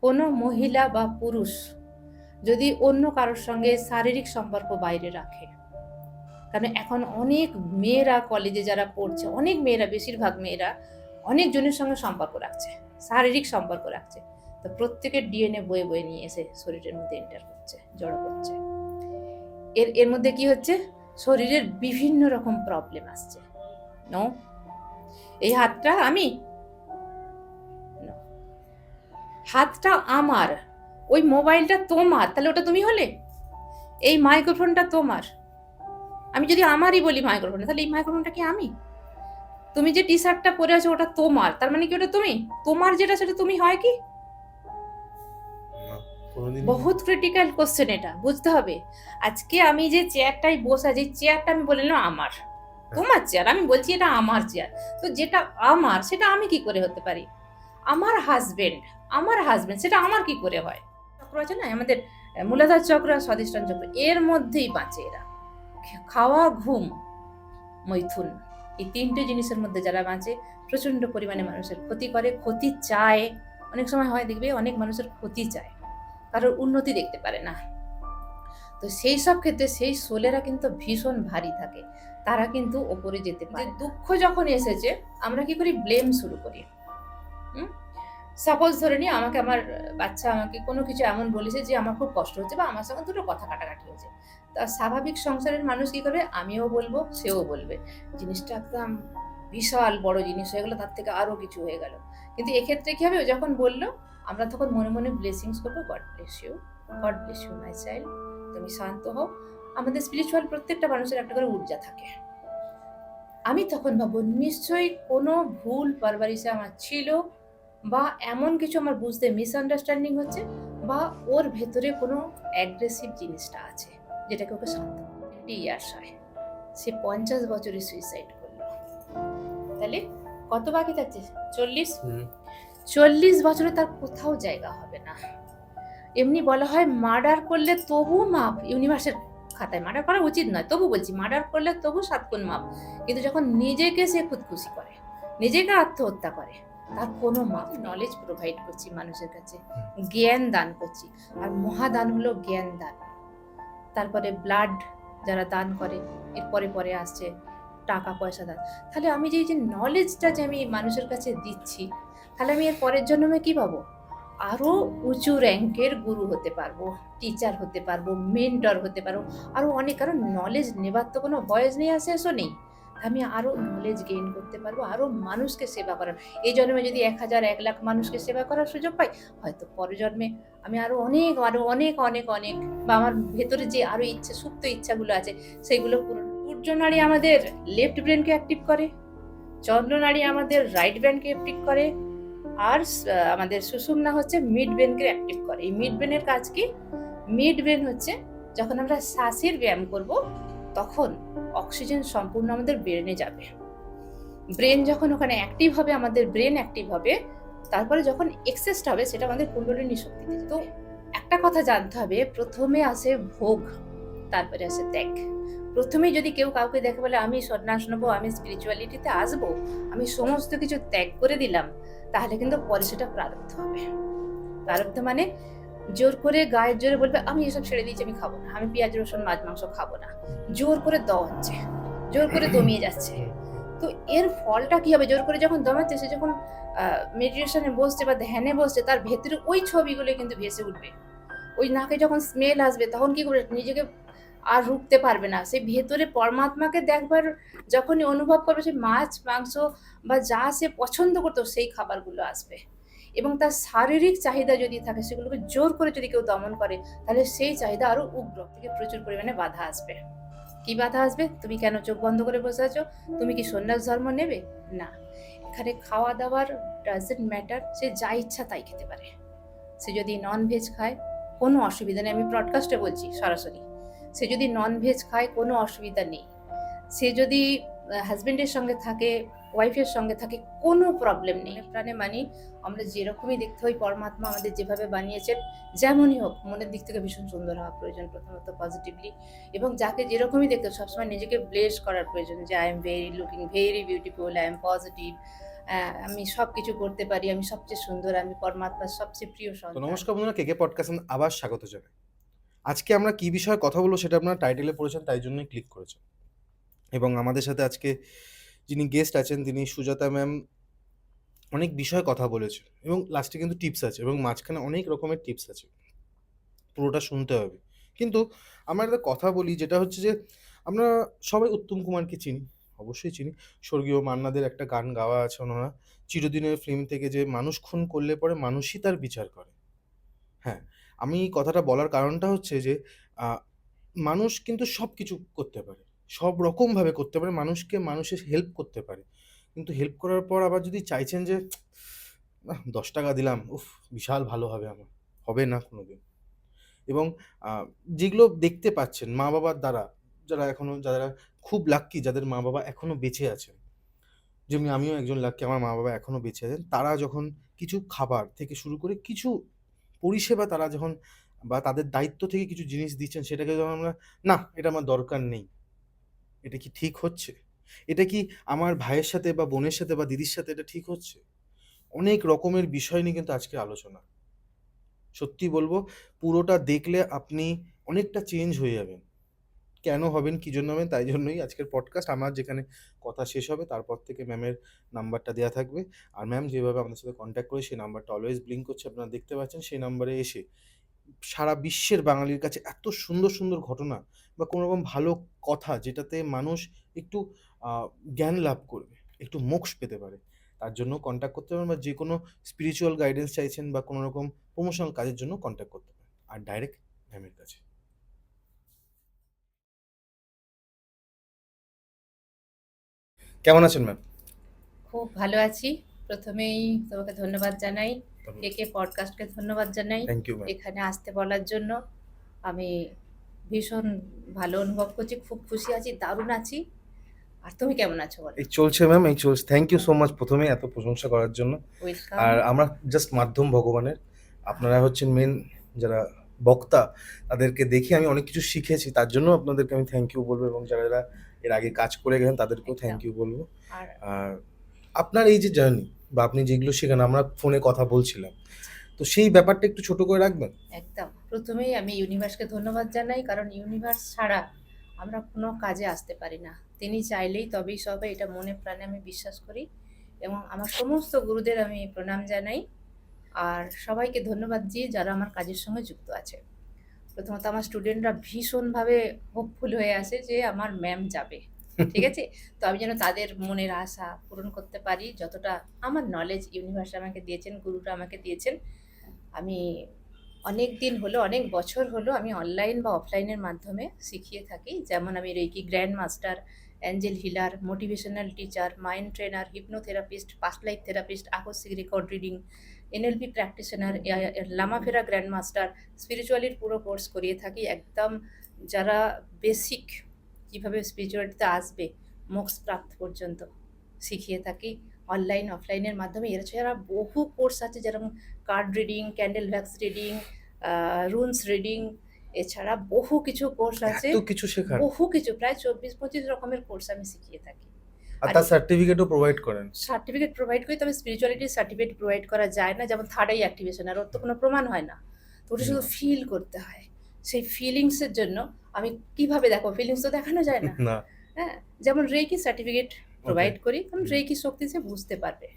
কোনো মহিলা বা পুরুষ যদি অন্য কারোর সঙ্গে শারীরিক সম্পর্ক বাইরে রাখে, কারণ এখন অনেক মেয়েরা কলেজে যারা পড়ছে, অনেক মেয়েরা, বেশিরভাগ মেয়েরা অনেকজনের সঙ্গে সম্পর্ক রাখছে, শারীরিক সম্পর্ক রাখছে, তো প্রত্যেকের ডিএনএ বয়ে বয়ে নিয়ে এসে শরীরের মধ্যে এন্টার করছে, জড়ো করছে। এর মধ্যে কি হচ্ছে, শরীরের বিভিন্ন রকম প্রবলেম আসছে। নো, এই হাতটা আমি, হাতটা আমার, ওই মোবাইলটা তোমার, তাহলে ওটা তুমি হলে। এই মাইক্রোফোনটা তোমার, আমি যদি আমারই বলি মাইক্রোফোন, তাহলে এই মাইক্রোফোনটা কি আমি? তুমি যে টি শার্টটা পরে আছো ওটা তোমার, তার মানে কি ওটা তুমি? তোমার যেটা সেটা তুমি হয় কি? বহুত ক্রিটিক্যাল কোশ্চেন, এটা বুঝতে হবে। আজকে আমি যে চেয়ারটাই বসে আছি, চেয়ারটা আমি বলে নিলাম আমার, তোমার চেয়ার, আমি বলছি এটা আমার চেয়ার, তো যেটা আমার সেটা আমি কি করে হতে পারি? আমার হাজবেন্ড সেটা আমার কি করে হয়? চক্র আছে না আমাদের, মূলাধার চক্র আর স্বাধিষ্ঠান চক্র, এর মধ্যেই বাঁচে এরা। খাওয়া, ঘুম, মৈথুন, এই তিনটে জিনিসের মধ্যে যারা বাঁচে প্রচন্ড পরিমাণে মানুষের ক্ষতি করে, ক্ষতি চায়। অনেক সময় হয় দেখবে অনেক মানুষের ক্ষতি চায়, কারোর উন্নতি দেখতে পারে না। তো সেই সব ক্ষেত্রে সেই সোলেরা কিন্তু ভীষণ ভারী থাকে, তারা কিন্তু ওপরে যেতে পারে। দুঃখ যখন এসেছে আমরা কি করি, ব্লেম শুরু করি। সাপোজ ধরে নি আমাকে আমার বাচ্চা আমাকে কোনো কিছু এমন বলেছে যে আমার খুব কষ্ট হচ্ছে, বা আমার সঙ্গে দুটো কথা কাটাকাটি হয়েছে, তা স্বাভাবিক সংসারের মানুষ কি করবে, আমিও বলবো সেও বলবে, জিনিসটা একদম বিশাল বড় জিনিস হয়ে গেল, তার থেকে আরো কিছু হয়ে গেল। কিন্তু এক্ষেত্রে কি হবে, যখন বললো আমরা তখন মনে মনে ব্লেসিংস করবো, God bless you my child, তুমি শান্ত হও। আমাদের স্পিরিচুয়াল প্রত্যেকটা মানুষের একটা করে ঊর্জা থাকে। আমি তখন ভাববো নিশ্চয়ই কোনো ভুল পারভারিশে আমার ছিল, বা এমন কিছু আমার বুঝতে মিসআন্ডারস্ট্যান্ডিং হচ্ছে, বা ওর ভেতরে কোনো অ্যাগ্রেসিভ জিনিসটা আছে যেটাকে ওকে শান্ত ইয়ার্স হয়, সে 50 বছরে সুইসাইড করলো, তাহলে কত বাকি থাকছে? 40 বছরে তার কোথাও জায়গা হবে না। এমনি বলা হয় মার্ডার করলে তবু মাপ, ইউনিভার্সের খাতায় মার্ডার করা উচিত নয়, তবু বলছি মার্ডার করলে তবু 7 গুণ মাপ, কিন্তু যখন নিজেকে সে খুদকুশি করে, নিজেকে আত্মহত্যা করে, তার কোনো মাপ। নলেজ প্রোভাইড করছি মানুষের কাছে, জ্ঞান দান করছি, আর মহাদান হলো জ্ঞান দান। তারপরে ব্লাড যারা দান করে, এর পরে পরে আসছে টাকা পয়সা দান। তাহলে আমি যে নলেজটা যে আমি মানুষের কাছে দিচ্ছি, তাহলে আমি এর পরের জন্মে কি পাবো? আরো উঁচু র্যাঙ্কের গুরু হতে পারবো, টিচার হতে পারবো, মেন্টর হতে পারবো, আরো অনেক। কারণ নলেজ নেবার তো কোনো বয়স নেই, শেষও নেই। আমি আরো নলেজ গেইন করতে পারবো, আরো মানুষকে সেবা করার। এই জন্মে যদি 1000 1 লাখ মানুষকে সেবা করার সুযোগ পাই, হয়তো পরের জন্মে আমি আরো অনেক আরো অনেক অনেক অনেক, বা আমার ভেতরে যে আরো ইচ্ছা, সুপ্ত ইচ্ছাগুলো আছে সেগুলো পূরণ। সূর্য নাড়ি আমাদের লেফট ব্রেনকে অ্যাক্টিভ করে, চন্দ্র নাড়ি আমাদের রাইট ব্রেনকে অ্যাক্টিভ করে, আর আমাদের সুষুম্না হচ্ছে মিড ব্রেনকে অ্যাক্টিভ করে। এই মিড ব্রেনের কাজ কি? মিড ব্রেন হচ্ছে যখন আমরা শ্বাসের ব্যায়াম করব, তখন অক্সিজেন সম্পূর্ণ আমাদের ব্রেনে যাবে। ব্রেন যখন ওখানে অ্যাক্টিভ হবে, আমাদের ব্রেন অ্যাক্টিভ হবে, তারপরে যখন এক্সেসটা হবে সেটা আমাদের কুণ্ডলিনী শক্তিতে। তো একটা কথা জানতে হবে, প্রথমে আসে ভোগ, তারপরে আসে ত্যাগ। প্রথমে যদি কেউ কাউকে দেখে বলে আমি সন্ন্যাস নেবো, আমি স্পিরিচুয়ালিটিতে আসবো, আমি সমস্ত কিছু ত্যাগ করে দিলাম, তাহলে কিন্তু পরে সেটা প্রারব্ধ হবে। প্রারব্ধ মানে জোর করে গায়ের জোরে বলবে আমি এসব ছেড়ে দিয়েছি, আমি খাবো না, আমি পেঁয়াজ রসুন মাছ মাংস খাবো না, জোর করে দমাচ্ছে, জোর করে দমিয়ে যাচ্ছে। তো এর ফলটা কি হবে? জোর করে যখন দমাচ্ছে, সে যখন মেডিটেশনে বসছে বা ধ্যানে বসছে, তার ভেতরে ওই ছবিগুলো কিন্তু ভেসে উঠবে। ওই নাকে যখন স্মেল আসবে, তখন কি করবে? নিজেকে আর রুখতে পারবে না, সেই ভেতরে পরমাত্মাকে দেখবার যখনই অনুভব করবে, সে মাছ মাংস বা যা সে পছন্দ করতো সেই খাবারগুলো আসবে। এবং তার শারীরিক চাহিদা যদি থাকে, সেগুলোকে জোর করে যদি কেউ দমন করে, তাহলে সেই চাহিদা আরো উগ্র থেকে প্রচুর পরিমাণে বাধা আসবে। কি বাধা আসবে? তুমি কেন চোখ বন্ধ করে বসে আছো? তুমি কি সন্ন্যাস ধর্ম নেবে? না, এখানে খাওয়া দাওয়ার ডাজন্ট ম্যাটার, সে যা ইচ্ছা তাই খেতে পারে। সে যদি নন ভেজ খায় কোনো অসুবিধা নেই, আমি ব্রডকাস্টে বলছি সরাসরি, সে যদি নন ভেজ খায় কোনো অসুবিধা নেই। সে যদি হাজবেন্ডের সঙ্গে থাকে, ওয়াইফের সঙ্গে থাকে, কোনো প্রবলেম নেই। প্রাণে মানি আমরা যেরকমই দেখতে হই, পরমাত্মা আমাদের যেভাবে বানিয়েছেন, যেমনই হোক মনের দিক থেকে ভীষণ সুন্দর হওয়া প্রয়োজন, প্রথমত পজিটিভলি। এবং যাকে যেরকমই দেখতে, সবসময় নিজেকে ব্লেস করার প্রয়োজন, যে I am very looking very beautiful, I am positive, আমি সবকিছু করতে পারি, আমি সবচেয়ে সুন্দর, আমি পরমাত্মার সবচেয়ে প্রিয় তো সন্তান। নমস্কার বন্ধুরা, কেকে পডকাস্ট আবার স্বাগত জানাই। আজকে আমরা কি বিষয়ে কথা বলবো সেটা আপনারা টাইটেলে পড়েছেন, তাই জন্যই ক্লিক করেছেন। এবং আমাদের সাথে আজকে যিনি গেস্ট আছেন তিনি সুজাতা ম্যাম। অনেক বিষয়ে কথা বলেছে এবং লাস্টে কিন্তু টিপস আছে এবং মাঝখানে অনেক রকমের টিপস আছে, পুরোটা শুনতে হবে। কিন্তু আমরা একটা কথা বলি, যেটা হচ্ছে যে আমরা সবাই উত্তম কুমারকে চিনি, অবশ্যই চিনি। স্বর্গীয় মান্নাদের একটা গান গাওয়া আছে ওনারা চিরদিনের ফিল্ম থেকে, যে মানুষ খুন করলে পরে মানুষই তার বিচার করে। হ্যাঁ, আমি এই কথাটা বলার কারণটা হচ্ছে যে আ মানুষ কিন্তু সবকিছু করতে পারে। সব রকমভাবে করতে পারে। মানুষকে মানুষের হেল্প করতে পারে। কিন্তু হেল্প করার পর আবার যদি চাইছেন যে নাহ, ৳১০ দিলাম, উফ! বিশাল ভালো হবে আমার। হবে না কোনোদিন। এবং আ যেগুলো দেখতে পাচ্ছেন মা-বাবার দ্বারা, যারা খুব লাক্কি, যাদের মা-বাবা এখনো বেঁচে আছেন। যেমনি আমিও একজন লাক্কি, আমার মা-বাবা এখনো বেঁচে আছেন। তারা যখন কিছু খাবার থেকে শুরু করে কিছু পরিষেবা তারা যখন বা তাদের দায়িত্ব থেকে কিছু জিনিস দিচ্ছেন, সেটাকে যখন আমরা, "নাহ, এটা আমার দরকার নেই।" এটা কি ঠিক হচ্ছে? এটা কি আমার ভাইয়ের সাথে বা বোনের সাথে বা দিদির সাথে এটা ঠিক হচ্ছে? অনেক রকমের বিষয় নিয়ে কিন্তু আজকে আলোচনা। সত্যি বলবো, পুরোটা দেখলে আপনি অনেকটা চেঞ্জ হয়ে যাবেন। কেন হবেন, কি জন্য হবেন, তাই জন্যই আজকের পডকাস্ট। আমার যেখানে কথা শেষ হবে তারপর থেকে ম্যামের নাম্বারটা দেয়া থাকবে। আর ম্যাম যেভাবে আমাদের সাথে কনট্যাক্ট করে, সেই নাম্বারটা অলওয়েজ ব্লিঙ্ক করছে, আপনারা দেখতে পাচ্ছেন। সেই নাম্বারে এসে সারা বিশ্বের বাঙালির কাছে এত সুন্দর, সুন্দর ঘটনা বা কোনো রকম ভালো কথা, যেটাতে মানুষ একটু আ জ্ঞান লাভ করবে, একটু মোক্ষ পেতে পারে, তার জন্য কনট্যাক্ট করতে পারেন। বা যেকোনো স্পিরিচুয়াল গাইডেন্স চাইছেন বা কোনো রকম প্রমোশনাল কাজের জন্য কনট্যাক্ট করতে পারেন। আর ডাইরেক্ট ম্যামের কাছে। কেমন আছেন ম্যাম? খুব ভালো আছি। প্রথমেই তোমাকে ধন্যবাদ জানাই। কেকে পডকাস্টকে ধন্যবাদ জানাই থ্যাংক ইউ ম্যাম। এখানে আসতে বলার জন্য। আমি ভীষণ ভালো অনুভব করছি, খুব খুশি আছি, দারুণ আছি। আর তুমি কেমন আছো বলো? এই চলছে ম্যাম, এই চলছে। থ্যাংক ইউ সো মাচ প্রথমেই এত প্রশংসা করার জন্য। ওয়েলকাম। আর আমরা জাস্ট মাধ্যম ভগবানের। আপনারা হচ্ছেন মেন যারা বক্তা, তাদেরকে দেখে আমি অনেক কিছু শিখেছি। তার জন্য আপনাদেরকে আমি থ্যাংক ইউ বলবো, এবং যারা যারা এর আগে কাজ করে গেছেন তাদেরকেও থ্যাংক একদম। ইউ বলবো। আর আর আপনার এই যে জার্নি বা আপনি যেগুলো শেখান, আমরা ফোনে কথা বলছিলাম, তো সেই ব্যাপারটা একটু ছোট করে রাখবেন? একদম। প্রথমেই আমি ইউনিভার্সকে ধন্যবাদ জানাই, কারণ ইউনিভার্স ছাড়া আমরা কোনো কাজে আসতে পারি না। তিনি চাইলেই তবেই সব হয়, এটা মনে প্রাণে আমি বিশ্বাস করি। এবং আমার সমস্ত গুরুদের আমি প্রণাম জানাই। আর সবাইকে ধন্যবাদ দিয়ে যারা আমার কাজের সঙ্গে যুক্ত আছে। প্রথমত আমার স্টুডেন্টরা ভীষণভাবে হোপফুল হয়ে আসে যে আমার ম্যাম যাবে। ঠিক আছে? তো আমি যেন তাদের মনের আশা পূরণ করতে পারি, যতটা আমার নলেজ ইউনিভার্স আমাকে দিয়েছেন, গুরুরা আমাকে দিয়েছেন। আমি অনেক দিন হলো, অনেক বছর হলো আমি অনলাইন বা অফলাইনের মাধ্যমে শিখিয়ে থাকি। যেমন আমি reiki grand master, angel healer, motivational teacher, mind trainer, hypnotherapist, past life therapist, Akashic record reading, NLP practitioner, Lama Fera grand master, স্পিরিচুয়ালির পুরো কোর্স করিয়ে থাকি। একদম যারা বেসিক কীভাবে স্পিরিচুয়ালিটিতে আসবে মোক্ষ প্রাপ্ত পর্যন্ত শিখিয়ে থাকি অনলাইন অফলাইনের মাধ্যমে। এছাড়া বহু কোর্স আছে, যেরকম card reading, candle Vax reading, runes reading, এছাড়া বহু কিছু কোর্স আছে। এত কিছু শেখান? বহু কিছু, প্রায় ২৪-২৫ রকমের কোর্স আমি শিখিয়ে থাকি। আর আর তার সার্টিফিকেটও প্রোভাইড করেন? সার্টিফিকেট প্রোভাইড করি, তবে স্পিরিচুয়ালিটির সার্টিফিকেট প্রোভাইড করা যায় না। যেমন থার্ড আই অ্যাক্টিভেশন, আর ওর তো কোনো প্রমাণ হয় না। তো ওটা শুধু ফিল করতে হয়। সেই ফিলিংসের জন্য আমি কিভাবে, দেখো ফিলিংস তো দেখানো যায় না। না। হ্যাঁ, যেমন রেকি সার্টিফিকেট প্রোভাইড ওকে। করি, কারণ রেকি শক্তি সে বুঝতে পারবে,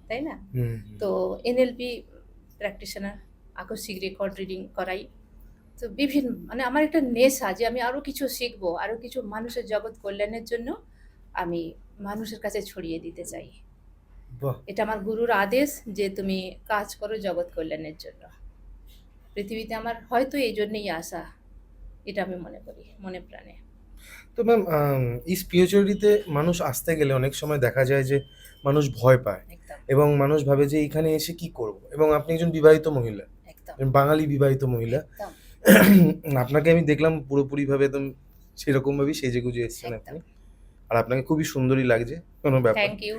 তাই না? হুম, তো এনএলপি প্র্যাকটিশনার, আকস্মিক রেকর্ড রিডিং করাই। তো বিভিন্ন, মানে আমার একটা নেশা যে আমি আরও কিছু শিখবো, আরও কিছু মানুষের জগৎ কল্যাণের জন্য আমি মানুষের কাছে ছড়িয়ে দিতে চাই। বাহ! এটা আমার গুরুর আদেশ যে তুমি কাজ করো জগৎ কল্যাণের জন্য। পৃথিবীতে আমার হয়তো এই জন্যই আসা, এটা আমি মনে করি মনে প্রাণে। তো ম্যাম, এই স্পিরিচুয়ালিটিতে মানুষ আসতে গেলে অনেক সময় দেখা যায় যে মানুষ ভয় পায় একদম। এবং মানুষ ভাবে যে এখানে এসে কি করব, এবং আপনি একজন বিবাহিত মহিলা, একদম। বাঙালি বিবাহিত মহিলা। একদম। আপনাকে আমি দেখলাম পুরোপুরিভাবে একদম সেরকমভাবেই সেজেগুজে এসেছেন আপনি। একদম। আর আপনাকে খুবই সুন্দরই লাগছে, কোনো ব্যাপার। Thank you.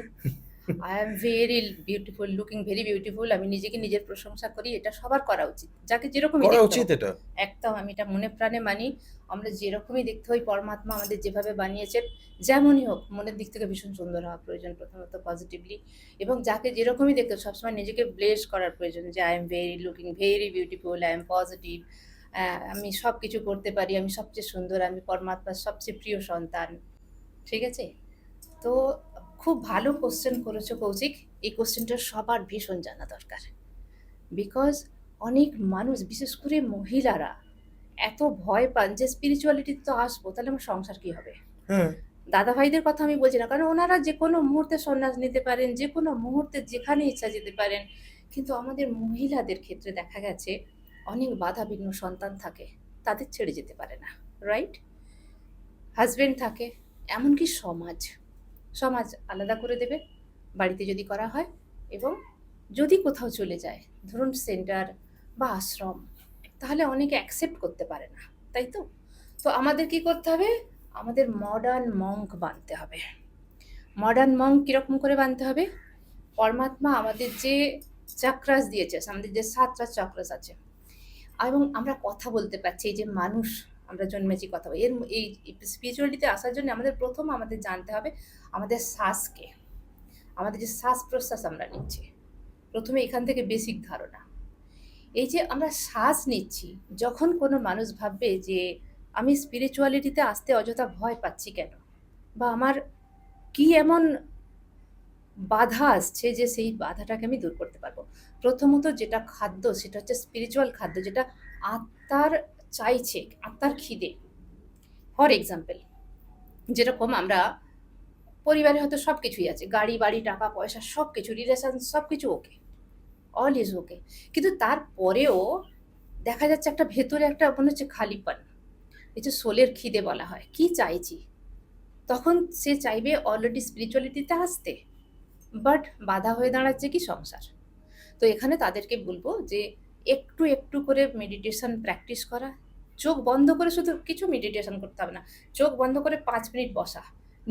I am very beautiful, looking very beautiful. আমি নিজেকে নিজের প্রশংসা করি। এটা সবার করা উচিত। যাকে যেরকমই করা দেখতে উচিত হোক। এটা। একদম আমি এটা মনে প্রাণে মানি। আমরা যেরকমই দেখতে হই পরমাত্মা আমাদের যেভাবে বানিয়েছেন, যেমনই হোক মনের দিক থেকে ভীষণ সুন্দর হওয়া প্রয়োজন প্রথমত পজিটিভলি। এবং যাকে যেরকমই দেখতে হোক সবসময় নিজেকে ব্লেস করার প্রয়োজন যে I am very looking very beautiful, I am positive. আমি সবকিছু করতে পারি, আমি সবচেয়ে সুন্দর, আমি পরমাত্মার সবচেয়ে প্রিয় সন্তান। ঠিক আছে? তো খুব ভালো কোশ্চেন করেছো কৌশিক। এই কোশ্চেনটা সবার ভীষণ জানা দরকার। বিকজ অনেক মানুষ বিশেষ করে মহিলারা এত ভয় পান যে স্পিরিচুয়ালিটিতে তো আসবো, তাহলে আমার সংসার কি হবে? হ্যাঁ। দাদা ভাইদের কথা আমি বলছি না, কারণ ওনারা যে কোনো মুহূর্তে সন্ন্যাস নিতে পারেন, যে কোনো মুহূর্তে যেখানে ইচ্ছা যেতে পারেন। কিন্তু আমাদের মহিলাদের ক্ষেত্রে দেখা গেছে অনেক বাধা বিঘ্ন সন্তান থাকে, তাদের ছেড়ে যেতে পারে না। রাইট? হাজবেন্ড থাকে, এমনকি সমাজ সমাজ আলাদা করে দেবে বাড়িতে যদি করা হয়। এবং যদি কোথাও চলে যায়, ধরুন সেন্টার বা আশ্রম, তাহলে অনেকে অ্যাকসেপ্ট করতে পারে না, তাই তো? তো আমাদের কি করতে হবে? আমাদের মডার্ন মঙ্ক বানতে হবে। মডার্ন মঙ্ক কীরকম করে বানতে হবে? পরমাত্মা আমাদের যে চাক্রাস দিয়েছে, আমাদের যে ৭টা চাক্রাস আছে, এবং আমরা কথা বলতে পারছি, এই যে মানুষ আমরা জন্মেছি কথা বলি, এই স্পিরিচুয়ালিটিতে আসার জন্য আমাদের জানতে হবে আমাদের শ্বাসকে, আমাদের যে শ্বাস প্রশ্বাস আমরা নিচ্ছি, প্রথমে এখান থেকে বেসিক ধারণা। এই যে আমরা শ্বাস নিচ্ছি, যখন কোনো মানুষ ভাববে যে আমি স্পিরিচুয়ালিটিতে আসতে অযথা ভয় পাচ্ছি কেন, বা আমার কি এমন বাধা আসছে যে সেই বাধাটাকে আমি দূর করতে পারবো। প্রথমত যেটা খাদ্য, সেটা হচ্ছে স্পিরিচুয়াল খাদ্য, যেটা আত্মার চাইছে, আত্মার খিদে। ফর এক্সাম্পল, যেরকম আমরা পরিবারে হয়তো সব কিছুই আছে, গাড়ি বাড়ি টাকা পয়সা সব কিছু, রিলেশন সব কিছু ওকে, অল ইজ ওকে। কিন্তু তারপরেও দেখা যাচ্ছে একটা ভেতরে একটা মনে হচ্ছে খালিপান, এই যে সোলের খিদে বলা হয়, কি চাইছি, তখন সে চাইবে অলরেডি স্পিরিচুয়ালিটিতে আসতে, বাট বাধা হয়ে দাঁড়াচ্ছে কি সংসার। তো এখানে তাদেরকে বলবো যে একটু একটু করে মেডিটেশন প্র্যাকটিস করা। চোখ বন্ধ করে শুধু কিছু মেডিটেশন করতে হবে না, চোখ বন্ধ করে 5 মিনিট বসা,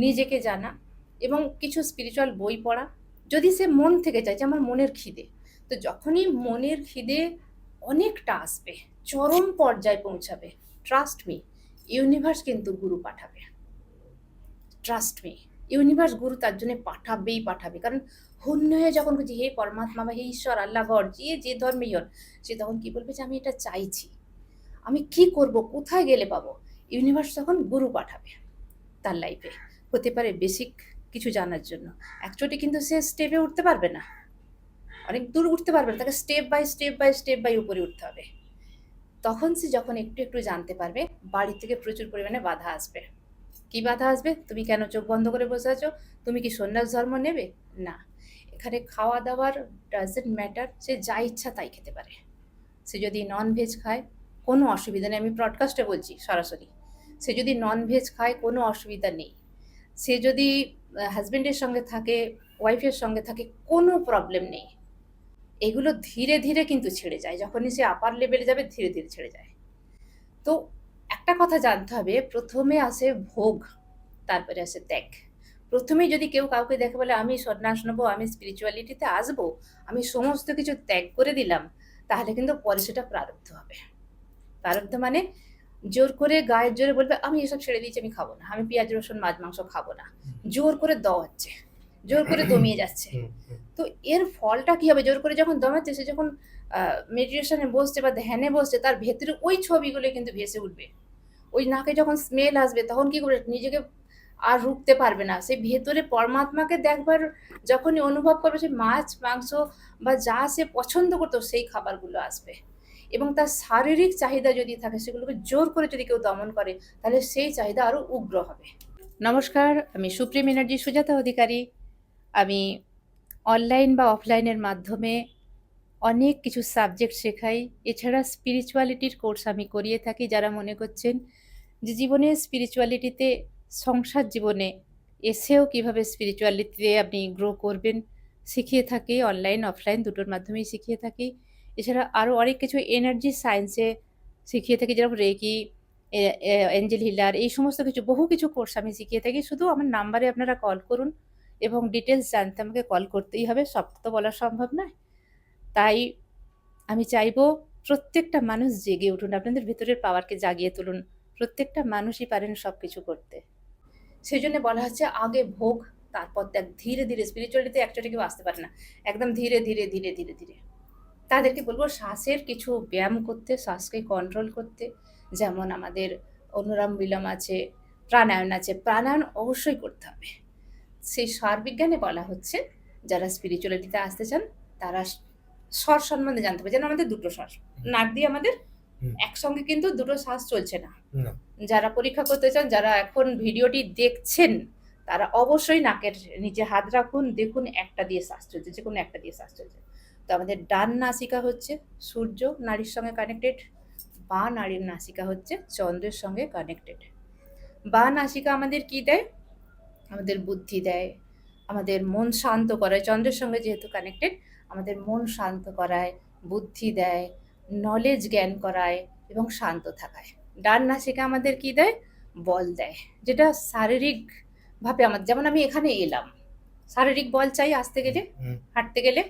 নিজেকে জানা, এবং কিছু স্পিরিচুয়াল বই পড়া। যদি সে মন থেকে চাইছে আমার মনের খিদে, তো যখনই মনের খিদে অনেকটা আসবে, চরম পর্যায়ে পৌঁছাবে, ট্রাস্ট মি, ইউনিভার্স কিন্তু গুরু পাঠাবে। ট্রাস্ট মি, ইউনিভার্স গুরু তার জন্য পাঠাবেই পাঠাবে। কারণ হন্য হয়ে যখন বলছি হে পরমাত্মা বা হে ঈশ্বর আল্লাহ গড, যে ধর্মেই হন, সে তখন কি বলবে যে আমি এটা চাইছি, আমি কি করব, কোথায় গেলে পাবো? ইউনিভার্স তখন গুরু পাঠাবে তার লাইফে। হতে পারে বেসিক কিছু জানার জন্য। অ্যাকচুয়ালি কিন্তু সে স্টেপে উঠতে পারবে না, অনেক দূর উঠতে পারবে না, তাকে step by step by step by উপরে উঠতে হবে। তখন সে যখন একটু একটু জানতে পারবে, বাড়ি থেকে প্রচুর পরিমাণে বাধা আসবে। কি বাধা আসবে? তুমি কেন চোখ বন্ধ করে বসে আছো? তুমি কি সন্ন্যাস ধর্ম নেবে? না। এখানে খাওয়া দাওয়ার ডাজন্ট ম্যাটার, সে যা ইচ্ছা তাই খেতে পারে। সে যদি ননভেজ খায় কোনো অসুবিধা নেই, আমি ব্রডকাস্টে বলছি সরাসরি। সে যদি ননভেজ খায় কোনো অসুবিধা নেই। সে যদি হাজবেন্ডের সঙ্গে থাকে, ওয়াইফের সঙ্গে থাকে, কোনো প্রবলেম নেই। এগুলো ধীরে ধীরে কিন্তু ছেড়ে যায়, যখনই সে আপার লেভেলে যাবে ধীরে ধীরে ছেড়ে যায়। তো একটা কথা জানতে হবে, প্রথমে আসে ভোগ, তারপরে আসে ত্যাগ। প্রথমেই যদি কেউ কাউকে দেখে বলে আমি সন্ন্যাস নেবো, আমি স্পিরিচুয়ালিটিতে আসবো, আমি সমস্ত কিছু ত্যাগ করে দিলাম, তাহলে কিন্তু পরে সেটা প্রারব্ধ হবে। প্রারব্ধ মানে জোর করে গায়ের জোরে বলবে আমি এসব ছেড়ে দিয়েছি, আমি খাবো না, আমি পেঁয়াজ রসুন মাছ মাংস খাবো না, জোর করে দেওয়াচ্ছে, জোর করে দমিয়ে যাচ্ছে। তো এর ফলটা কি হবে? জোর করে যখন দমাচ্ছে, সে যখন মেডিটেশনে বসছে বা ধ্যানে বসছে, তার ভেতরে ওই ছবিগুলো কিন্তু ভেসে উঠবে। ওই নাকে যখন স্মেল আসবে, তখন কি করে নিজেকে আর রুখতে পারবে না, সেই ভেতরে পরমাত্মাকে দেখবার যখনই অনুভব করবে, সে মাছ মাংস বা যা সে পছন্দ করতো সেই খাবারগুলো আসবে। এবং তার শারীরিক চাহিদা যদি থাকে, সেগুলোকে জোর করে যদি কেউ দমন করে, তাহলে সেই চাহিদা আরো উগ্র হবে। নমস্কার, আমি সুপ্রিম এনার্জি সুজাতা অধিকারী। আমি অনলাইন বা অফলাইনের মাধ্যমে অনেক কিছু সাবজেক্ট শেখাই। এছাড়া স্পিরিচুয়ালিটির কোর্স আমি করিয়ে থাকি। যারা মনে করছেন যে জীবনে স্পিরিচুয়ালিটিতে, সংসার জীবনে এসেও কিভাবে স্পিরিচুয়ালিটিতে আপনি গ্রো করবেন, শিখিয়ে থাকি। অনলাইন অফলাইন দুটোর মাধ্যমেই শিখিয়ে থাকি। এছাড়া আরও অনেক কিছু এনার্জি সায়েন্সে শিখিয়ে থাকি, যেরকম রেকি, এঞ্জেল হিলার, এই সমস্ত কিছু বহু কিছু কোর্স আমি শিখিয়ে থাকি। শুধু আমার নাম্বারে আপনারা কল করুন, এবং ডিটেলস জানতে আমাকে কল করতেই হবে, সব তো বলা সম্ভব নয়। তাই আমি চাইবো প্রত্যেকটা মানুষ জেগে উঠুন, আপনাদের ভেতরের পাওয়ারকে জাগিয়ে তুলুন। প্রত্যেকটা মানুষই পারেন সব কিছু করতে। সেই জন্য বলা হচ্ছে আগে ভোগ তারপর ত্যাগ। ধীরে ধীরে স্পিরিচুয়ালিতে একচোটে কেউ আসতে পারে না, একদম ধীরে ধীরে ধীরে ধীরে ধীরে। তাদেরকে বলবো শ্বাসের কিছু ব্যায়াম করতে, শ্বাসকে কন্ট্রোল করতে। যেমন আমাদের অনুরাম বিলোম আছে, প্রাণায়াম আছে, প্রাণায়াম অবশ্যই করতে হবে। সেই স্বরবিজ্ঞানে বলা হচ্ছে যারা স্পিরিচুয়ালিটিতে আসতে চান তারা স্বর সম্বন্ধে জানতে হবে। যেন আমাদের দুটো শ্বাস, নাক দিয়ে আমাদের একসঙ্গে কিন্তু দুটো শ্বাস চলছে না। যারা পরীক্ষা করতে চান, যারা এখন ভিডিওটি দেখছেন, তারা অবশ্যই নাকের নিচে হাত রাখুন, দেখুন একটা দিয়ে শ্বাস চলছে, যে কোনো একটা দিয়ে শ্বাস চলছে। তো আমাদের ডান নাসিকা হচ্ছে সূর্য নাড়ির সঙ্গে কানেক্টেড, বা নাড়ির নাসিকা হচ্ছে চন্দ্রের সঙ্গে কানেক্টেড। বা নাসিকা আমাদের কি দেয়? আমাদের বুদ্ধি দেয়, আমাদের মন শান্ত করায়। চন্দ্রের সঙ্গে যেহেতু কানেক্টেড, আমাদের মন শান্ত করায়, বুদ্ধি দেয়, নলেজ জ্ঞান করায় এবং শান্ত থাকায়। ডান নাসিকা আমাদের কি দেয়? বল দেয়, যেটা শারীরিকভাবে আমাদের, যেমন আমি এখানে এলাম, শারীরিক বল চাই আসতে গেলে, হাঁটতে গেলে।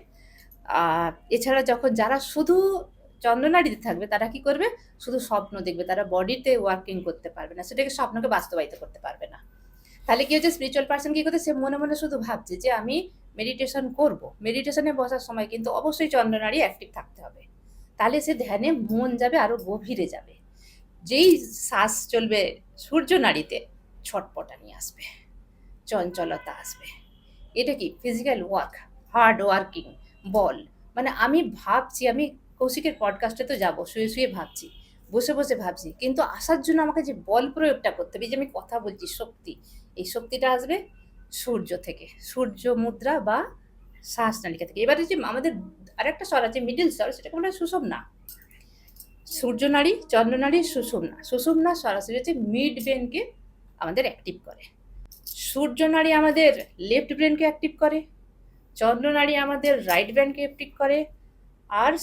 এছাড়া যখন যারা শুধু চন্দ্রনাড়িতে থাকবে তারা কি করবে? শুধু স্বপ্ন দেখবে, তারা বডিতে ওয়ার্কিং করতে পারবে না, সেটাকে স্বপ্নকে বাস্তবায়িত করতে পারবে না। তাহলে কি হচ্ছে? স্পিরিচুয়াল পার্সন কি করতে, সে মনে মনে শুধু ভাবছে যে আমি মেডিটেশন করব। মেডিটেশনে বসার সময় কিন্তু অবশ্যই চন্দ্রনাড়ি অ্যাক্টিভ থাকতে হবে, তাহলে সে ধ্যানে মন যাবে, আরো গভীরে যাবে। যেই শ্বাস চলবে সূর্য নাড়িতে, ছটপটানি আসবে, চঞ্চলতা আসবে। এটা কি? ফিজিক্যাল ওয়ার্ক, হার্ড ওয়ার্কিং বল। মানে আমি ভাবছি, আমি কৌশিকের পডকাস্টে তো যাবো, শুয়ে শুয়ে ভাবছি, বসে বসে ভাবছি, কিন্তু আসার জন্য আমাকে যে বল প্রয়োগটা করতে হবে, এই যে আমি কথা বলছি, শক্তি, এই শক্তিটা আসবে সূর্য থেকে, সূর্য মুদ্রা বা শ্বাস নালিকা থেকে। এবারে যে আমাদের আরেকটা স্বর আছে মিডিল স্বর, সেটাকে বলা হয় সুষুম্না। সূর্য নাড়ি, চন্দ্র নাড়ি, সুষুম্না। সুষুম্না সরাসরি হচ্ছে মিড ব্রেনকে আমাদের অ্যাক্টিভ করে। সূর্য নাড়ি আমাদের লেফট ব্রেনকে অ্যাক্টিভ করে, চন্দ্র নাড়ি আমাদের রাইট ব্রেনকে অ্যাক্টিভ করে, আর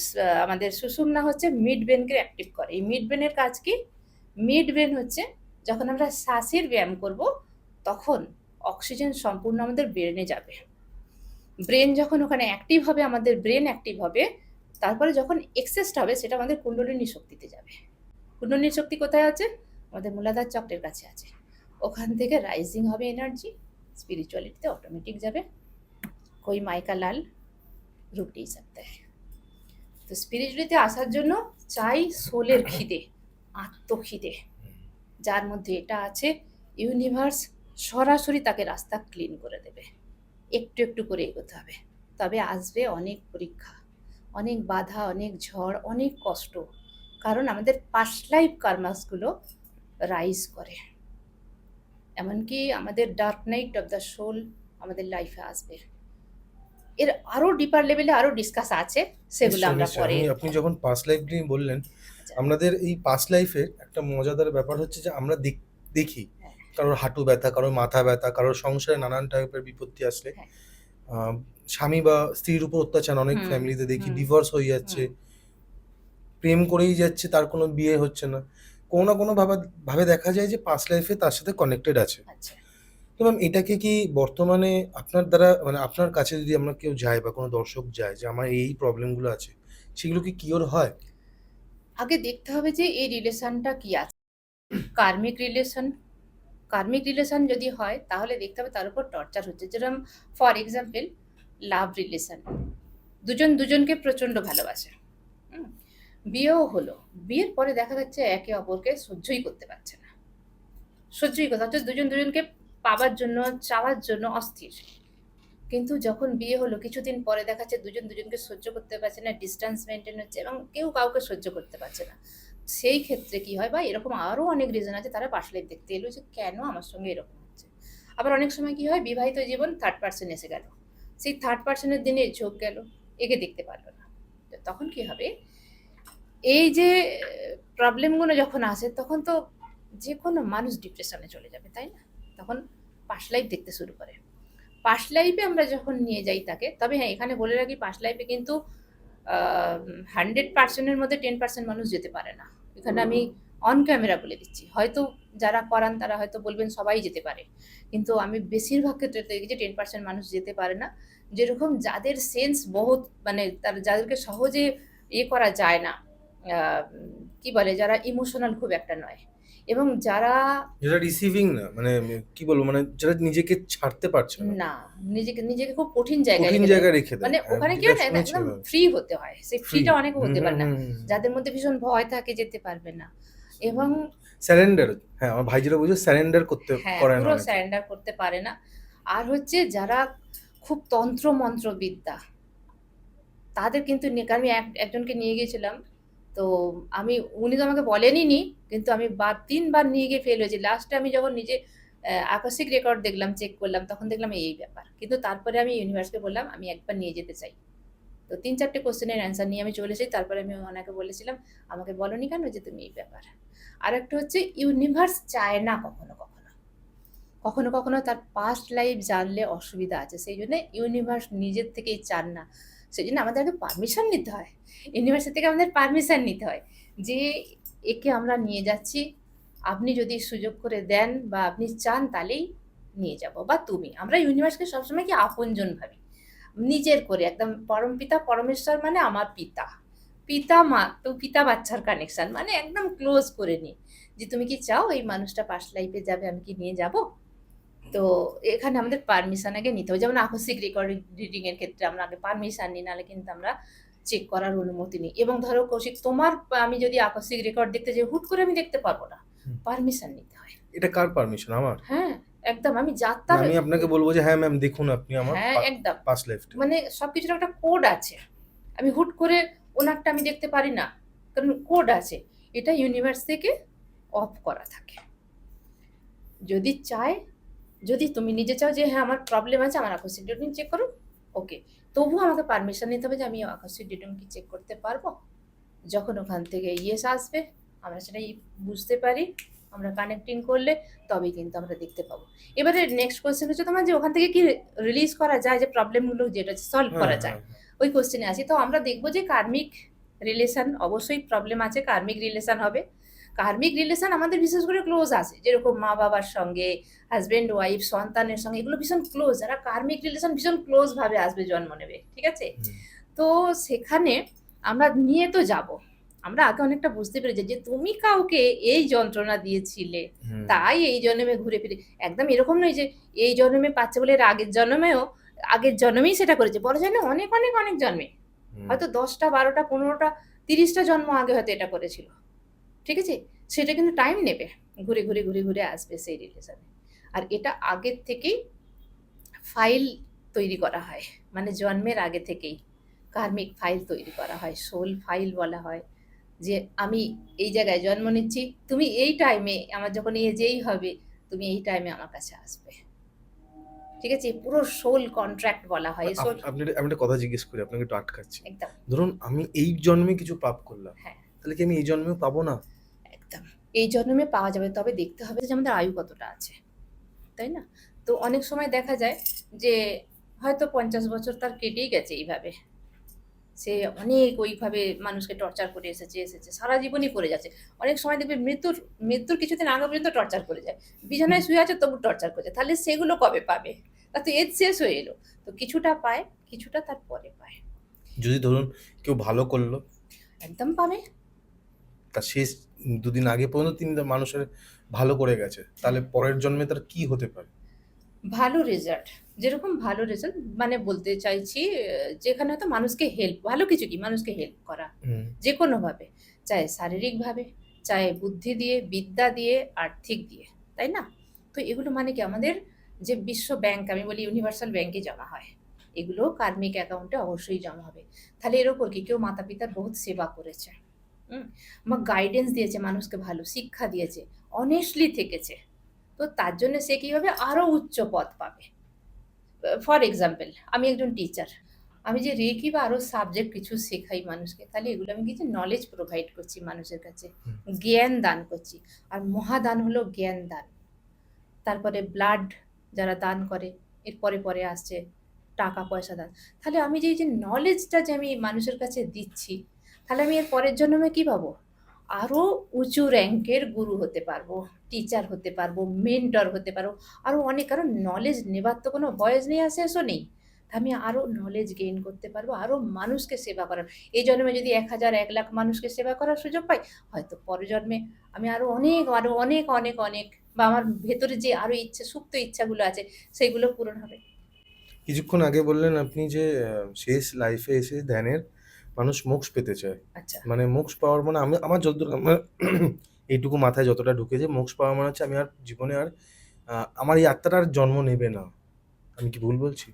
আমাদের সুষুম্না হচ্ছে মিড ব্রেনকে অ্যাক্টিভ করে। এই মিড ব্রেনের কাজ কি? মিড ব্রেন হচ্ছে যখন আমরা শ্বাসের ব্যায়াম করব, তখন অক্সিজেন সম্পূর্ণ আমাদের ব্রেনে যাবে। ব্রেন যখন ওখানে অ্যাক্টিভ হবে, আমাদের ব্রেন অ্যাক্টিভ হবে, তারপরে যখন এক্সেসটা হবে সেটা আমাদের কুণ্ডলিনী শক্তিতে যাবে। কুণ্ডলিনী শক্তি কোথায় আছে? আমাদের মূলাধার চক্রের কাছে আছে। ওখান থেকে রাইজিং হবে এনার্জি, স্পিরিচুয়ালিটিতে অটোমেটিক যাবে। कोई मायका लाल रुक नहीं सकता है। তো স্পিরিচুয়ালিতে আসার জন্য চাই সোলের খিদে, আত্মখিদে। যার মধ্যে এটা আছে, ইউনিভার্স সরাসরি তাকে রাস্তা ক্লিন করে দেবে। একটু একটু করে এগোতে হবে, তবে আসবে অনেক পরীক্ষা, অনেক বাধা, অনেক ঝড়, অনেক কষ্ট। কারণ আমাদের পাস্ট লাইফ কার্মাসগুলো রাইজ করে, এমনকি আমাদের dark night of the soul আমাদের লাইফে আসবে। এর আরো ডিপার লেভেলে আরো ডিসকাস আছে, সেগুলো আমরা পরে। আপনি যখন পাস্ট লাইফ নিয়ে বললেন, আমাদের এই পাস্ট লাইফের একটা মজাদার ব্যাপার হচ্ছে যে আমরা দেখি কারোর হাঁটু ব্যথা, কারোর মাথা ব্যথা, কারোর সংসারে নানান টাইপের বিপত্তি আসলে, স্বামী বা স্ত্রীর উপর অত্যাচার, অনেক ফ্যামিলিতে দেখি ডিভোর্স হয়ে যাচ্ছে, প্রেম করেই যাচ্ছে, তার কোনো বিয়ে হচ্ছে না। কোনো না কোনো ভাবে দেখা যায় যে পাস্ট লাইফে তার সাথে কানেক্টেড আছে। তো ম্যাম, এটাকে কি বর্তমানে আপনার দ্বারা, মানে আপনার কাছে যদি আমরা কেউ যায় বা কোনো দর্শক যায় যে আমার এই প্রবলেমগুলো আছে, সেগুলো কি কিওর হয়? আগে দেখতে হবে যে এই রিলেশনটা কি আছে। কার্মিক রিলেশন যদি হয় তাহলে দেখতে হবে তার উপর টর্চার হচ্ছে। যেরকম ফর এক্সাম্পল লাভ রিলেশন, দুজন দুজনকে প্রচন্ড ভালোবাসে, বিয়েও হলো, বিয়ের পরে দেখা যাচ্ছে একে অপরকে সহ্যই করতে পারছে না, অর্থাৎ দুজন দুজনকে পাবার জন্য, চাওয়ার জন্য অস্থির। কিন্তু যখন বিয়ে হলো কিছুদিন পরে দেখা যাচ্ছে দুজন দুজনকে সহ্য করতে পারছে না, ডিস্টেন্স মেনটেন হচ্ছে এবং কেউ কাউকে সহ্য করতে পারছে না। সেই ক্ষেত্রে কি হয়, বা এরকম আরও অনেক রিজন আছে, তারা পাশ লাইফ দেখতে এলো যে কেন আমার সঙ্গে এরকম হচ্ছে। আবার অনেক সময় কি হয়, বিবাহিত জীবন থার্ড পার্সন এসে গেল, সেই থার্ড পার্সনের দিনে ঝোঁক গেল, একে দেখতে পারলো না। তখন কি হবে, এই যে প্রবলেমগুলো যখন আসে তখন তো যে কোনো মানুষ ডিপ্রেশনে চলে যাবে, তাই না? তখন পাস্ট লাইফ দেখতে শুরু করে। পাস্ট লাইফে আমরা যখন নিয়ে যাই তাকে, তবে হ্যাঁ এখানে বলে রাখি, পাস্ট লাইফে কিন্তু 100% মধ্যে 10% মানুষ যেতে পারে না। এখানে আমি অন ক্যামেরা বলে দিচ্ছি। হয়তো যারা করান তারা হয়তো বলবেন সবাই যেতে পারে। কিন্তু আমি বেশিরভাগ ক্ষেত্রে দেখেছি 10% মানুষ যেতে পারে না। যেরকম যাদের সেন্স বহুত মানে যাদেরকে সহজে করা যায় না। আ কি বলে? যারা ইমোশনাল খুব একটা নয়। এবং যারা যেটা রিসিভিং না মানে কি বলবো মানে যারা নিজেকে ছাড়তে পারছে না। না, নিজেকে খুব কঠিন জায়গায় কঠিন রেখে দেয়। জায়গায় রেখে দেয়। মানে হ্যাঁ, ওখানে কি যেটা হয় না শুনেছি একদম এভাবে। ফ্রি হতে হয়। সেই ফ্রি। ফ্রিটা অনেকে হুম, হতে হুম, পারে না। হুম, হুম। যাদের মধ্যে ভীষণ ভয় থাকে যেতে পারবে না। এবং স্যারেন্ডার। হ্যাঁ, আমার ভাই যেটা বলছে স্যারেন্ডার হ্যাঁ, করে না পুরো অনেকে। সারেন্ডার করতে পারে না। আর হচ্ছে যারা খুব তন্ত্র-মন্ত্র বিদ্যা, তাদের কিন্তু কারণ আমি একজনকে নিয়ে গিয়েছিলাম। তো উনি তো আমাকে বলেনই নি, কিন্তু আমি ৩ বার নিয়ে গিয়ে ফেল হয়েছি। লাস্টে আমি যখন নিজে আকস্মিক রেকর্ড দেখলাম, চেক করলাম, তখন দেখলাম এই ব্যাপার। কিন্তু তারপরে আমি ইউনিভার্সকে বললাম, "আমি একবার নিয়ে যেতে চাই।" তো ৩-৪ টে কোয়েশ্চেনের অ্যান্সার নিয়ে আমি চলে এসেছি। তারপরে আমি ওনাকে বলেছিলাম, "আমাকে বলোনি কেন যে তুমি এই ব্যাপার?" আরেকটা হচ্ছে ইউনিভার্স চায় না কখনো, কখনো। কখনো, কখনো তার পাস্ট লাইফ জানলে অসুবিধা আছে। সেইজন্য ইউনিভার্স নিজের থেকেই চান না। সেজন্য আমাদের আগে পারমিশন নিতে হয়। ইউনিভার্সের থেকে আমাদের পারমিশন নিতে হয় যে, একে আমরা নিয়ে যাচ্ছি। আপনি যদি সুযোগ করে দেন বা আপনি চান তাহলেই নিয়ে যাব বা তুমি। আমরা ইউনিভার্সকে সবসময় কি আপনজন ভাবি। নিজের করে একদম পরমপিতা পরমেশ্বর মানে আমার পিতা। পিতা-মা তো পিতা-বাচ্চার কানেকশন মানে একদম ক্লোজ করে নিই। যে তুমি কি চাও এই মানুষটা পাস্ট লাইফে যাবে, আমি কি নিয়ে যাব? তো এখানে আমাদের পারমিশন আগে নিতে হবে। যেমন আকস্মিক রিডিং এর ক্ষেত্রে আমরা আগে পারমিশন নিই, নাহলে কিন্তু আমরা চেক করার অনুমতি নিই। এবং ধরো কৌশিক তোমার আমি যদি আকস্মিক রেকর্ড দেখতে যাই, হুট করে আমি দেখতে পারব না। হুম। পারমিশন নিতে হয়। এটা কার পারমিশন? আমার? হ্যাঁ, একদম আমি না যাত্রার আমি আপনাকে বলব যে হ্যাঁ ম্যাম দেখুন আপনি আমার হ্যাঁ, একদম। পাস্ট লাইফটা। মানে সবকিছুর একটা কোড আছে। আমি হুট করে ওনারটা আমি দেখতে পারি না। কারণ কোড আছে। এটা ইউনিভার্স থেকে অফ করা থাকে। যদি চায়, যদি তুমি নিজে চাও যে হ্যাঁ, আমার প্রবলেম আছে, আমার আকস্মিক ডিটেকশন চেক করুন, ওকে। তবুও আমাকে পারমিশন নিতে হবে যে আমি আকস্মিক ডিটেকশন কি চেক করতে পারবো? যখন ওখান থেকে ইয়েস আসবে, আমরা সেটাই বুঝতে পারি, আমরা কানেক্টিং করলে তবেই কিন্তু আমরা দেখতে পাবো। এবারে নেক্সট কোয়েশ্চেন হচ্ছে তোমার যে ওখান থেকে কি রিলিজ করা যায় যে প্রবলেমগুলো যেটা সলভ হ্যাঁ, করা হ্যাঁ, যায়? হ্যাঁ। ওই কোয়েশ্চেনে আসি। তো আমরা দেখব যে কার্মিক রিলেশন অবশ্যই প্রবলেম আছে, কার্মিক রিলেশন হবে। কার্মিক রিলেশন আমাদের বিশেষ করে ক্লোজ আছে। যেরকম মা-বাবার সঙ্গে, হাসব্যান্ড ওয়াইফ, সন্তানের সঙ্গে এগুলো ভীষণ ক্লোজ। যারা কার্মিক রিলেশন ভীষণ ক্লোজ ভাবে আসবে জন্ম নেবে। ঠিক আছে? হুম, তো সেখানে আমরা নিয়ে তো যাবো। আমরা আগে অনেকটা বুঝতে পেরেছি যে তুমি কাউকে এই যন্ত্রণা দিয়েছিলে, হুম, তাই এই জন্মে ঘুরে ফিরে একদম এরকম নয় যে এই জন্মে পাচ্ছে বলে এর আগের জন্মেই সেটা করেছে। বলা যায় না অনেক, অনেক, অনেক জন্মে। হুম। হয়তো ১০ টা, ১২ টা, ১৫ টা, ৩০ টা জন্ম আগে হয়তো এটা করেছিল। ঠিক আছে? সেটা কিন্তু টাইম নেবে। ঘুরে আসবে সেই রিলেশনে। আর এটা আগের থেকেই ফাইল তৈরি করা হয়। মানে জন্মের আগে থেকেই কার্মিক ফাইল তৈরি করা হয়। সোল ফাইল বলা হয়। যে আমি এই জায়গায় জন্ম নিচ্ছি, তুমি এই টাইমে আমার যখন এজ এই হবে, তুমি এই টাইমে আমার কাছে আসবে। ঠিক আছে? পুরো সোল কন্ট্রাক্ট বলা হয়। এই সোল আমি একটা কথা জিজ্ঞেস করি, আপনাকে একটু আটকাচ্ছি। একদম, ধরুন আমি এই জন্মে কিছু পাপ করলাম। হ্যাঁ, তাহলে কি আমি এই জন্মেও পাবো না? একদম। এই জন্মে পাওয়া যাবে। তবে দেখতে হবে যে আমাদের আয়ু কতটা আছে। তাই না? তো অনেক সময় দেখা যায় যে হয়তো ৫০ বছর তার কেটেই গেছে এইভাবে। সে অনেক ওইভাবে মানুষকে টর্চার করে এসেছে। সারা জীবনই করে যাচ্ছে। অনেক সময় দেখবে মৃত্যুর কিছুদিন আগে পর্যন্ত টর্চার করে যায়। বিছানায় শুয়ে আছে তবু টর্চার করছে। তাহলে সেগুলো কবে পাবে? তার তো এজ শেষ হয়ে এলো। তো কিছুটা পায়, কিছুটা তার পরে পায়। যদি ধরুন কেউ ভালো করলো, একদম পাবে। তার শেষ ২ দিন আগে পর্যন্ত তিনি মানুষের ভালো করে গেছে। তাহলে পরের জন্মে তার কি হতে পারে? ভালো রেজাল্ট। যেরকম ভালো রেজাল্ট মানে বলতে চাইছি যেখানে হয়তো মানুষকে ভালো কিছু কি মানুষকে হেল্প করা। হুম, যেকোনোভাবে। চাহে শারীরিকভাবে, চাহে বুদ্ধি দিয়ে, বিদ্যা দিয়ে, আর্থিক দিয়ে। তাই না? তো এগুলো মানে কি আমাদের যে বিশ্ব ব্যাংক আমি বলি ইউনিভার্সাল ব্যাংকে জমা হয়। এগুলোও কার্মিক অ্যাকাউন্টে অবশ্যই জমা হবে। তাহলে এর ওপর কি কেউ মাতা-পিতার বহুত সেবা করেছে। হুম? বা গাইডেন্স দিয়েছে মানুষকে ভালো, শিক্ষা দিয়েছে, অনেস্টলি থেকেছে। তো তার জন্য সে কি হবে আরো উচ্চ পদ পাবে। ফর এক্সাম্পল আমি একজন টিচার। আমি যে রেকি বা আরো সাবজেক্ট কিছু শেখাই মানুষকে, তাহলে এগুলো আমি কিছু নলেজ প্রোভাইড করছি মানুষের কাছে। হুম। জ্ঞান দান করছি। আর মহাদান হলো জ্ঞান দান। তারপরে ব্লাড যারা দান করে, এর পরে আসছে টাকা-পয়সা দান। তাহলে আমি যে এই যে নলেজটা যে আমি মানুষের কাছে দিচ্ছি, তাহলে আমি এর পরের জন্মে কি পাবো? আরো উঁচু র‍্যাংকের গুরু হতে পারবো, টিচার হতে পারবো, মেন্টর হতে পারবো। আরো অনেক, কারণ নলেজ নেবার তো কোনো বয়স নেই আর শেষও নেই। আমি আরো নলেজ গেইন করতে পারবো, আরো মানুষকে সেবা করার। এই জন্মে যদি ১,০০০ ১,০০,০০০ মানুষকে সেবা করার সুযোগ পাই, হয়তো পরের জন্মে আমি আরো অনেক, আরো অনেক, অনেক, অনেক, বা আমার ভেতরে যে আরো ইচ্ছে, সুপ্ত ইচ্ছাগুলো আছে সেগুলো পূরণ হবে। কিছুক্ষণ আগে বললেন আপনি যে শেষ লাইফে এসে ধ্যানের মানুষ মোক্ষ পেতে চায়। আচ্ছা, মানে মোক্ষ পাওয়ার মানে আমি আমার যতদূর আমার এইটুকু মাথায় যতটা ঢুকেছে, মোক্ষ পাওয়া মানে হচ্ছে আমি আর জীবনে আর আমার এই আত্মাটা আর জন্ম নেবে না। আমি কি ভুল বলছি?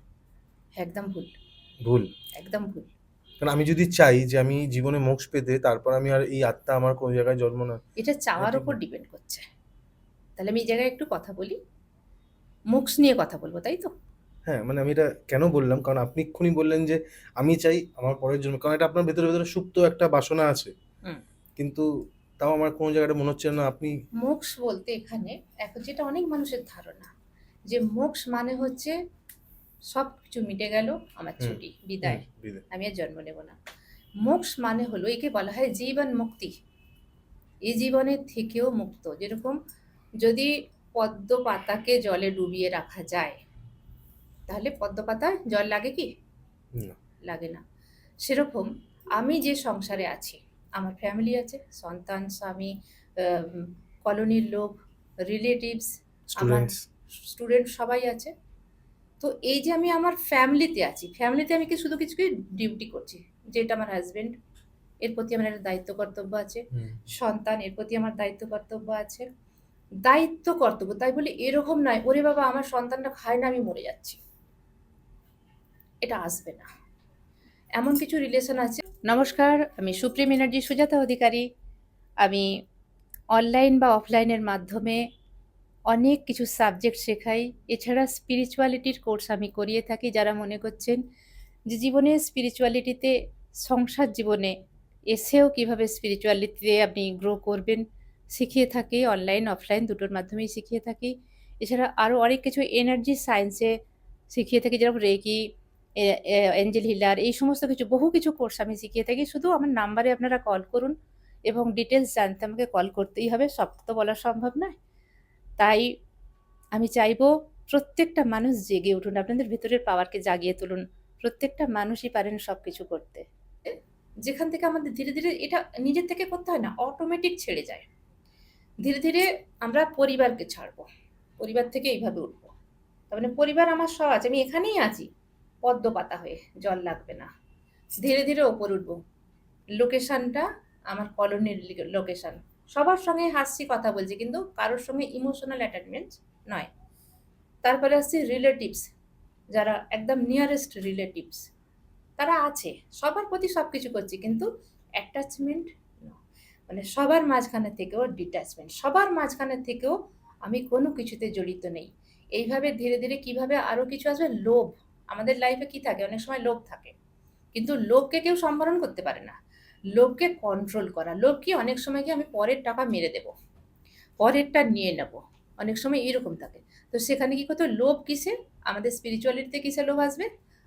একদম ভুল, ভুল? একদম ভুল। কারণ আমি যদি চাই যে আমি জীবনে মোক্ষ পেতে, তারপর আমি আর এই আত্মা আমার কোনো জায়গায় জন্ম না, এটা এটা চাওয়ার ঠিক উপর না। ডিপেন্ড করছে। তাহলে আমি এই জায়গায় একটু কথা বলি। মোক্স নিয়ে কথা বলবো, তাই তো? হ্যাঁ, মানে আমি এটা কেন বললাম? কারণ আপনি এক্ষুনি বললেন যে আমি চাই আমার পরের জন্মে, কারণ এটা আপনার ভেতরে, ভেতরে সুপ্ত একটা বাসনা আছে। হুম। কিন্তু তাও আমার কোনো জায়গাটা মনে হচ্ছে না আপনি মোক্ষ বলতে এখানে এখন যেটা অনেক মানুষের ধারণা, যে মোক্ষ মানে হচ্ছে সবকিছু মিটে গেল, আমার হুম, ছুটি, হুম, বিদায়, বিদায়। আমি আর জন্ম নেব না। মোক্ষ মানে হলো, একে বলা হয় জীবন মুক্তি। এই জীবনের থেকেও মুক্ত। যেরকম যদি পদ্ম পাতাকে জলে ডুবিয়ে রাখা যায়, তাহলে পদ্ম পাতায় জল লাগে কি? না। লাগে না। সেরকম আমি যে সংসারে আছি, আমার ফ্যামিলি আছে, সন্তান, স্বামী, কলোনির লোক, রিলেটিভস, আমার স্টুডেন্টস। স্টুডেন্ট সবাই আছে। তো এই যে আমি আমার ফ্যামিলিতে আছি, ফ্যামিলিতে আমি কি শুধু কিছুকে ডিউটি করছি, যেটা আমার হাজবেন্ড, এর প্রতি আমার একটা দায়িত্ব কর্তব্য আছে। হুম। সন্তান, এর প্রতি আমার দায়িত্ব কর্তব্য আছে। দায়িত্ব কর্তব্য, তাই বলে এরকম নয়, ওরে বাবা আমার সন্তানটা খায় না আমি মরে যাচ্ছি, এটা আসবে না। এমন কিছু রিলেশন আছে। নমস্কার, আমি সুপ্রিম এনার্জি সুজাতা অধিকারী। আমি অনলাইন বা অফলাইনের মাধ্যমে অনেক কিছু সাবজেক্ট শেখাই। এছাড়া স্পিরিচুয়ালিটির কোর্স আমি করিয়ে থাকি। যারা মনে করছেন যে জীবনে স্পিরিচুয়ালিটিতে, সংসার জীবনে এসেও কিভাবে স্পিরিচুয়ালিটিতে আপনি গ্রো করবেন, শিখিয়ে থাকি। অনলাইন অফলাইন দুটোর মাধ্যমেই শিখিয়ে থাকি। এছাড়া আরও অনেক কিছু এনার্জি সায়েন্সে শিখিয়ে থাকি, যেরকম রেকি, এঞ্জেল হিলার, এই সমস্ত কিছু, বহু কিছু কোর্স আমি শিখিয়ে থাকি। শুধু আমার নাম্বারে আপনারা কল করুন এবং ডিটেলস জানতে আমাকে কল করতেই হবে, সব তো বলা সম্ভব নয়। তাই আমি চাইবো প্রত্যেকটা মানুষ জেগে উঠুন, আপনাদের ভেতরের পাওয়ারকে জাগিয়ে তুলুন। প্রত্যেকটা মানুষই পারেন সবকিছু করতে। যেখান থেকে আমাদের ধীরে ধীরে এটা নিজের থেকে করতে হয় না, অটোমেটিক ছেড়ে যায়। ধীরে ধীরে আমরা পরিবারকে ছাড়বো, পরিবার থেকে এইভাবে উঠবো। তার মানে পরিবার আমার সব আছে, আমি এখানেই আছি পদ্ম পাতা হয়ে, জল লাগবে না। ধীরে ধীরে ওপর উঠবো। লোকেশনটা আমার কলোনির লোকেশন। সবার সঙ্গে হাসছি, কথা বলছি, কিন্তু কারোর সঙ্গে ইমোশনাল অ্যাটাচমেন্ট নয়। তারপরে আসছে রিলেটিভস, যারা একদম নিয়ারেস্ট রিলেটিভস, তারা আছে, সবার প্রতি সব কিছু করছি, কিন্তু অ্যাটাচমেন্ট মানে সবার মাঝখানে থেকেও ডিট্যাচমেন্ট, সবার মাঝখানে থেকেও আমি কোনো কিছুতে জড়িত নেই। এইভাবে ধীরে ধীরে কিভাবে আরো কিছু আসবে, লোভ। আমাদের লাইফে কি থাকে, অনেক সময় লোভ থাকে, কিন্তু লোভকে কেউ সম্বরণ করতে পারে না। লোভকে কন্ট্রোল করা, লোভ কি, অনেক সময় কি আমি পরের টাকা মেরে দেব, পরেরটা নিয়ে নেব, অনেক সময় এরকম থাকে। তো সেখানে কি করতে হবে, লোভ কিসে, আমাদের স্পিরিচুয়ালিটিতে কিসে লোভ আসবে,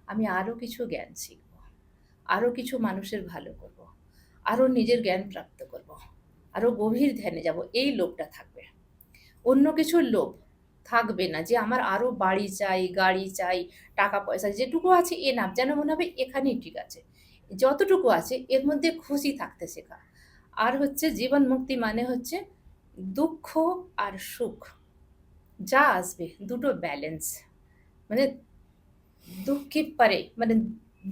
আমি আরো কিছু জ্ঞান শিখবো, আরো কিছু মানুষের ভালো করব, আরো নিজের জ্ঞান প্রাপ্ত করব, আরো গভীর ধ্যানে যাব, এই লোভটা থাকবে। অন্য কিছুর লোভ থাকবে না, যে আমার আরো বাড়ি চাই, গাড়ি চাই, টাকা পয়সা, যেটুকু আছে এনাফ, যেন মনে হবে এখানেই ঠিক আছে। যতটুকু আছে এর মধ্যে খুশি থাকতে শেখা। আর হচ্ছে জীবন মুক্তি মানে হচ্ছে দুঃখ আর সুখ যা আসবে দুটো ব্যালেন্স, মানে দুঃখের পারে, মানে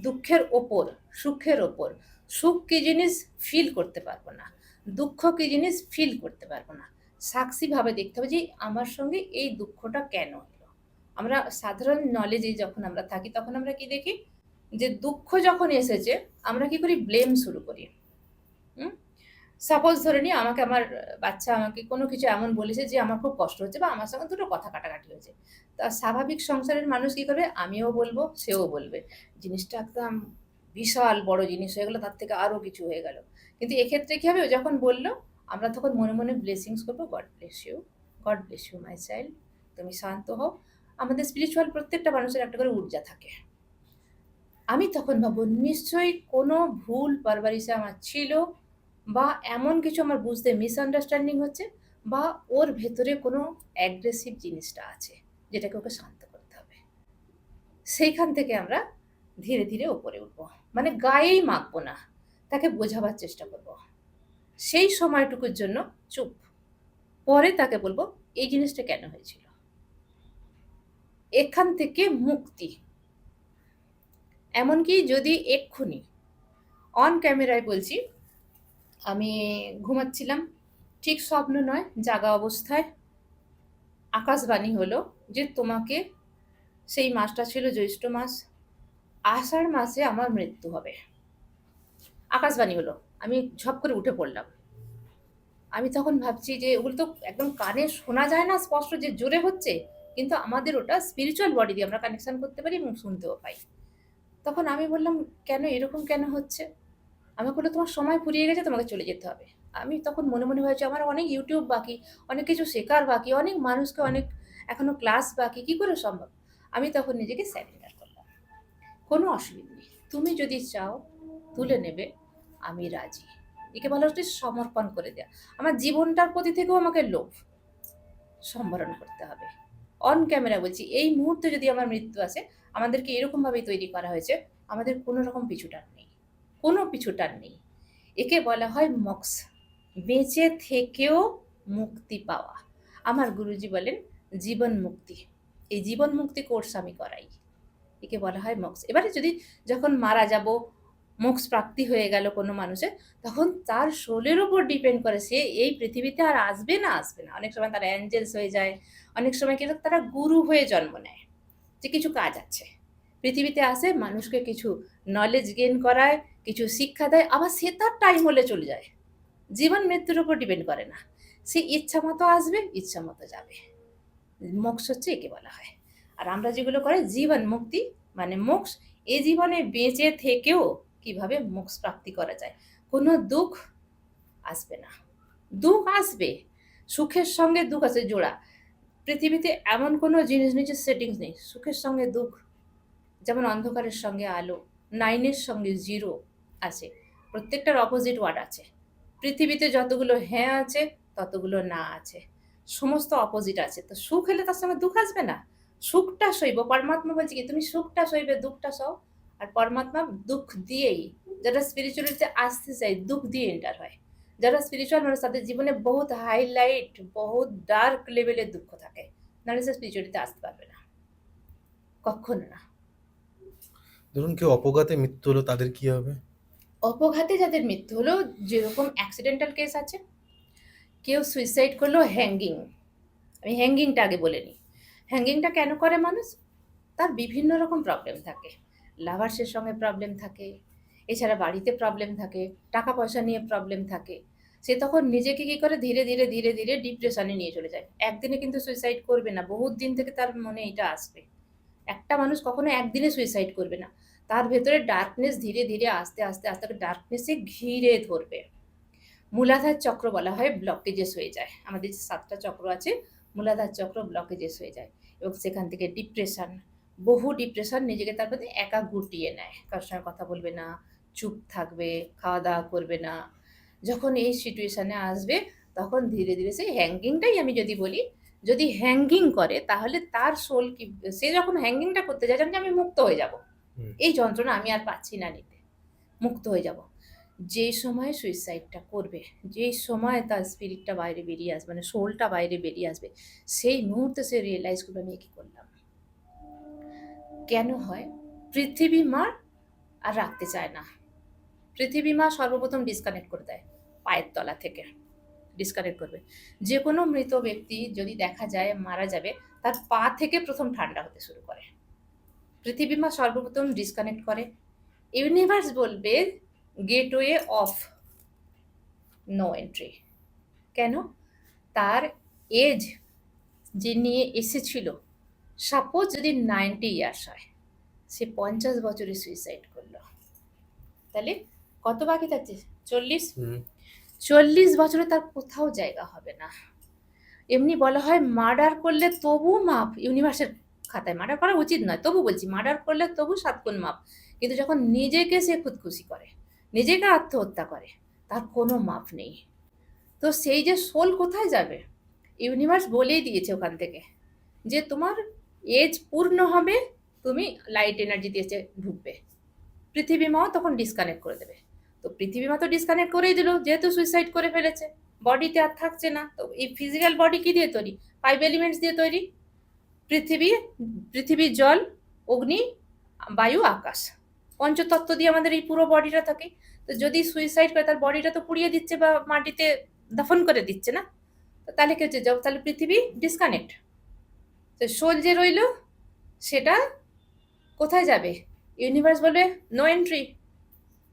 দুঃখের ওপর, সুখের ওপর। সুখ কি জিনিস ফিল করতে পারবো না, দুঃখ কি জিনিস ফিল করতে পারবো না। সাক্ষীভাবে দেখতে হবে যে আমার সঙ্গে এই দুঃখটা কেন হলো। আমরা সাধারণ নলেজে যখন আমরা থাকি, তখন আমরা কি দেখি, যে দুঃখ যখন এসেছে আমরা কি করি, ব্লেম শুরু করি। হুম, সাপোজ ধরে নিই, আমাকে আমার বাচ্চা আমাকে কোনো কিছু এমন বলেছে যে আমার খুব কষ্ট হচ্ছে, বা আমার সঙ্গে দুটো কথা কাটাকাটি হয়েছে। তা স্বাভাবিক সংসারের মানুষ কি করবে, আমিও বলবো, সেও বলবে। জিনিসটা একদম বিশাল বড় জিনিস হয়ে গেল, তার থেকে আরো কিছু হয়ে গেল। কিন্তু এক্ষেত্রে কি হবে, ও যখন বললো, আমরা তখন মনে মনে ব্লেসিংস করবো, God bless you, God bless you my child, তুমি শান্ত হও। আমাদের স্পিরিচুয়াল প্রত্যেকটা মানুষের একটা করে ঊর্জা থাকে। আমি তখন ভাববো নিশ্চয়ই কোনো ভুল পারভারিশে আমার ছিল, বা এমন কিছু আমার বুঝতে মিসআন্ডারস্ট্যান্ডিং হচ্ছে, বা ওর ভেতরে কোনো অ্যাগ্রেসিভ জিনিসটা আছে যেটাকে ওকে শান্ত করতে হবে। সেইখান থেকে আমরা ধীরে ধীরে ওপরে উঠবো, মানে গায়েই মাখবো না, তাকে বোঝাবার চেষ্টা করব। সেই সময়টুকুর জন্য চুপ, পরে তাকে বলবো এই জিনিসটা কেন হয়েছিল। এখান থেকে মুক্তি। এমনকি যদি এক্ষুনি অন ক্যামেরায় বলছি, আমি ঘুমাচ্ছিলাম, ঠিক স্বপ্ন নয়, জাগা অবস্থায় আকাশবাণী হলো যে তোমাকে, সেই মাসটা ছিল জ্যৈষ্ঠ মাস, আষাঢ় মাসে আমার মৃত্যু হবে। আকাশবাণী হলো, আমি ঝপ করে উঠে পড়লাম। আমি তখন ভাবছি যে ওগুলো তো একদম কানে শোনা যায় না স্পষ্ট যে জোরে হচ্ছে, কিন্তু আমাদের ওটা স্পিরিচুয়াল বডি দিয়ে আমরা কানেকশন করতে পারি এবং শুনতেও পাই। তখন আমি বললাম, কেন এরকম কেন হচ্ছে? আমাকে বললো তোমার সময় ফুরিয়ে গেছে, তোমাকে চলে যেতে হবে। আমি তখন মনে মনে ভাবছি আমার অনেক ইউটিউব বাকি, অনেক কিছু শেখার বাকি, অনেক মানুষকে অনেক এখনো ক্লাস বাকি, কি করে সম্ভব? আমি তখন নিজেকে স্যারেন্ডার করলাম, কোনো অসুবিধা নেই, তুমি যদি চাও তুলে নেবে, আমি রাজি। একে বলা হচ্ছে সমর্পণ করে দেয়া। আমার জীবনটার প্রতি থেকেও আমাকে লোভ সম্বরণ করতে হবে। অন ক্যামেরা বলছি, এই মুহূর্তে যদি আমার মৃত্যু আসে, আমাদেরকে এরকমভাবেই তৈরি করা হয়েছে, আমাদের কোনো রকম পিছুটান নেই, কোনো পিছুটান নেই। একে বলা হয় মক্স, বেঁচে থেকেও মুক্তি পাওয়া। আমার গুরুজি বলেন জীবন মুক্তি। এই জীবন মুক্তি কোর্স আমি করাই, একে বলা হয় মোক্ষ। এবারে যদি যখন মারা যাব, মোক্ষ প্রাপ্তি হয়ে গেল কোনো মানুষের, তখন তার সোলের উপর ডিপেন্ড করে সে এই পৃথিবীতে আর আসবে না আসবে না। অনেক সময় তারা অ্যাঞ্জেলস হয়ে যায়, অনেক সময় কিন্তু তারা গুরু হয়ে জন্ম নেয়, যে কিছু কাজ আছে, পৃথিবীতে আসে, মানুষকে কিছু নলেজ গেইন করায়, কিছু শিক্ষা দেয়, আবার সে তার টাইম হলে চলে যায়। জীবন মৃত্যুর উপর ডিপেন্ড করে না, সে ইচ্ছা মতো আসবে, ইচ্ছা মতো যাবে। মোক্ষ হচ্ছে একে বলা হয়। আর আমরা যেগুলো করে জীবন মুক্তি, মানে মোক্ষ, এ জীবনে বেঁচে থেকেও কিভাবে মোক্ষ প্রাপ্তি করা যায়। কোনো দুঃখ আসবে না, দুঃখ আসবে, সুখের সঙ্গে দুঃখ আছে জোড়া। পৃথিবীতে এমন কোনো জিনিস নেই যে সেটিংস নেই, সুখের সঙ্গে দুঃখ, যেমন অন্ধকারের সঙ্গে আলো, 9-এর সঙ্গে 0 আছে, প্রত্যেকটার অপোজিট ওয়ার্ড আছে। পৃথিবীতে যতগুলো হ্যাঁ আছে ততগুলো না আছে, সমস্ত অপোজিট আছে। তো সুখ হলে তার সঙ্গে দুঃখ আসবে না, সুখটা সইব। পরমাত্মা বলছে কি তুমি সুখটা সইবে, দুঃখটা সও। আর পরমাত্মা দুঃখ দিয়েই, যারা স্পিরিচুয়ালিটিতে আসতে চায় দুঃখ দিয়ে এন্টার হয়। যারা স্পিরিচুয়াল মানুষ তাদের জীবনে বহুত হাইলাইট, বহুত ডার্ক লেভেলের দুঃখ থাকে, নাহলে সে স্পিরিচুয়ালিটিতে আসতে পারবে না, কখনো না। ধরুন কেউ অপঘাতে মৃত্যু হলো, তাদের কি হবে? অপঘাতে যাদের মৃত্যু হলো, যেরকম অ্যাক্সিডেন্টাল কেস আছে, কেউ সুইসাইড করলো, হ্যাঙ্গিং, আমি হ্যাঙ্গিংটা আগে বলে নিই। হ্যাঙ্গিংটা কেন করে মানুষ? তার বিভিন্ন রকম প্রবলেম থাকে, লাভার্সের সঙ্গে প্রবলেম থাকে, এছাড়া বাড়িতে প্রবলেম থাকে, টাকা পয়সা নিয়ে প্রবলেম থাকে। সে তখন নিজেকে কী করে ধীরে ধীরে ধীরে ধীরে ডিপ্রেশনে নিয়ে চলে যায়। একদিনে কিন্তু সুইসাইড করবে না, বহুত দিন থেকে তার মনে এটা আসবে। একটা মানুষ কখনো একদিনে সুইসাইড করবে না, তার ভেতরে ডার্কনেস ধীরে ধীরে আস্তে আস্তে আস্তে ডার্কনেসে ঘিরে ধরবে। মূলাধার চক্র বলা হয় ব্লকেজেস হয়ে যায়, আমাদের যে 7টা চক্র আছে, মূলাধার চক্র ব্লকেজেস হয়ে যায়, এবং সেখান থেকে ডিপ্রেশন, বহু ডিপ্রেশন, নিজেকে তার মধ্যে একা গুটিয়ে নেয়, কারোর সঙ্গে কথা বলবে না, চুপ থাকবে, খাওয়া দাওয়া করবে না। যখন এই সিচুয়েশানে আসবে, তখন ধীরে ধীরে সেই হ্যাঙ্গিংটাই আমি যদি বলি, যদি হ্যাঙ্গিং করে তাহলে তার সোল কি, সে যখন হ্যাঙ্গিংটা করতে যায় জানে যে আমি মুক্ত হয়ে যাব, এই যন্ত্রণা আমি আর পাচ্ছি না নিতে, মুক্ত হয়ে যাব। যেই সময় সুইসাইডটা করবে, যেই সময় তার স্পিরিটটা বাইরে বেরিয়ে আসবে, মানে সোলটা বাইরে বেরিয়ে আসবে, সেই মুহূর্তে সে রিয়েলাইজ করবে আমি কি করলাম। কেন হয়? পৃথিবী মা আর রাখতে চায় না। পৃথিবী মা সর্বপ্রথম ডিসকানেক্ট করে দেয়, পায়ের তলা থেকে ডিসকানেক্ট করবে। যে কোনো মৃত ব্যক্তি যদি দেখা যায় মারা যাবে, তার পা থেকে প্রথম ঠান্ডা হতে শুরু করে। পৃথিবী মা সর্বপ্রথম ডিসকানেক্ট করে। ইউনিভার্স বলবে গেটওয়ে অফ, নো এন্ট্রি। কেন? তার এজ যে নিয়ে এসেছিল, সাপোজ যদি 90 ইয়ার্স হয়, সে 50 বছরে সুইসাইড করলো, তাহলে কত বাকি থাকছে? 40। 40 বছরে তার কোথাও জায়গা হবে না। এমনি বলা হয় মার্ডার করলে তবু মাপ, ইউনিভার্সের খাতায় মার্ডার করা উচিত নয়, তবু বলছি মার্ডার করলে তবু 7 গুণ মাপ। কিন্তু যখন নিজেকে সে খুদকুশি করে, নিজেকে আত্মহত্যা করে, তার কোনো মাপ নেই। তো সেই যে সোল কোথায় যাবে, ইউনিভার্স বলেই দিয়েছে ওখান থেকে যে তোমার এজ পূর্ণ হবে, তুমি লাইট এনার্জিতে এসে ঢুকবে, পৃথিবী মাও তখন ডিসকানেক্ট করে দেবে। তো পৃথিবী মা তো ডিসকানেক্ট করেই দিল, যেহেতু সুইসাইড করে ফেলেছে, বডিতে আর থাকছে না। তো এই ফিজিক্যাল বডি কি দিয়ে তৈরি? 5 এলিমেন্টস দিয়ে তৈরি। পৃথিবী, পৃথিবীর জল, অগ্নি, বায়ু, আকাশ, পঞ্চতত্ত্ব দিয়ে আমাদের এই পুরো বডিটা থাকে। তো যদি সুইসাইড করে, তার বডিটা তো পুড়িয়ে দিচ্ছে বা মাটিতে দাফন করে দিচ্ছে না। তো তাহলে কি হচ্ছে, তাহলে পৃথিবী ডিসকানেক্ট। তো সোল যে রইল, সেটা কোথায় যাবে? ইউনিভার্স বলবে নো এন্ট্রি,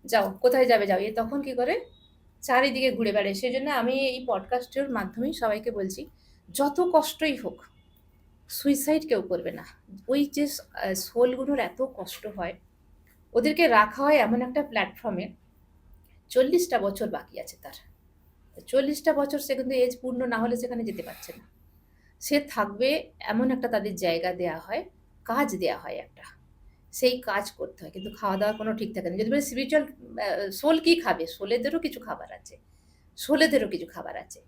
যাও, কোথায় যাবে যাও। এ তখন কি করে? চারিদিকে ঘুরে বেড়ায়। সেই জন্য আমি এই পডকাস্টের মাধ্যমেই সবাইকে বলছি, যত কষ্টই হোক সুইসাইড কেউ করবে না। ওই যে সোলগুলোর এত কষ্ট হয়, ওদেরকে রাখা হয় এমন একটা প্ল্যাটফর্মে, 40টা বছর বাকি আছে তার। 40টা বছর সে কিন্তু এজ পূর্ণ না হলে সেখানে যেতে পারছে না। সে থাকবে এমন একটা, তাদের জায়গা দেয়া হয়, কাজ দেয়া হয় একটা, সেই কাজ করতে হয়। কিন্তু খাওয়া দাওয়ার কোনো ঠিক থাকে না। যদি বলে স্পিরিচুয়াল সোল কি খাবে, সোলেদেরও কিছু খাবার আছে, সোলেদেরও কিছু খাবার আছে।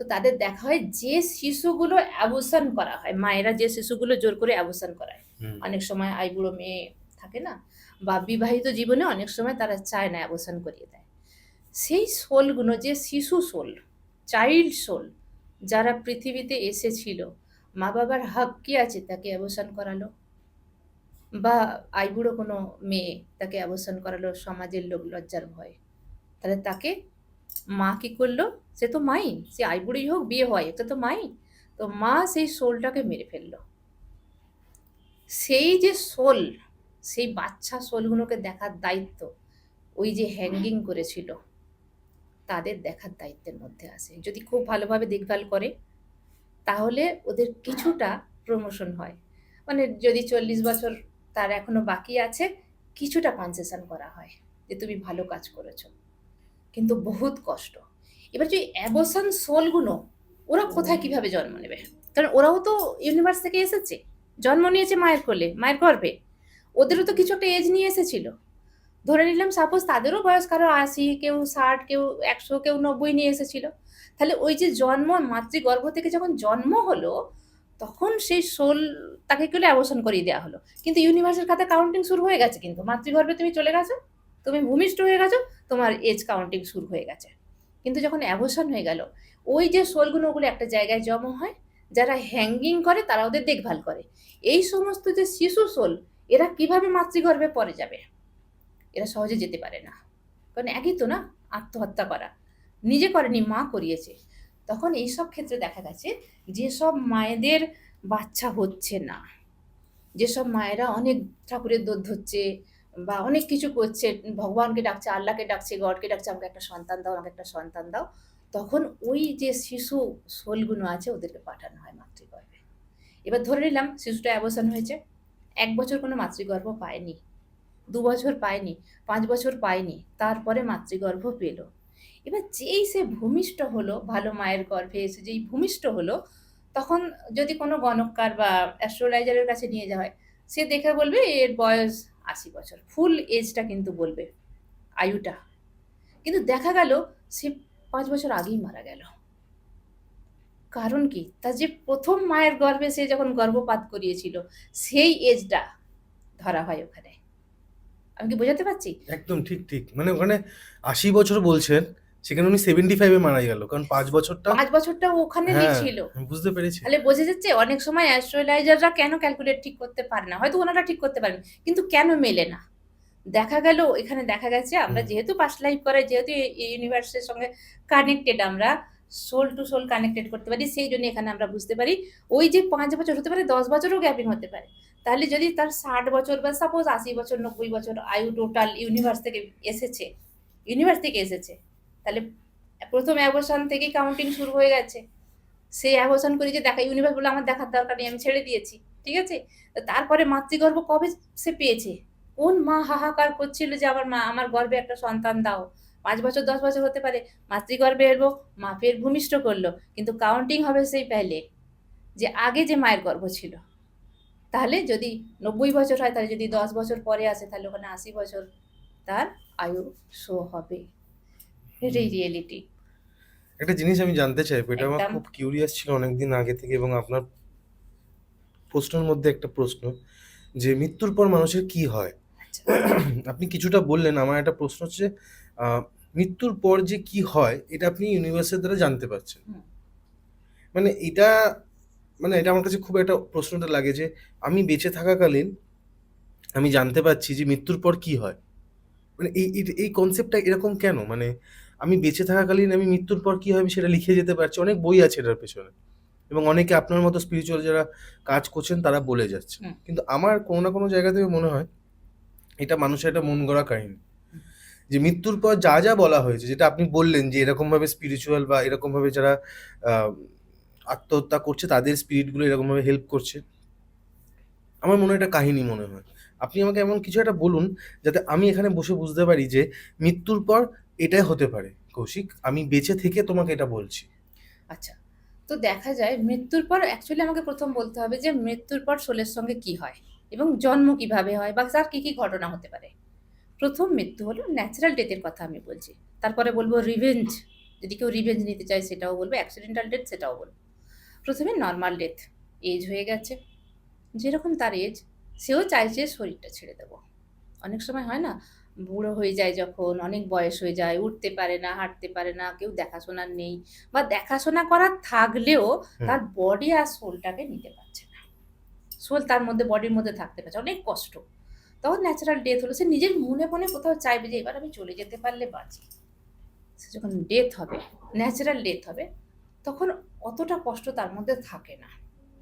তো তাদের দেখা হয় যে শিশুগুলো অ্যাবর্শন করা হয়, মায়েরা যে শিশুগুলো জোর করে অ্যাবর্শন করায়, অনেক সময় আইবুড়ো মেয়ে থাকে না, বা বিবাহিত জীবনে অনেক সময় তারা চায় না, অ্যাবর্শন করিয়ে দেয়। সেই সোলগুলো, যে শিশু সোল, চাইল্ড সোল, যারা পৃথিবীতে এসেছিল, মা বাবার হক কি আছে তাকে অ্যাবর্শন করালো, বা আইবুড়ো কোনো মেয়ে তাকে অ্যাবর্শন করালো সমাজের লোক লজ্জার ভয়, তাহলে তাকে মা কি করলো? সে তো মাই, সে আইবুড়োই হোক বিয়ে হয়, এটা তো মাই। তো মা সেই সোলটাকে মেরে ফেললো। সেই যে সোল, সেই বাচ্চা সোলগুলোকে দেখার দায়িত্ব ওই যে হ্যাঙ্গিং করেছিল তাদের দেখার দায়িত্বের মধ্যে আসে। যদি খুব ভালোভাবে দেখভাল করে তাহলে ওদের কিছুটা প্রমোশন হয়। মানে যদি 40 বছর তার এখনো বাকি আছে, কিছুটা কনসেশন করা হয় যে তুমি ভালো কাজ করেছো। কিন্তু বহুত কষ্ট। এবার যে অ্যাবর্শন সোলগুলো, ওরা কোথায় কিভাবে জন্ম নেবে? কারণ ওরাও তো ইউনিভার্স থেকে এসেছে, জন্ম নিয়েছে মায়ের কোলে, মায়ের গর্ভে। ওদেরও তো কিছু একটা এজ নিয়ে এসেছিল। ধরে নিলাম সাপোজ তাদেরও বয়স কারো 80, কেউ 60, কেউ 100, কেউ 90 নিয়ে এসেছিল। তাহলে ওই যে জন্ম, মাতৃগর্ভ থেকে যখন জন্ম হলো, তখন সেই সোল তাকে কেলে অ্যাবর্শন করিয়ে দেওয়া হলো। কিন্তু ইউনিভার্সের খাতে কাউন্টিং শুরু হয়ে গেছে, কিন্তু মাতৃগর্ভে তুমি চলে গেছো, তুমি ভূমিষ্ঠ হয়ে গেছো, তোমার এজ কাউন্টিং শুরু হয়ে গেছে। কিন্তু যখন অ্যাবর্শন হয়ে গেল, ওই যে সোলগুলো, ওগুলো একটা জায়গায় জমা হয়, যারা হ্যাঙ্গিং করে তারা ওদের দেখভাল করে। এই সমস্ত যে শিশু সোল, এরা কিভাবে মাতৃগর্ভে পরে যাবে? এরা সহজে যেতে পারে না, কারণ একই তো না, আত্মহত্যা করা নিজে করেনি, মা করিয়েছে। তখন এইসব ক্ষেত্রে দেখা গেছে যেসব মায়েদের বাচ্চা হচ্ছে না, যেসব মায়েরা অনেক ঠাকুরের দোধ ধরছে বা অনেক কিছু করছে, ভগবানকে ডাকছে, আল্লাহকে ডাকছে, গডকে ডাকছে, আমাকে একটা সন্তান দাও, আমাকে একটা সন্তান দাও, তখন ওই যে শিশু সোলগুলো আছে ওদেরকে পাঠানো হয় মাতৃগর্ভে। এবার ধরে নিলাম শিশুটা অ্যাবর্শন হয়েছে, 1 বছর কোনো মাতৃগর্ভ পায়নি, 2 বছর পায়নি, 5 বছর পায়নি, তারপরে মাতৃগর্ভ পেল। এবার যেই সে ভূমিষ্ঠ হলো, ভালো মায়ের গর্ভে এসে যেই ভূমিষ্ঠ হলো, তখন যদি কোনো গণককার বা অ্যাস্ট্রোলাইজারের কাছে নিয়ে যাওয়া হয়, সে দেখে বলবে এর বয়স 80 বছর, ফুল এজটা কিন্তু বলবে, আয়ুটা। কিন্তু দেখা গেল সে 5 বছর আগেই মারা গেল। কারণ কি? তার যে প্রথম মায়ের গর্ভে সে যখন গর্ভপাত করিয়েছিল, সেই এজটা ধরা হয় ওখানে। আমি কি বোঝাতে পারছি? একদম ঠিক, ঠিক। মানে ওখানে 80 বছর বলছেন, সেখানে উনি 75 এ মারা গেল। কারণ 5 বছরটা 5 বছরটা ওখানে হ্যাঁ, ছিল। আমি বুঝতে পেরেছি। তাহলে বোঝা যাচ্ছে অনেক সময় অ্যাস্ট্রোলাইজাররা কেন ক্যালকুলেট ঠিক করতে পারে না, হয়তো ওনারা ঠিক করতে পারেন, কিন্তু কেন মেলে না? দেখা গেল এখানে দেখা গেছে আমরা যেহেতু পাস্ট লাইফ করে, যেহেতু ইউনিভার্সের সঙ্গে কানেক্টেড, আমরা সোল টু সোল কানেক্টেড করতে পারি, সেই জন্য এখানে আমরা বুঝতে পারি ওই যে 5 বছর হতে পারে, 10 বছরও গ্যাপিং হতে পারে। তাহলে যদি তার 60 বছর বা সাপোজ 80 বছর, 90 বছর আয়ু টোটাল ইউনিভার্স থেকে এসেছে, ইউনিভার্স থেকে এসেছে, তাহলে প্রথম অ্যাবর্শন থেকে কাউন্টিং শুরু হয়ে গেছে। সে অ্যাবর্শন করে যে দেখা, ইউনিভার্স বলে আমার দেখার দরকার নেই, আমি ছেড়ে দিয়েছি, ঠিক আছে। তারপরে মাতৃগর্ভ কবে সে পেয়েছে? কোন মা হাহাকার করছিল যে আমার মা, আমার গর্ভে একটা সন্তান দাও? 5 বছর 10 বছর হতে পারে, মাতৃগর্ভে এলো, মা ফের ভূমিষ্ঠ করলো, কিন্তু কাউন্টিং হবে সেই পেলে, যে আগে যে মায়ের গর্ভ ছিল। তাহলে যদি 90 বছর হয়, তাহলে যদি 10 বছর পরে আসে, তাহলে ওখানে 80 বছর তার আয়ু শো হবে। এটাই রিয়েলিটি। একটা জিনিস আমি জানতে চাইবো, এটা আমার একদম। খুব কিউরিয়াস ছিল অনেকদিন আগে থেকে, এবং আপনার প্রশ্নের মধ্যে একটা প্রশ্ন যে মৃত্যুর পর মানুষের কি হয়? আচ্ছা। আপনি কিছুটা বললেন। আমার একটা প্রশ্ন হচ্ছে, মৃত্যুর পর যে কি হয় এটা আপনি ইউনিভার্সের দ্বারা জানতে পারছেন। হুম। মানে এটা মানে এটা আমার কাছে খুব একটা প্রশ্নটা লাগে যে আমি বেঁচে থাকাকালীন আমি জানতে পারছি যে মৃত্যুর পর কি হয়। মানে এই কনসেপ্টটা এরকম কেন? মানে আমি বেঁচে থাকাকালীন আমি মৃত্যুর পর কি হয় আমি সেটা লিখে যেতে পারছি। অনেক বই আছে এটার পেছনে। এবং অনেকে আপনার মতো স্পিরিচুয়াল যারা কাজ করছেন তারা বলে যাচ্ছেন। হুম। কিন্তু আমার কোনো না কোনো জায়গা থেকে মনে হয় এটা মানুষের একটা মন গড়া কাহিনী। হুম। যে মৃত্যুর পর যা, যা বলা হয়েছে, যেটা আপনি বললেন যে এরকমভাবে স্পিরিচুয়াল বা এরকমভাবে যারা আ আত্মহত্যা করছে তাদের স্পিরিটগুলো এরকমভাবে হেল্প করছে। আমার মনে হয় এটা কাহিনী মনে হয়। আপনি আমাকে এমন কিছু একটা বলুন যাতে আমি এখানে বসে বুঝতে পারি যে মৃত্যুর পর এটাই হতে পারে। কৌশিক, আমি বেঁচে থেকে তোমাকে এটা বলছি। আচ্ছা। তো দেখা যায় মৃত্যুর পর অ্যাকচুয়ালি আমাকে ১ম বলতে হবে যে মৃত্যুর পর সোলের সঙ্গে কি হয়? এবং জন্ম কিভাবে হয় বা তার কি, কি ঘটনা হতে পারে? ১ম মৃত্যু হলো ন্যাচারাল ডেথ এর কথা আমি বলছি। তারপরে বলব রিভেঞ্জ। যদি কেউ রিভেঞ্জ নিতে চায় সেটাও বলব, অ্যাক্সিডেন্টাল ডেথ সেটাও বলব। ১ম এ নরমাল ডেথ। এজ হয়ে গেছে। যেরকম তার এজ, সেও চাইছে শরীরটা ছেড়ে দেব। অনেক সময় হয় না? বুড়ো হয়ে যায় যখন, অনেক বয়স হয়ে যায়, উঠতে পারে না, হাঁটতে পারে না, কেউ দেখাশোনার নেই বা দেখাশোনা করার থাকলেও হুম, তার বডি আর সোলটাকে নিতে পারছে না। সোল তার মধ্যে বডির মধ্যে থাকতে পারছে, অনেক কষ্ট। তখন ন্যাচারাল ডেথ হলো। সে নিজের মনে, মনে কোথাও চাইবে যে এবার আমি চলে যেতে পারলে বাঁচি। সে যখন ডেথ হবে, ন্যাচারাল ডেথ হবে, তখন অতটা কষ্ট তার মধ্যে থাকে না।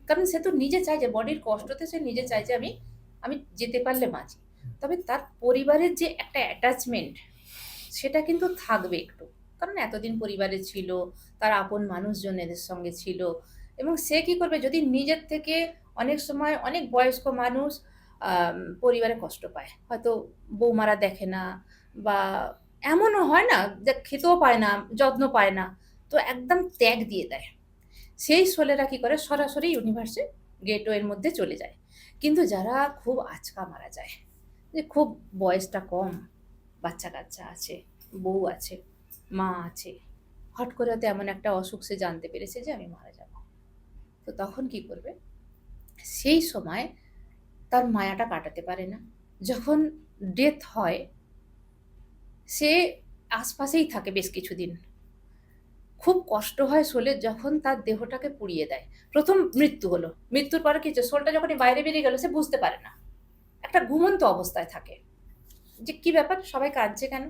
কারণ সে তো নিজে চায় যে বডির কষ্টতে সে নিজে চায় যে আমি আমি যেতে পারলে বাঁচি। তবে তার পরিবারের যে একটা অ্যাটাচমেন্ট সেটা কিন্তু থাকবে একটু। কারণ এতদিন পরিবারে ছিল, তার আপন মানুষজন এদের সঙ্গে ছিল এবং সে কি করবে যদি নিজের থেকে অনেক সময় অনেক বয়স্ক মানুষ পরিবারে কষ্ট পায়। হয়তো বৌমারা দেখে না বা এমনও হয় না যে খেতেও পায় না, যত্ন পায় না। তো একদম ত্যাগ দিয়ে দেয়। সেই সোলেরা কি করে সরাসরি ইউনিভার্সে গেটওয়ের মধ্যে চলে যায়। কিন্তু যারা খুব আচকা মারা যায়, যে খুব বয়সটা কম, বাচ্চা-কাচ্চা আছে, বউ আছে, মা আছে। হট করে হয়তো এমন একটা অসুখ সে জানতে পেরেছে যে আমি মারা যাব। তো তখন কি করবে? সেই সময় তার মায়াটা কাটাতে পারে না। যখন ডেথ হয়, সে আশপাশেই থাকে বেশ কিছুদিন। খুব কষ্ট হয় সোলের যখন তার দেহটাকে পুড়িয়ে দেয়। ১ম মৃত্যু হলো। মৃত্যুর পরে কি হচ্ছে? সোলটা যখনই বাইরে বেরিয়ে গেল সে বুঝতে পারে না। একটা ঘুমন্ত অবস্থায় থাকে। যে কি ব্যাপার? সবাই কাঁদছে কেন?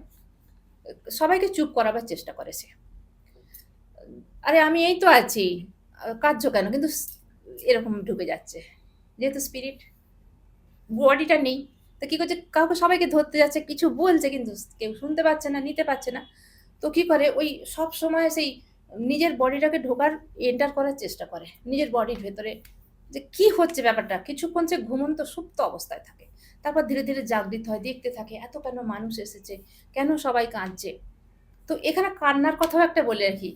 সবাইকে চুপ করাবার চেষ্টা করে সে। আরে আমি এই তো আছি। কাঁদছো কেন? কিন্তু এরকম ঢুকে যাচ্ছে। যেহেতু স্পিরিট বডিটা নেই। তো কি করছে? কাউকে সবাইকে ধরতে যাচ্ছে, কিছু বলছে কিন্তু কেউ শুনতে পাচ্ছে না, নিতে পারছে না। তো কি করে? ওই সবসময় সেই নিজের বডিটাকে এন্টার করার চেষ্টা করে। নিজের বডির ভেতরে যে কি হচ্ছে ব্যাপারটা? কিছুক্ষণ সে ঘুমন্ত সুপ্ত অবস্থায় থাকে। তারপর ধীরে, ধীরে জাগৃত হয়, দেখতে থাকে এত কেন মানুষ এসেছে? কেন সবাই কাঁদছে? তো এখানে কান্নার কথাও একটা বলে রাখি।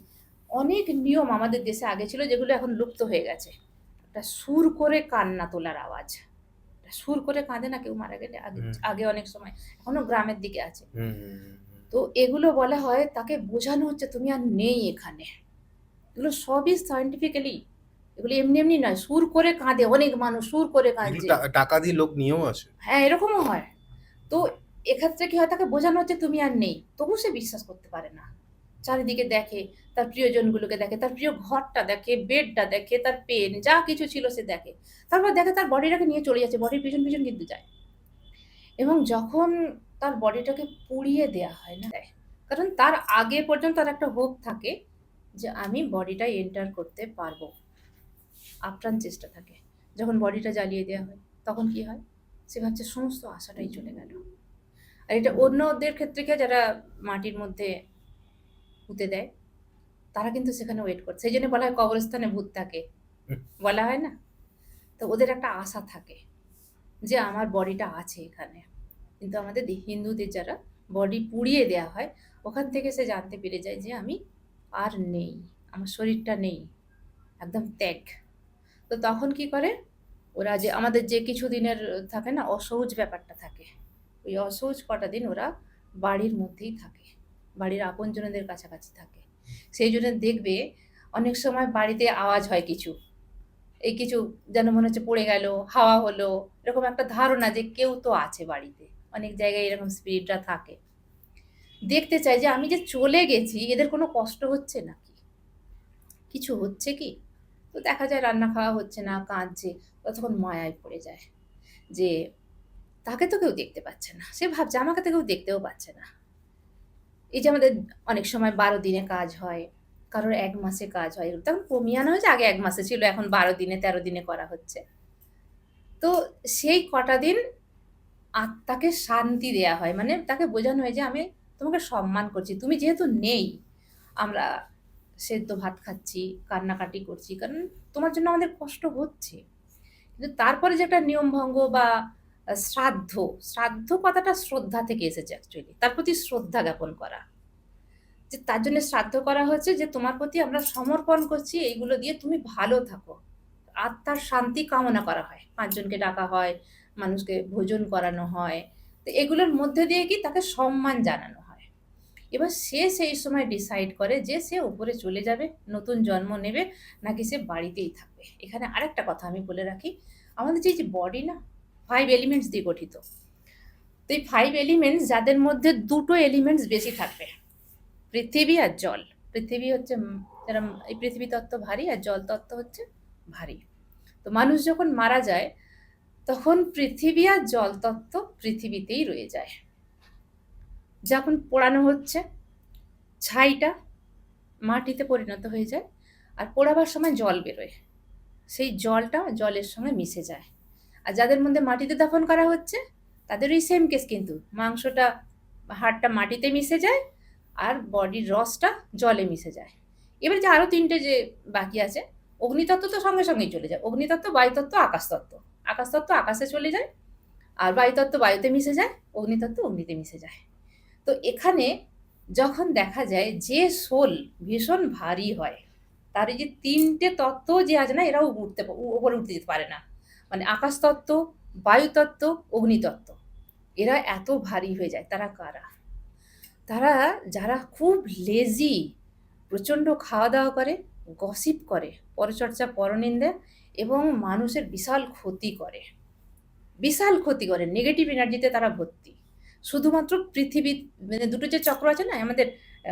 অনেক নিয়ম আমাদের দেশে আগে ছিল যেগুলো এখন লুপ্ত হয়ে গেছে। একটা সুর করে কান্না তোলার আওয়াজ। সুর করে কাঁদে না কেউ মারা গেলে আগে হুম, আগে অনেক সময়। এখনো গ্রামের দিকে আছে। হুম, হুম, হুম, হুম। তো এগুলো বলা হয় তাকে বোঝানো হচ্ছে তুমি আর নেই এখানে। এগুলো সবই সায়েন্টিফিক্যালি এগুলো এমনি, এমনি নয়। সুর করে কাঁদে অনেক মানুষ সুর করে এগুলো কাঁদছে। টাকা দিয়ে লোক নিয়েও আসে। হ্যাঁ, এরকমও হয়। তো এক্ষেত্রে কি হয় তাকে বোঝানো হচ্ছে তুমি আর নেই। তবু সে বিশ্বাস করতে পারে না। চারিদিকে দেখে, তার প্রিয়জনগুলোকে দেখে, তার প্রিয় ঘরটা দেখে, বেডটা দেখে, তার পেন যা কিছু ছিল সে দেখে। তারপর দেখে তার বডিটাকে নিয়ে চলে যাচ্ছে। বডির পিছন, পিছন কিন্তু যায়। এবং যখন তার বডিটাকে পুড়িয়ে দেয়া হয় না দেয়। কারণ তার আগে পর্যন্ত তার একটা হোপ থাকে যে আমি বডিটা এন্টার করতে পারবো। আপ্রাণ চেষ্টা থাকে। যখন বডিটা জ্বালিয়ে দেয়া হয়, তখন কি হয়? সে ভাবছে সমস্ত আশাটাই চলে গেল। আর এটা অন্যদের ক্ষেত্রে কি হয় যারা মাটির মধ্যে পুঁতে দেয়, তারা কিন্তু সেখানে ওয়েট করছে। সেইজন্য বলা হয় কবরস্থানে ভূত থাকে। হুম, বলা হয় না? তো ওদের একটা আশা থাকে যে আমার বডিটা আছে এখানে। কিন্তু আমাদের হিন্দুদের যারা বডি পুড়িয়ে দেয়া হয়, ওখান থেকে সে জানতে পেরে যায় যে আমি আর নেই। আমার শরীরটা নেই। একদম ত্যাগ। তো তখন কি করে? ওরা যে আমাদের যে কিছুদিনের থাকে না অসহজ ব্যাপারটা থাকে। ওই অসহজ কটা দিন ওরা বাড়ির মধ্যেই থাকে। বাড়ির আপনজনদের কাছাকাছি থাকে। সেই জন্য দেখবে অনেক সময় বাড়িতে আওয়াজ হয় কিছু, এই কিছু যেন মনে হচ্ছে পড়ে গেল, হাওয়া হলো, এরকম একটা ধারণা যে কেউ তো আছে বাড়িতে। অনেক জায়গায় এরকম স্পিরিটরা থাকে। দেখতে চাই যে আমি যে চলে গেছি এদের কোনো কষ্ট হচ্ছে নাকি? কিছু হচ্ছে কি? তো দেখা যায় রান্না খাওয়া হচ্ছে না, কাঁদছে। তখন মায়ায় পড়ে যায় যে তাকে তো কেউ দেখতে পাচ্ছে না। সে ভাবছে আমাকে তো কেউ দেখতেও পাচ্ছে না। এই যে আমাদের অনেক সময় ১২ দিনে কাজ হয়, কারোর ১ মাসে কাজ হয়। তখন কমিয়ে আনা হয়েছে, আগে ১ মাসে ছিল, এখন ১২ দিনে ১৩ দিনে করা হচ্ছে। তো সেই কটা দিন আত্মাকে শান্তি দেয়া হয়। মানে তাকে বোঝানো হয় যে আমি তোমাকে সম্মান করছি। তুমি যেহেতু নেই, আমরা সেদ্ধ ভাত খাচ্ছি, কান্নাকাটি করছি। কারণ তোমার জন্য আমাদের কষ্ট হচ্ছে। কিন্তু তারপরে যে একটা নিয়মভঙ্গ বা শ্রাদ্ধ, শ্রাদ্ধ কথাটা শ্রদ্ধা থেকে এসেছে অ্যাকচুয়ালি। তার প্রতি শ্রদ্ধা জ্ঞাপন করা। যে তার জন্য শ্রাদ্ধ করা হচ্ছে যে তোমার প্রতি আমরা সমর্পণ করছি, এইগুলো দিয়ে তুমি ভালো থাকো। আত্মার শান্তি কামনা করা হয়। ৫ জনকে ডাকা হয়, মানুষকে ভোজন করানো হয়। তো এগুলোর মধ্যে দিয়ে কি তাকে সম্মান জানানো হয়। এবার সে সেই সময় ডিসাইড করে যে সে উপরে চলে যাবে, নতুন জন্ম নেবে, নাকি সে বাড়িতেই থাকবে। এখানে আরেকটা কথা আমি বলে রাখি, আমাদের যে বডি না ৫ এলিমেন্টস দিয়ে গঠিত। তো এই ৫ এলিমেন্টস যাদের মধ্যে ২ টো এলিমেন্টস বেশি থাকবে, পৃথিবী আর জল। পৃথিবী হচ্ছে এরম, এই পৃথিবী তত্ত্ব ভারী আর জল তত্ত্ব হচ্ছে ভারী। তো মানুষ যখন মারা যায় তখন পৃথিবী আর জল তত্ত্ব পৃথিবীতেই রয়ে যায়। যখন পোড়ানো হচ্ছে ছাইটা মাটিতে পরিণত হয়ে যায়, আর পোড়াবার সময় জল বেরোয়, সেই জলটা জলের সঙ্গে মিশে যায়। আর যাদের মধ্যে মাটিতে দাফন করা হচ্ছে তাদের ওই সেম কেস, কিন্তু মাংসটা, হাড়টা মাটিতে মিশে যায় আর বডির রসটা জলে মিশে যায়। এবার যে আরো ৩টে যে বাকি আছে, অগ্নিতত্ত্ব তো সঙ্গে সঙ্গেই চলে যায়। অগ্নিতত্ত্ব, বায়ুতত্ত্ব, আকাশতত্ত্ব। আকাশতত্ত্ব আকাশে চলে যায়, আর বায়ুতত্ত্ব বায়ুতে মিশে যায়, অগ্নিতত্ত্ব অগ্নিতে মিশে যায়। তো এখানে যখন দেখা যায় যে সোল ভীষণ ভারী হয়, তার এই যে ৩টে তত্ত্ব যে আছে না, এরাও উপরে উঠতে যেতে পারে না। মানে আকাশতত্ত্ব, বায়ুতত্ত্ব, অগ্নিতত্ত্ব, এরা এত ভারী হয়ে যায়। তারা কারা? তারা যারা খুব লেজি, প্রচণ্ড খাওয়া-দাওয়া করে, গসিপ করে, পরচর্চা, পরনিন্দা এবং মানুষের বিশাল ক্ষতি করে। বিশাল ক্ষতি করে, নেগেটিভ এনার্জিতে তারা ভর্তি। শুধুমাত্র পৃথিবী, মানে ২ টো যে চক্র আছে না আমাদের,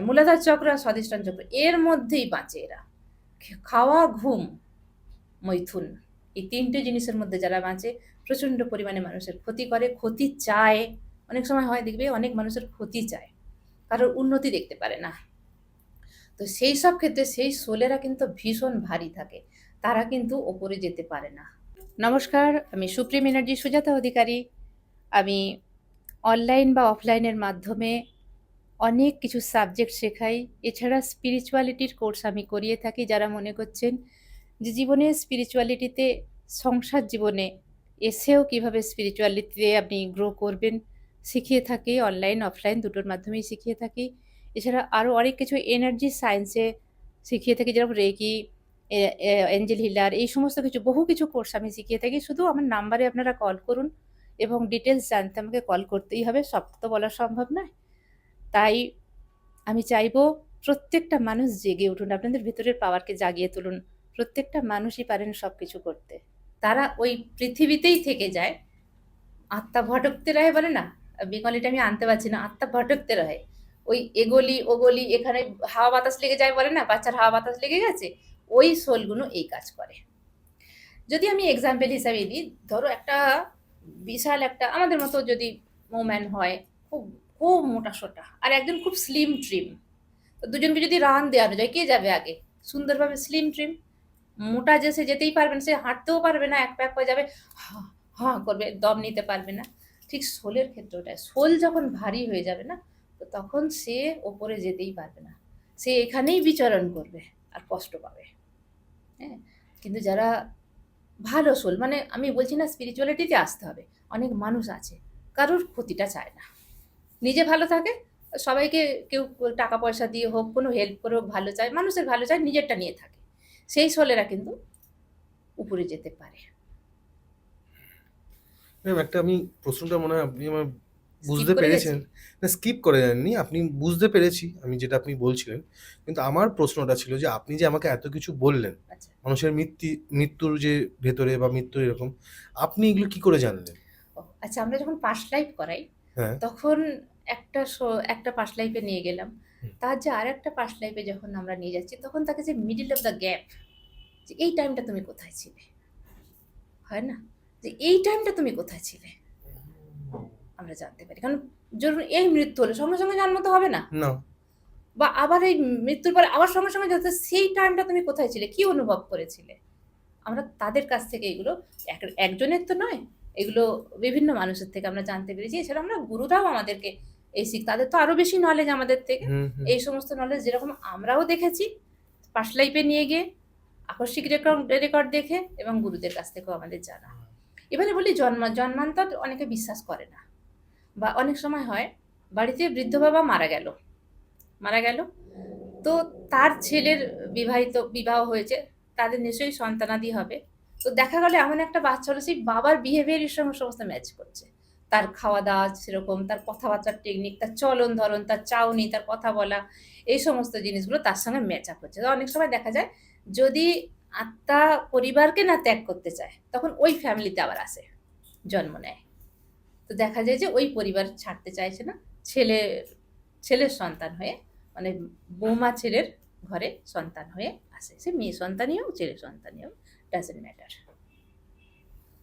মূলাধার চক্র আর স্বাধিষ্ঠান চক্র, এর মধ্যেই বাঁচে এরা। খাওয়া, ঘুম, মৈথুন, এই ৩টে জিনিসের মধ্যে যারা বাঁচে প্রচণ্ড পরিমাণে মানুষের ক্ষতি করে, ক্ষতি চায়। অনেক সময় হয় দেখবে অনেক মানুষের ক্ষতি চায়, কারোর উন্নতি দেখতে পারে না। তো সেই সব ক্ষেত্রে সেই সোলেরা কিন্তু ভীষণ ভারী থাকে, তারা কিন্তু ওপরে যেতে পারে না। নমস্কার, আমি সুপ্রিম এনার্জি সুজাতা অধিকারী। আমি অনলাইন বা অফলাইনের মাধ্যমে অনেক কিছু সাবজেক্ট শেখাই। এছাড়া স্পিরিচুয়ালিটির কোর্স আমি করিয়ে থাকি। যারা মনে করছেন যে জীবনে স্পিরিচুয়ালিটিতে, সংসার জীবনে এসেও কীভাবে স্পিরিচুয়ালিটিতে আপনি গ্রো করবেন, শিখিয়ে থাকি। অনলাইন অফলাইন দুটোর মাধ্যমেই শিখিয়ে থাকি। এছাড়া আরও অনেক কিছু এনার্জি সায়েন্সে শিখিয়ে থাকি, যেরকম রেকি, এঞ্জেল হিলার, এই সমস্ত কিছু, বহু কিছু কোর্স আমি শিখিয়ে থাকি। শুধু আমার নাম্বারে আপনারা কল করুন এবং ডিটেলস জানতে আমাকে কল করতেই হবে, সব তো বলা সম্ভব নয়। তাই আমি চাইবো প্রত্যেকটা মানুষ জেগে উঠুন, আপনাদের ভেতরের পাওয়ারকে জাগিয়ে তুলুন। প্রত্যেকটা মানুষই পারেন সব কিছু করতে। তারা ওই পৃথিবীতেই থেকে যায়, আত্মা ভটকতে রহে বলে না, বেঙ্গলিটা আমি আনতে পারছি না, আত্মা ভটকতে রহে। ওই এগলি ওগলি, এখানে হাওয়া বাতাস লেগে যায় বলে না, বাচ্চার হাওয়া বাতাস লেগে গেছে, ওই সোলগুলো এই কাজ করে। যদি আমি এক্সাম্পল হিসাবে দিই, ধরো একটা বিশাল একটা আমাদের মতো যদি ওম্যান হয়, খুব খুব মোটা সোটা, আর একজন খুব স্লিম ট্রিম, তো দুজনকে যদি রান দেওয়ানো যায়, কে যাবে আগে? সুন্দরভাবে স্লিম ট্রিম। মোটা যে সে যেতেই পারবে না, সে হাঁটতেও পারবে না, এক প্যাক হয়ে যাবে, হা হা করবে, দম নিতে পারবে না। ঠিক সোলের ক্ষেত্রে ওটাই, সোল যখন ভারী হয়ে যাবে না, তো তখন সে ওপরে যেতেই পারবে না, সে এখানেই বিচরণ করবে আর কষ্ট পাবে। হ্যাঁ, কিন্তু যারা ভালো সোল, মানে আমি বলছি না স্পিরিচুয়ালিটিতে আসতে হবে, অনেক মানুষ আছে কারোর ক্ষতিটা চায় না, নিজে ভালো থাকে, সবাইকে কেউ টাকা পয়সা দিয়ে হোক, কোনো হেল্প করে হোক, ভালো চায়, মানুষের ভালো চায়, নিজেরটা নিয়ে থাকে, সেই সোলেরা কিন্তু উপরে যেতে পারে। ম্যাম, একটা আমি প্রশ্নটা মনে হয় আপনি আমার স্কিপ বুঝতে করে গেছি? পেরেছেন। না, স্কিপ করে যাননি। আপনি বুঝতে পেরেছি আমি যেটা আপনি বলছিলেন। কিন্তু আমার প্রশ্নটা ছিল যে আপনি যে আমাকে এত কিছু বললেন, আচ্ছা। মানুষের মৃত্যুর যে ভেতরে বা মৃত্যুর এরকম, আপনি এগুলো কি করে জানলেন? ও আচ্ছা, আমরা যখন পাস্ট লাইফ করাই, হ্যাঁ, তখন একটা একটা পাস্ট লাইফে নিয়ে গেলাম। হুম, তার যে আরেকটা পাস্ট লাইফে যখন আমরা নিয়ে যাচ্ছি, তখন তাকে যে মিডল অফ দ্য গ্যাপ, যে এই টাইমটা তুমি কোথায় ছিলে? হয় না? যে এই টাইমটা তুমি কোথায় ছিলে? আমরা জানতে পারি। কারণ ধরুন এই মৃত্যু হলো, সঙ্গে, সঙ্গে জন্ম তো হবে না। না, বা আবার এই মৃত্যুর পরে আবার সঙ্গে, সঙ্গে যাচ্ছে, সেই টাইমটা তুমি কোথায় ছিলে? কি অনুভব করেছিলে? আমরা তাদের কাছ থেকে এগুলো একজনের তো নয়, এগুলো বিভিন্ন মানুষের থেকে আমরা জানতে পেরেছি। এছাড়া আমরা গুরুরাও আমাদেরকে তাদের তো আরো বেশি নলেজ আমাদের থেকে। হুম, হুম, এই সমস্ত নলেজ যেরকম আমরাও দেখেছি, পাস্ট লাইফে নিয়ে গিয়ে আকস্মিক রেকর্ড দেখে, এবং গুরুদের কাছ থেকেও আমাদের জানা। এবারে বলি জন্মান্তর অনেকে বিশ্বাস করে না। বা অনেক সময় হয়, বাড়িতে বৃদ্ধ বাবা মারা গেল। তো তার ছেলের বিবাহ হয়েছে, তাদের নিশ্চয়ই সন্তানাদি হবে। তো দেখা গেল এমন একটা বাচ্চা হলো, সেই বাবার বিহেভিয়ারের সঙ্গে সমস্ত ম্যাচ করছে। তার খাওয়া-দাওয়া সেরকম, তার কথাবার্তার টেকনিক, তার চলন-ধরন, তার চাউনি, তার কথা বলা, এই সমস্ত জিনিসগুলো তার সঙ্গে ম্যাচ আপ হচ্ছে। তো অনেক সময় দেখা যায়, যদি আত্মা পরিবারকে না ত্যাগ করতে চায়, তখন ওই ফ্যামিলিতে আবার আসে, জন্ম নেয়। তো দেখা যায় যে ওই পরিবার ছাড়তে চাইছে না। ছেলের ছেলের সন্তান হয়ে, মানে বৌমা ছেলের ঘরে সন্তান হয়ে আসে। সে মেয়ে সন্তানই হোক, ছেলে সন্তানই হোক, ডাজন্ট ম্যাটার।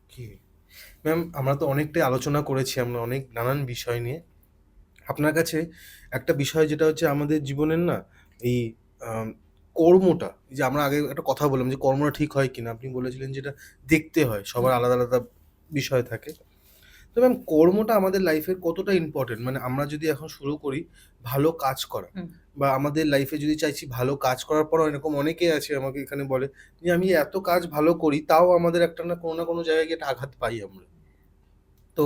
কি? ম্যাম, আমরা তো অনেকটাই আলোচনা করেছি আমরা অনেক নানান বিষয় নিয়ে। আপনার কাছে একটা বিষয় যেটা হচ্ছে আমাদের জীবনের না এই আম কর্মটা, এই যে আমরা আগে একটা কথা বললাম যে কর্মটা ঠিক হয় কিনা? আপনি বলেছিলেন যে এটা দেখতে হয়। সবার হুম, আলাদা, আলাদা বিষয় থাকে। তো ম্যাম, কর্মটা আমাদের লাইফের কতটা ইম্পোর্টেন্ট? মানে আমরা যদি এখন শুরু করি ভালো কাজ করা, হুম। বা আমাদের লাইফে যদি চাইছি ভালো কাজ করার পরেও এরকম অনেকেই আছে আমাকে এখানে বলে যে আমি এত কাজ ভালো করি তাও আমাদের একটা না কোনো জায়গায় গিয়ে একটা আঘাত পাই আমরা। তো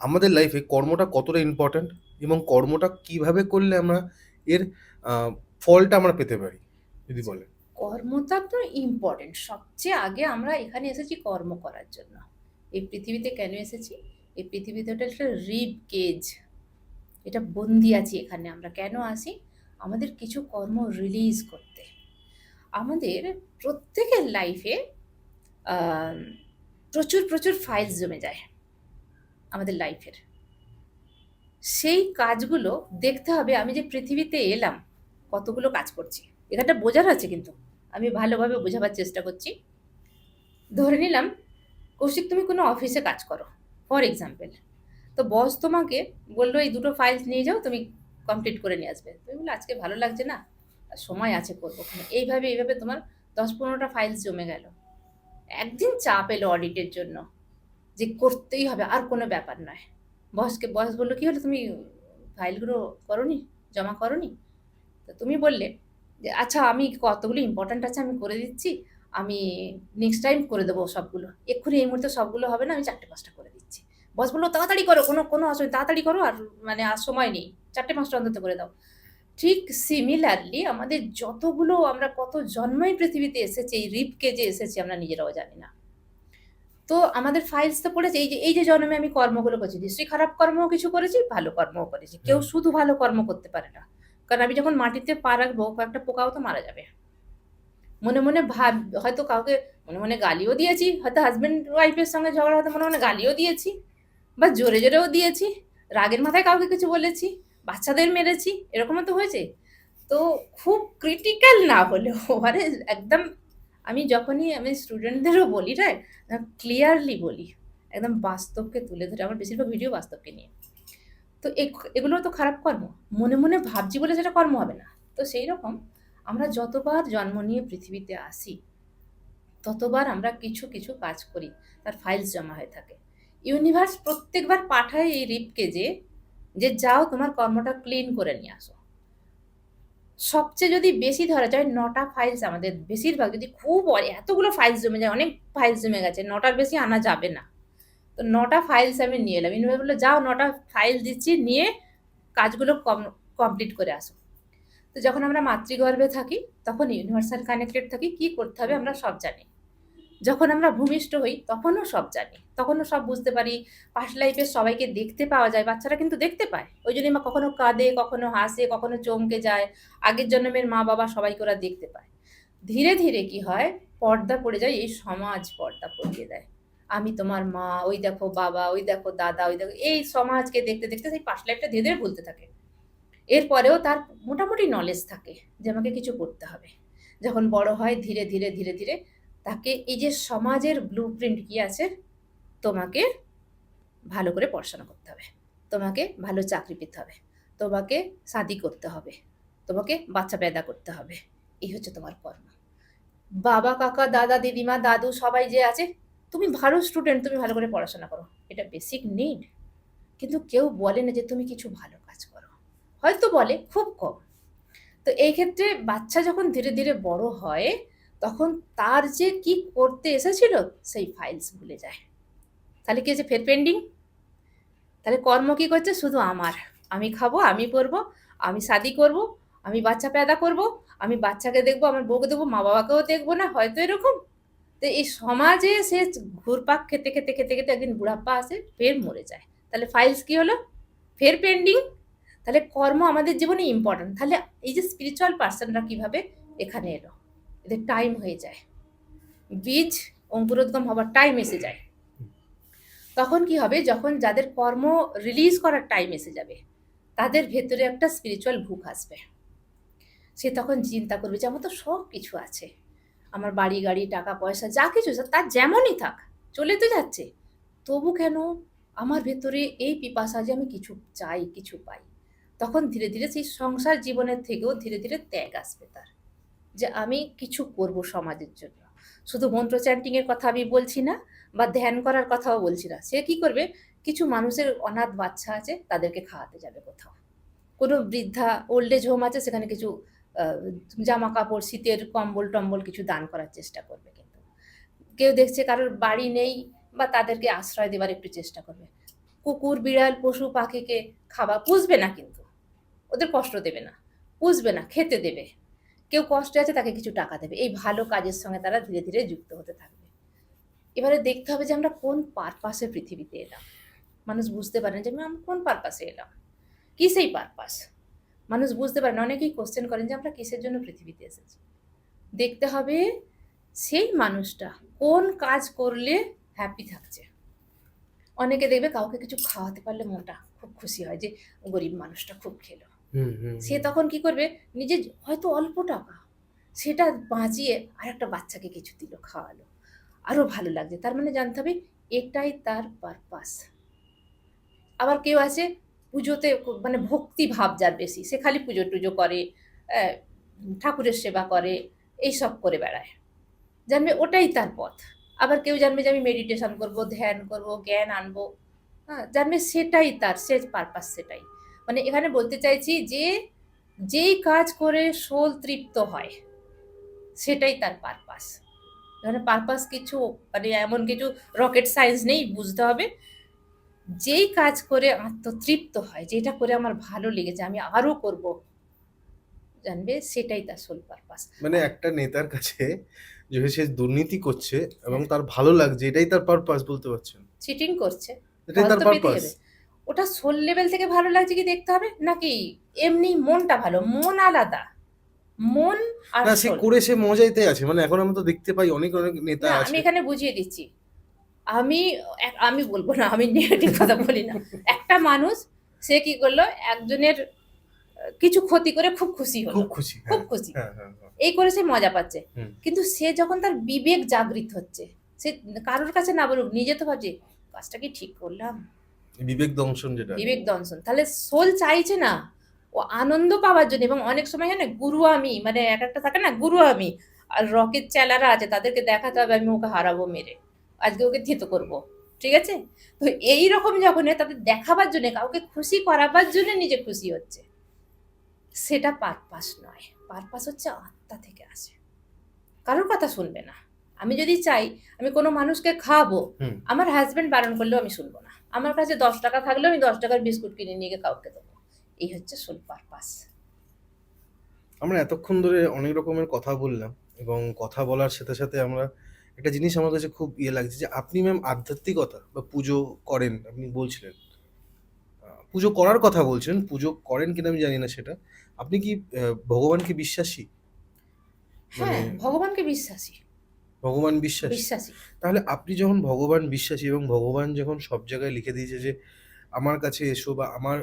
আমাদের লাইফে কর্মটা কতটা ইম্পোর্টেন্ট এবং কর্মটা কিভাবে করলে আমরা এর আ ফলটা আমরা পেতে পারি? যদি আচ্ছা, বলেন। কর্মটা তো ইম্পোর্টেন্ট। সবচেয়ে আগে আমরা এখানে এসেছি কর্ম করার জন্য। এই পৃথিবীতে কেন এসেছি? এই পৃথিবীতে ওটা একটা রিব কেজ। এটা বন্দি আছি এখানে আমরা। কেন আসি? আমাদের কিছু কর্ম রিলিজ করতে। আমাদের প্রত্যেকের লাইফে আম প্রচুর, প্রচুর ফাইলস জমে যায় আমাদের লাইফের। সেই কাজগুলো দেখতে হবে, আমি যে পৃথিবীতে এলাম, কতগুলো কাজ করছি। এখানটা বোঝার আছে কিন্তু। আমি ভালোভাবে বোঝাবার চেষ্টা করছি। ধরে নিলাম, কৌশিক তুমি কোনো অফিসে কাজ করো। For example. তো বস তোমাকে বলল, "এই ২ টো ফাইলস নিয়ে যাও, তুমি কমপ্লিট করে নিয়ে আসবে।" তুমি বললে, "আজকে ভালো লাগছে না। সময় আছে, করবক্ষণ।" এইভাবে তোমার ১০-১৫ টা ফাইলস জমে গেল। একদিন চাপ এলো অডিটের জন্য, যে করতেই হবে, আর কোনো ব্যাপার নয়। বস বলল, "কি হলো, তুমি ফাইলগুলো করোনি? জমা করোনি?" তো তুমি বললে যে, "আচ্ছা, আমি কতগুলো ইম্পোর্টেন্ট আছে, আমি করে দিচ্ছি। আমি নেক্সট টাইম করে দেবো সবগুলো। এক্ষুনি এই মুহূর্তে সবগুলো হবে না, আমি ৪টে ৫টা করে দিচ্ছি।" বস বলল, "তাড়াতাড়ি করো, কোনো অসুবিধা, তাড়াতাড়ি করো, আর মানে আর সময় নেই। ৪টে ৫টা অন্তত করে দাও।" ঠিক সিমিলারলি আমাদের যতগুলো, আমরা কত জন্মই পৃথিবীতে এসেছি, এই রিপ কেজে এসেছি আমরা নিজেরাও জানি না। তো আমাদের ফাইলস তো পড়েছে, এই যে জন্মে আমি কর্মগুলো করেছি। নিশ্চয়ই খারাপ কর্মও কিছু করেছি, ভালো কর্মও করেছি। কেউ হুম, শুধু ভালো কর্ম করতে পারে না। কারণ আমি যখন মাটিতে পা রাখবো, কয়েকটা পোকাও তো মারা যাবে। মনে, মনে হয়তো কাউকে মনে, মনে গালিও দিয়েছি। হয়তো হাসব্যান্ড ওয়াইফ এর সঙ্গে ঝগড়া হয়তো মনে, মনে গালিও দিয়েছি। বা জোরে, জোরেও দিয়েছি। রাগের মাথায় কাউকে কিছু বলেছি। বাচ্চাদের মেরেছি। এরকমও তো হয়েছে। তো খুব ক্রিটিক্যাল না হলেও মানে একদম, আমি স্টুডেন্টদেরও বলি না, ক্লিয়ারলি বলি। একদম বাস্তবকে তুলে ধরে। আমার বেশিরভাগ ভিডিও বাস্তবকে নিয়ে। তো এগুলো তো খারাপ কর্ম। মনে, মনে ভাবছি বলে সেটা কর্ম হবে না। তো সেইরকম আমরা যতবার জন্ম নিয়ে পৃথিবীতে আসি, ততবার আমরা কিছু, কিছু কাজ করি। তার ফাইলস জমা হয়ে থাকে। ইউনিভার্স প্রত্যেকবার পাঠায় এই রিপকে, যে যাও তোমার কর্মটা ক্লিন করে নিয়ে আসো। সবচেয়ে যদি বেশি ধরা যায় ৯ টা ফাইলস, আমাদের বেশিরভাগ যদি খুব এতগুলো ফাইলস জমে যায়, অনেক ফাইলস জমে গেছে, ৯ টার বেশি আনা যাবে না। তো ৯ টা ফাইলস আমি নিয়ে এলাম। ইউনিভার্স বলল, "যাও ৯ টা ফাইল দিচ্ছি, নিয়ে কাজগুলো কমপ্লিট করে আসো।" তো যখন আমরা মাতৃগর্ভে থাকি, তখন ইউনিভার্সাল কানেক্টেড থাকি, কি করতে হবে আমরা সব জানি। যখন আমরা ভূমিষ্ঠ হই তখনও সব জানি, তখনও সব বুঝতে পারি। পাস্ট লাইফের সবাইকে দেখতে পাওয়া যায়, বাচ্চারা কিন্তু দেখতে পায়। ওই জন্যই মা কখনো কাঁদে, কখনো হাসে, কখনো চমকে যায়। আগের জন্মের মা বাবা সবাইকে ওরা দেখতে পায়। ধীরে ধীরে কি হয়, পর্দা পড়ে যায়, এই সমাজ পর্দা পরিয়ে দেয়। আমি তোমার মা, ওই দেখো বাবা, ওই দেখো দাদা, ওই দেখো, এই সমাজকে দেখতে দেখতে সেই পাস্ট লাইফটা ধীরে ধীরে ভুলতে থাকে। এরপরেও তার মোটামুটি নলেজ থাকে যে আমাকে কিছু করতে হবে। যখন বড় হয় ধীরে ধীরে ধীরে ধীরে তাকে এই যে সমাজের ব্লু প্রিন্ট কি আছে, তোমাকে ভালো করে পড়াশোনা করতে হবে, তোমাকে ভালো চাকরি পেতে হবে, তোমাকে শাদি করতে হবে, তোমাকে বাচ্চা পেদা করতে হবে, এই হচ্ছে তোমার কর্ম। বাবা কাকা দাদা দিদিমা দাদু সবাই যে আছে, তুমি ভালো স্টুডেন্ট, তুমি ভালো করে পড়াশোনা করো, এটা বেসিক নিড। কিন্তু কেউ বলে না যে তুমি কিছু ভালো কাজ করো, হয়তো বলে খুব কম। তো এই ক্ষেত্রে বাচ্চা যখন ধীরে ধীরে বড় হয় তখন তার যে কি করতে এসেছিল সেই ফাইলস ভুলে যায়। তাহলে কি হচ্ছে, ফের পেন্ডিং। তাহলে কর্ম কি করছে, শুধু আমার, আমি খাবো, আমি পরবো, আমি শাদি করব, আমি বাচ্চা পেদা করব, আমি বাচ্চাকে দেখবো, আমার বউকে দেখবো, মা বাবাকেও দেখবো না, হয়তো এরকম। তো এই সমাজে সে ঘুরপাক খেতে খেতে খেতে খেতে একদিন বুড়াপ্পা আসে, ফের মরে যায়। তাহলে ফাইলস কি হলো, ফের পেন্ডিং। তাহলে কর্ম আমাদের জীবনে ইম্পর্টেন্ট। তাহলে এই যে স্পিরিচুয়াল পার্সনরা কিভাবে এখানে এলো, এদের টাইম হয়ে যায়, বীজ অঙ্কুরোদ্গম হবার টাইম এসে যায়। তখন কি হবে, যখন যাদের কর্ম রিলিজ করার টাইম এসে যাবে তাদের ভেতরে একটা স্পিরিচুয়াল ভুক আসবে। সে তখন চিন্তা করবে যে আমার তো সব কিছু আছে, আমার বাড়ি গাড়ি টাকা পয়সা যা কিছু তার যেমনই থাক, চলে তো যাচ্ছে, তবু কেন আমার ভেতরে এই পিপাসা যে আমি কিছু চাই, কিছু পাই। তখন ধীরে ধীরে সেই সংসার জীবনের থেকেও ধীরে ধীরে ত্যাগ আসবে তার, যে আমি কিছু করব সমাজের জন্য। শুধু মন্ত্র চ্যান্টিং এর কথা আমি বলছি না, বা ধ্যান করার কথাও বলছি না। সে কি করবে, কিছু মানুষের অনাথ বাচ্চা আছে তাদেরকে খাওয়াতে যাবে কোথাও, কোনো বৃদ্ধা ওল্ড এজ হোম আছে সেখানে কিছু জামা কাপড় শীতের কম্বল টম্বল কিছু দান করার চেষ্টা করবে। কিন্তু কেউ দেখছে কারোর বাড়ি নেই, বা তাদেরকে আশ্রয় দেওয়ার একটু চেষ্টা করবে। কুকুর বিড়াল পশু পাখিকে খাবার পুষবে না, কিন্তু ওদের কষ্ট দেবে না, পুষবে না, খেতে দেবে। কেউ কষ্টে আছে তাকে কিছু টাকা দেবে। এই ভালো কাজের সঙ্গে তারা ধীরে ধীরে যুক্ত হতে থাকবে। এবারে দেখতে হবে যে আমরা কোন পারপাসে পৃথিবীতে এলাম। মানুষ বুঝতে পারেন যে আমি কোন পারপাসে এলাম, কি সেই পারপাস মানুষ বুঝতে পারেন। অনেকেই কোশ্চেন করেন যে আমরা কিসের জন্য পৃথিবীতে এসেছি। দেখতে হবে সেই মানুষটা কোন কাজ করলে হ্যাপি থাকছে। অনেকে দেখবে কাউকে কিছু খাওয়াতে পারলে মনটা খুব খুশি হয়, যে গরিব মানুষটা খুব খেলো। সে তখন কি করবে, নিজে হয়তো অল্প টাকা সেটা বাঁচিয়ে আর একটা বাচ্চাকে কিছু দিল, খাওয়ালো, আরো ভালো লাগছে। তার মানে জানতে হবে এটাই তার পারপাস। আবার কেউ আছে পুজোতে মানে ভক্তি ভাব যার বেশি, সে খালি পুজো টুজো করে, ঠাকুরের সেবা করে, এইসব করে বেড়ায়, জানবে ওটাই তার পথ। আবার কেউ জানবে যে আমি মেডিটেশন করব, ধ্যান করব, জ্ঞান আনবো, হ্যাঁ জানবে সেটাই তার শেষ পারপাস। সেটাই মানে এখানে বলতে চাইছি যে যেই কাজ করে সোল তৃপ্ত হয় সেটাই তার পারপাস। এখানে পারপাস কিছু মানে এমন কিছু রকেট সায়েন্স নেই, বুঝতে হবে যেই কাজ করে আত্মতৃপ্ত হয়, যেটা করে আমার ভালো লেগেছে আমি আরো করব, জানবে সেটাই তার সোল পারপাস। মানে একটা নেতার কাছে যে সে দুর্নীতি করছে এবং তার ভালো লাগছে, এটাই তার পারপাস বলতে পারছেন? চিটিং করছে, এটাই ফল তার তো পেতেই পারপাস? হবে। ওটা সোল লেভেল থেকে ভালো লাগছে কি দেখতে হবে, নাকি এমনি মনটা ভালো, মন আলাদা, মন আর না, সে সোল। করে সে মজাইতে আছে। মানে এখন আমরা তো দেখতে পাই অনেক অনেক নেতা না আমি আছে। এখানে বুঝিয়ে দিচ্ছি, আমি আমি বলবো না, আমি নেগেটিভ কথা বলি না। একটা মানুষ সে কি করলো, একজনের কিছু ক্ষতি করে খুব খুশি হলো, খুব খুশি, খুব হ্যাঁ। খুশি, হ্যাঁ, হ্যাঁ, হ্যাঁ। এই করে সে মজা পাচ্ছে। হুম। কিন্তু সে যখন তার বিবেক জাগৃত হচ্ছে, সে কারোর কাছে না বলুক, নিজে তো ভাবছে কাজটা কি ঠিক করলাম, বিবেক দংশন যেটা। বিবেক দংশন। তাহলে সোল চাইছে না ও আনন্দ পাওয়ার জন্য। এবং অনেক সময় জানে গুরু আমি, মানে এক একটা থাকে না গুরু আমি, আর রকেট চালারা আছে তাদেরকে দেখাতে হবে আমি ওকে হারাবো মেরে, আজকে ওকে থিত করব, ঠিক আছে। তো এই রকম যখন তাদের দেখাবার জন্য, কাউকে খুশি করাবার জন্য নিজে খুশি হচ্ছে, সেটা পারপাস নয়। পারপাস হচ্ছে আত্মা থেকে আসে, কারোর কথা শুনবে না। আমি যদি চাই আমি কোনো মানুষকে খাওয়াবো, হুম। আমার হাজবেন্ড বারণ করলেও আমি শুনবো না। আমার কাছে 10 টাকা থাকলেও আমি 10 টাকার বিস্কুট কিনে নিয়ে গিয়ে কাউকে দেবো। এই হচ্ছে সোল পারপাস। আমরা এতক্ষণ ধরে অনেক রকমের কথা বললাম এবং কথা বলার সাথে সাথে আমরা একটা জিনিস আমার কাছে খুব লাগছে যে আপনি ম্যাম আধ্যাত্মিকতা বা পুজো করেন আপনি বলছিলেন। পুজো করার কথা বলছেন, পুজো করেন কিনা আমি জানি না সেটা। আপনি কি ভগবানকে বিশ্বাসী? মানে হ্যাঁ, ভগবানকে বিশ্বাসী, ভগবান বিশ্বাসী? বিশ্বাসী। তাহলে আপনি যখন ভগবান বিশ্বাসী এবং ভগবান যখন সব জায়গায় লিখে দিয়েছে যে আমার কাছে এসো বা আমার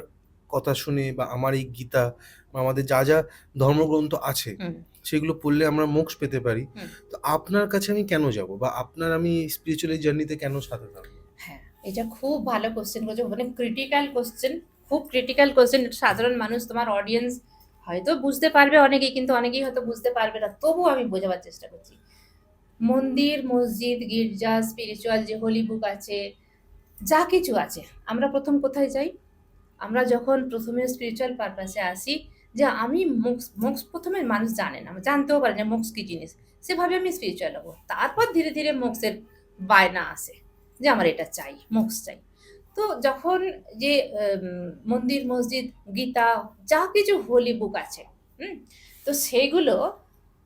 কথা শুনে বা আমার এই গীতা বা আমাদের যা যা ধর্মগ্রন্থ আছে হুম, সেগুলো পড়লে আমরা মোক্ষ পেতে পারি। হুম। তো আপনার কাছে আমি কেন যাব বা আপনার আমি স্পিরিচুয়াল জার্নিতে কেন সাথে থাকবো? হ্যাঁ, এটা খুব ভালো কোশ্চেন করেছো, মানে ক্রিটিক্যাল কোশ্চেন, খুব ক্রিটিক্যাল কোশ্চেন। সাধারণ মানুষ, তোমার অডিয়েন্স হয়তো বুঝতে পারবে অনেকেই, কিন্তু অনেকেই হয়তো বুঝতে পারবে না, তবুও আমি বোঝাবার চেষ্টা করছি। মন্দির, মসজিদ, গির্জা, স্পিরিচুয়াল যে হোলি বুক আছে, যা কিছু আছে, আমরা প্রথম কোথায় যাই? আমরা যখন প্রথমে স্পিরিচুয়াল পারপাসে আসি, যে আমি মোক্স, মোক্স প্রথমে মানুষ জানে না, জানতেও পারে না মোক্স কি জিনিস, সেভাবে আমি স্পিরিচুয়াল হবো। তারপর ধীরে ধীরে মোক্সের বায়না আসে, যে আমার এটা চাই, মোক্স চাই। তো যখন যে মন্দির, মসজিদ, গীতা, যা কিছু হোলি বুক আছে, হুম, তো সেইগুলো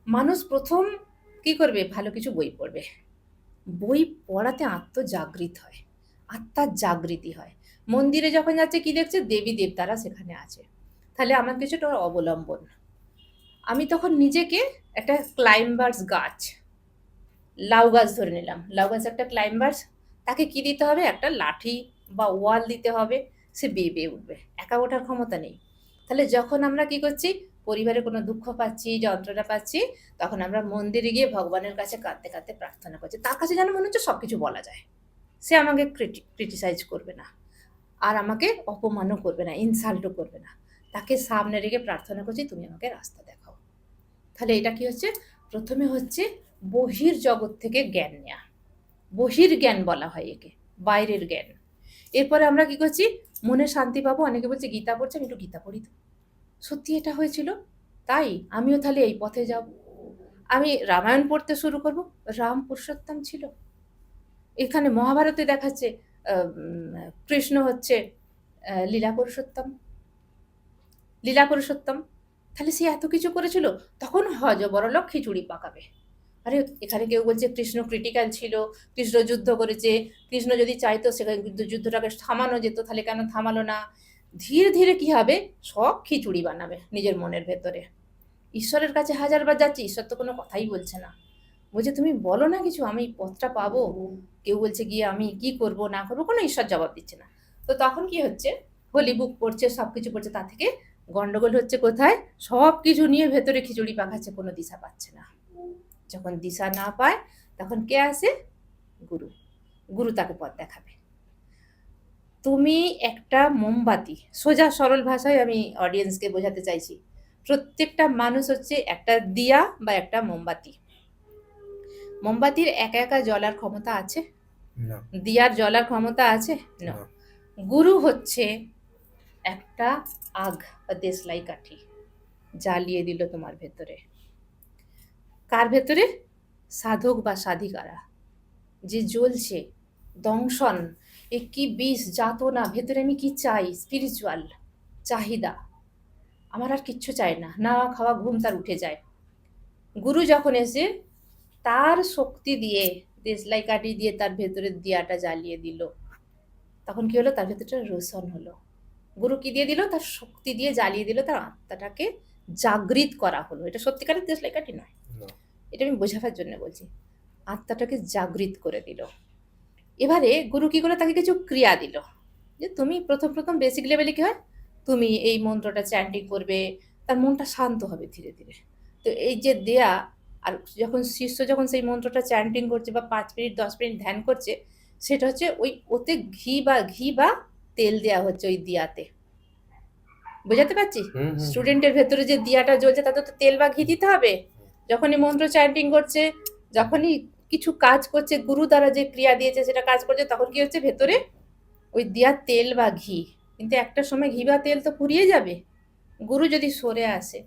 মানুষ প্রথম কি করবে? ভালো কিছু বই পড়বে। বই পড়াতে আত্মজাগৃত হয়, আত্মার জাগৃতি হয়। মন্দিরে যখন যাচ্ছে কি দেখছে? দেবী দেবতারা সেখানে আছে। তাহলে আমার কিছুটা ওর অবলম্বন। আমি তখন নিজেকে একটা ক্লাইম্বার্স গাছ, লাউ গাছ ধরে নিলাম। লাউ গাছ একটা ক্লাইম্বার্স, তাকে কি দিতে হবে? একটা লাঠি বা ওয়াল দিতে হবে, সে বেয়ে বেয়ে উঠবে। একা ওঠার ক্ষমতা নেই। তাহলে যখন আমরা কি করছি? পরিবারে কোনো দুঃখ পাচ্ছি, যন্ত্রণা পাচ্ছি, তখন আমরা মন্দিরে গিয়ে ভগবানের কাছে কাঁদতে কাঁদতে প্রার্থনা করছি। তার কাছে যেন মনে হচ্ছে সব কিছু বলা যায়। সে আমাকে ক্রিটিসাইজ করবে না, আর আমাকে অপমানও করবে না, ইনসাল্টও করবে না। তাকে সামনে রেখে প্রার্থনা করছি, তুমি আমাকে রাস্তা দেখাও। তাহলে এটা কি হচ্ছে? প্রথমে হচ্ছে বহির জগৎ থেকে জ্ঞান নেয়া। বহির জ্ঞান বলা হয় একে, বাইরের জ্ঞান। এরপরে আমরা কি করছি? মনে শান্তি পাবো। অনেকে বলছে গীতা পড়ছে, আমি একটু গীতা পড়ি তো। সত্যি এটা হয়েছিল, তাই আমিও তাহলে এই পথে যাব। আমি রামায়ণ পড়তে শুরু করব। রাম পুরুষোত্তম ছিল। এখানে মহাভারতে দেখাচ্ছে কৃষ্ণ হচ্ছে লীলা পুরুষোত্তম, লীলা পুরুষোত্তম। তাহলে সে এত কিছু করেছিল, তখন হজ বড়লোক খিচুড়ি পাকাবে। আরে এখানে কেউ বলছে কৃষ্ণ ক্রিটিক্যাল ছিল, কৃষ্ণ যুদ্ধ করেছে, কৃষ্ণ যদি চাইতো সেখানে কিন্তু যুদ্ধটাকে থামানো যেত, তাহলে কেন থামালো না? ধীরে ধীরে কি হবে? সব খিচুড়ি বানাবে নিজের মনের ভেতরে। ঈশ্বরের কাছে হাজারবার যাচ্ছে, ঈশ্বর তো কোনো কথাই বলছে না। বলছে তুমি বলো না কিছু, আমি পথটা পাবো। কেউ বলছে গিয়ে আমি কি করব না করবো, কোনো ঈশ্বর জবাব দিচ্ছে না। তো তখন কি হচ্ছে? হোলি বুক পড়ছে, সব কিছু পড়ছে, তা থেকে গন্ডগোল হচ্ছে কোথায়? সব কিছু নিয়ে ভেতরে খিচুড়ি পাকাচ্ছে, কোনো দিশা পাচ্ছে না। যখন দিশা না পায়, তখন কে আসে? গুরু। গুরু তাকে পথ দেখাবে। তুমি একটা মোমবাতি, সোজা সরল ভাষায় আমি অডিয়েন্সকে বোঝাতে চাইছি, প্রত্যেকটা মানুষ হচ্ছে একটা দিয়া বা একটা মোমবাতি। মোমবাতির একা একা জ্বলার ক্ষমতা আছে? না, দিয়ার জ্বলার ক্ষমতা আছে? না। না। গুরু হচ্ছে একটা আগ বা দেশলাই কাঠি, জ্বালিয়ে দিল তোমার ভেতরে। কার ভেতরে? সাধক বা সাধিকারা, যে জ্বলছে, দংশন, এ কি বিষ, যাতনা, ভেতরে আমি কি চাই? স্পিরিচুয়াল চাহিদা, আমার আর কিচ্ছু চাই না, না খাওয়া ঘুম তার উঠে যায়। গুরু যখন এসে তার শক্তি দিয়ে, দেশলাই কাঠি দিয়ে তার ভেতরের দিয়াটা জ্বালিয়ে দিল, তখন কি হলো? তার ভেতরটা রোশন হলো। গুরু কি দিয়ে দিল? তার শক্তি দিয়ে জ্বালিয়ে দিল, তার আত্মাটাকে জাগৃত করা হলো। এটা সত্যিকারের দেশলাই কাঠি নয়, না। এটা আমি বোঝাবার জন্য বলছি। আত্মাটাকে জাগৃত করে দিল। এবারে গুরু কি করে? তাকে কিছু ক্রিয়া দিল, যে তুমি প্রথম প্রথম বেসিক লেভেলে কি হয়? তুমি এই মন্ত্রটা চ্যান্টিং করবে, তার মনটা শান্ত হবে ধীরে ধীরে। তো এই যে দেয়া, আর যখন শিষ্য যখন সেই মন্ত্রটা চ্যান্টিং করছে বা 5 মিনিট 10 মিনিট ধ্যান করছে, সেটা হচ্ছে ওই ওতে ঘি বা তেল দেয়া হচ্ছে ওই দিয়াতে। বোঝাতে পারছি? হুম, হুম, হুম। স্টুডেন্টের ভেতরে যে দিয়াটা জ্বলছে, তাতে তো তেল বা ঘি দিতে হবে। যখনই মন্ত্র চ্যান্টিং করছে, যখনই কিছু কাজ করছে, গুরু দ্বারা যে ক্রিয়া দিয়েছে সেটা কাজ করছে, তখন কি হচ্ছে? ভেতরে ওই দেওয়া তেল বা ঘি, কিন্তু একটা সময় ঘি বা তেল তো ফুরিয়ে যাবে। গুরু যদি সরে আসে,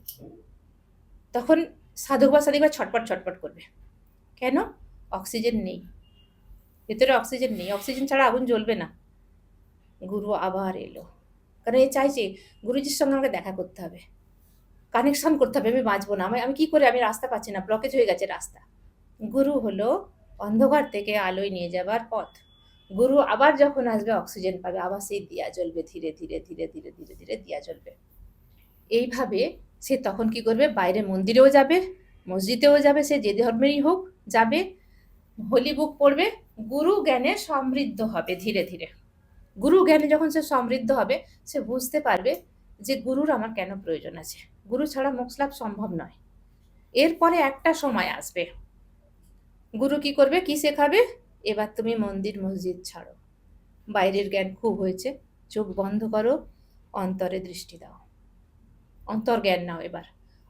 তখন সাধক বা সাধিকা ছটপট ছটপট করবে। কেন? অক্সিজেন নেই, ভেতরে অক্সিজেন নেই, অক্সিজেন ছাড়া আগুন জ্বলবে না। গুরু আবার এলো, কারণ এ চাইছে গুরুজির সঙ্গে আমাকে দেখা করতে হবে, কানেকশন করতে হবে, আমি বাঁচবো না, আমি কি করে? আমি রাস্তা পাচ্ছি না, ব্লকেজ হয়ে গেছে রাস্তা। গুরু হলো অন্ধকার থেকে আলোয় নিয়ে যাবার পথ। গুরু আবার যখন আসবে অক্সিজেন পাবে, আবার সেই দিয়া জ্বলবে, ধীরে ধীরে ধীরে ধীরে ধীরে ধীরে দিয়া জ্বলবে। এইভাবে সে তখন কি করবে, বাইরে মন্দিরেও যাবে, মসজিদেও যাবে, সে যে ধর্মেরই হোক যাবে, হোলি বুক পড়বে, গুরু জ্ঞানে সমৃদ্ধ হবে ধীরে ধীরে। গুরু জ্ঞানে যখন সে সমৃদ্ধ হবে, সে বুঝতে পারবে যে গুরুর আমার কেন প্রয়োজন আছে, গুরু ছাড়া মোক্ষ লাভ সম্ভব নয়। এরপরে একটা সময় আসবে, গুরু কি করবে, কি শেখাবে, এবার তুমি মন্দির মসজিদ ছাড়ো, বাইরের জ্ঞান খুব হয়েছে, চোখ বন্ধ করো, অন্তরে দৃষ্টি দাও, অন্তর জ্ঞান নাও, এবার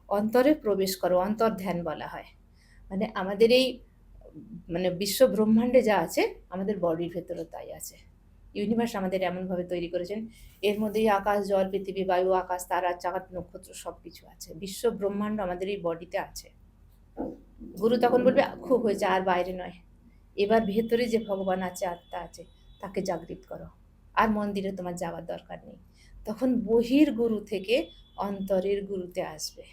অন্তরে প্রবেশ করো, অন্তর ধ্যান বলা হয়। মানে আমাদের এই মানে বিশ্ব ব্রহ্মাণ্ডে যা আছে আমাদের বডির ভেতরে তাই আছে। ইউনিভার্স আমাদের এমনভাবে তৈরি করেছেন, এর মধ্যেই আকাশ, জল, পৃথিবী, বায়ু, আকাশ, তারা, চাঁদ, নক্ষত্র সব কিছু আছে। বিশ্ব ব্রহ্মাণ্ড আমাদের এই বডিতে আছে। গুরু তখন বলবে খুব হয়েছে, আর বাইরে নয়, এবার ভেতরে যে ভগবান আছে, আত্মা আছে, তাকে জাগৃত করো, আর মন্দিরে তোমার যাওয়ার দরকার নেই। তখন বহির গুরু থেকে অন্তরের গুরুতে আসবে।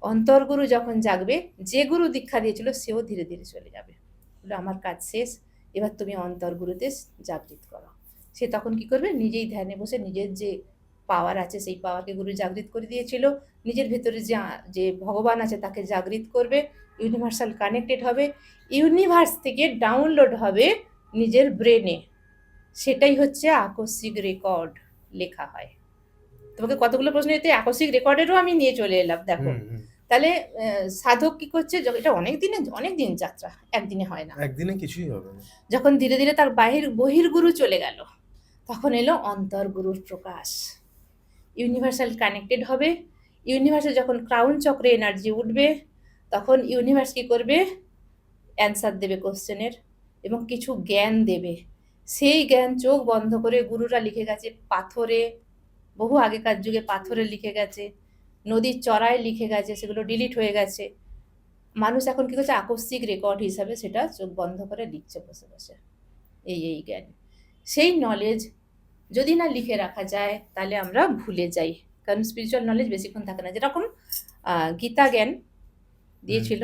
অন্তর্গুরু যখন জাগবে, যে গুরু দীক্ষা দিয়েছিল সেও ধীরে ধীরে চলে যাবে, বলে আমার কাজ শেষ, এবার তুমি অন্তর্গুরুতে জাগৃত করো। সে তখন কি করবে, নিজেই ধ্যানে বসে নিজের যে পাওয়ার আছে সেই পাওয়ারকে গুরু জাগৃত করে দিয়েছিল, নিজের ভেতরে যে ভগবান আছে তাকে জাগৃত করবে, ইউনিভার্সাল কানেক্টেড হবে, ইউনিভার্স থেকে ডাউনলোড হবে নিজের ব্রেনে। সেটাই হচ্ছে আকস্মিক রেকর্ড লেখা হয়। তোমাকে কতগুলো প্রশ্ন, এতে আকস্মিক রেকর্ডেরও আমি নিয়ে চলে এলাম, দেখো। তাহলে সাধক কি করছে, এটা অনেক দিন যাত্রা, একদিনে হয় না, একদিনে কিছুই হবে না। যখন ধীরে ধীরে তার বহির্গুরু চলে গেল, তখন এলো অন্তর্গুরুর প্রকাশ, ইউনিভার্সাল কানেক্টেড হবে। ইউনিভার্সে যখন ক্রাউন চক্রে এনার্জি উঠবে, তখন ইউনিভার্স কি করবে, অ্যান্সার দেবে কোশ্চেনের, এবং কিছু জ্ঞান দেবে। সেই জ্ঞান চোখ বন্ধ করে গুরুরা লিখে গেছে পাথরে, বহু আগেকার যুগে পাথরে লিখে গেছে, নদীর চড়ায় লিখে গেছে, সেগুলো ডিলিট হয়ে গেছে। মানুষ এখন কি করছে, আকস্মিক রেকর্ড হিসাবে সেটা চোখ বন্ধ করে লিখছে বসে বসে, এই জ্ঞান। সেই নলেজ যদি না লিখে রাখা যায় তাহলে আমরা ভুলে যাই, কারণ স্পিরিচুয়াল নলেজ বেশিক্ষণ থাকে না। যেরকম গীতা জ্ঞান দিয়েছিল,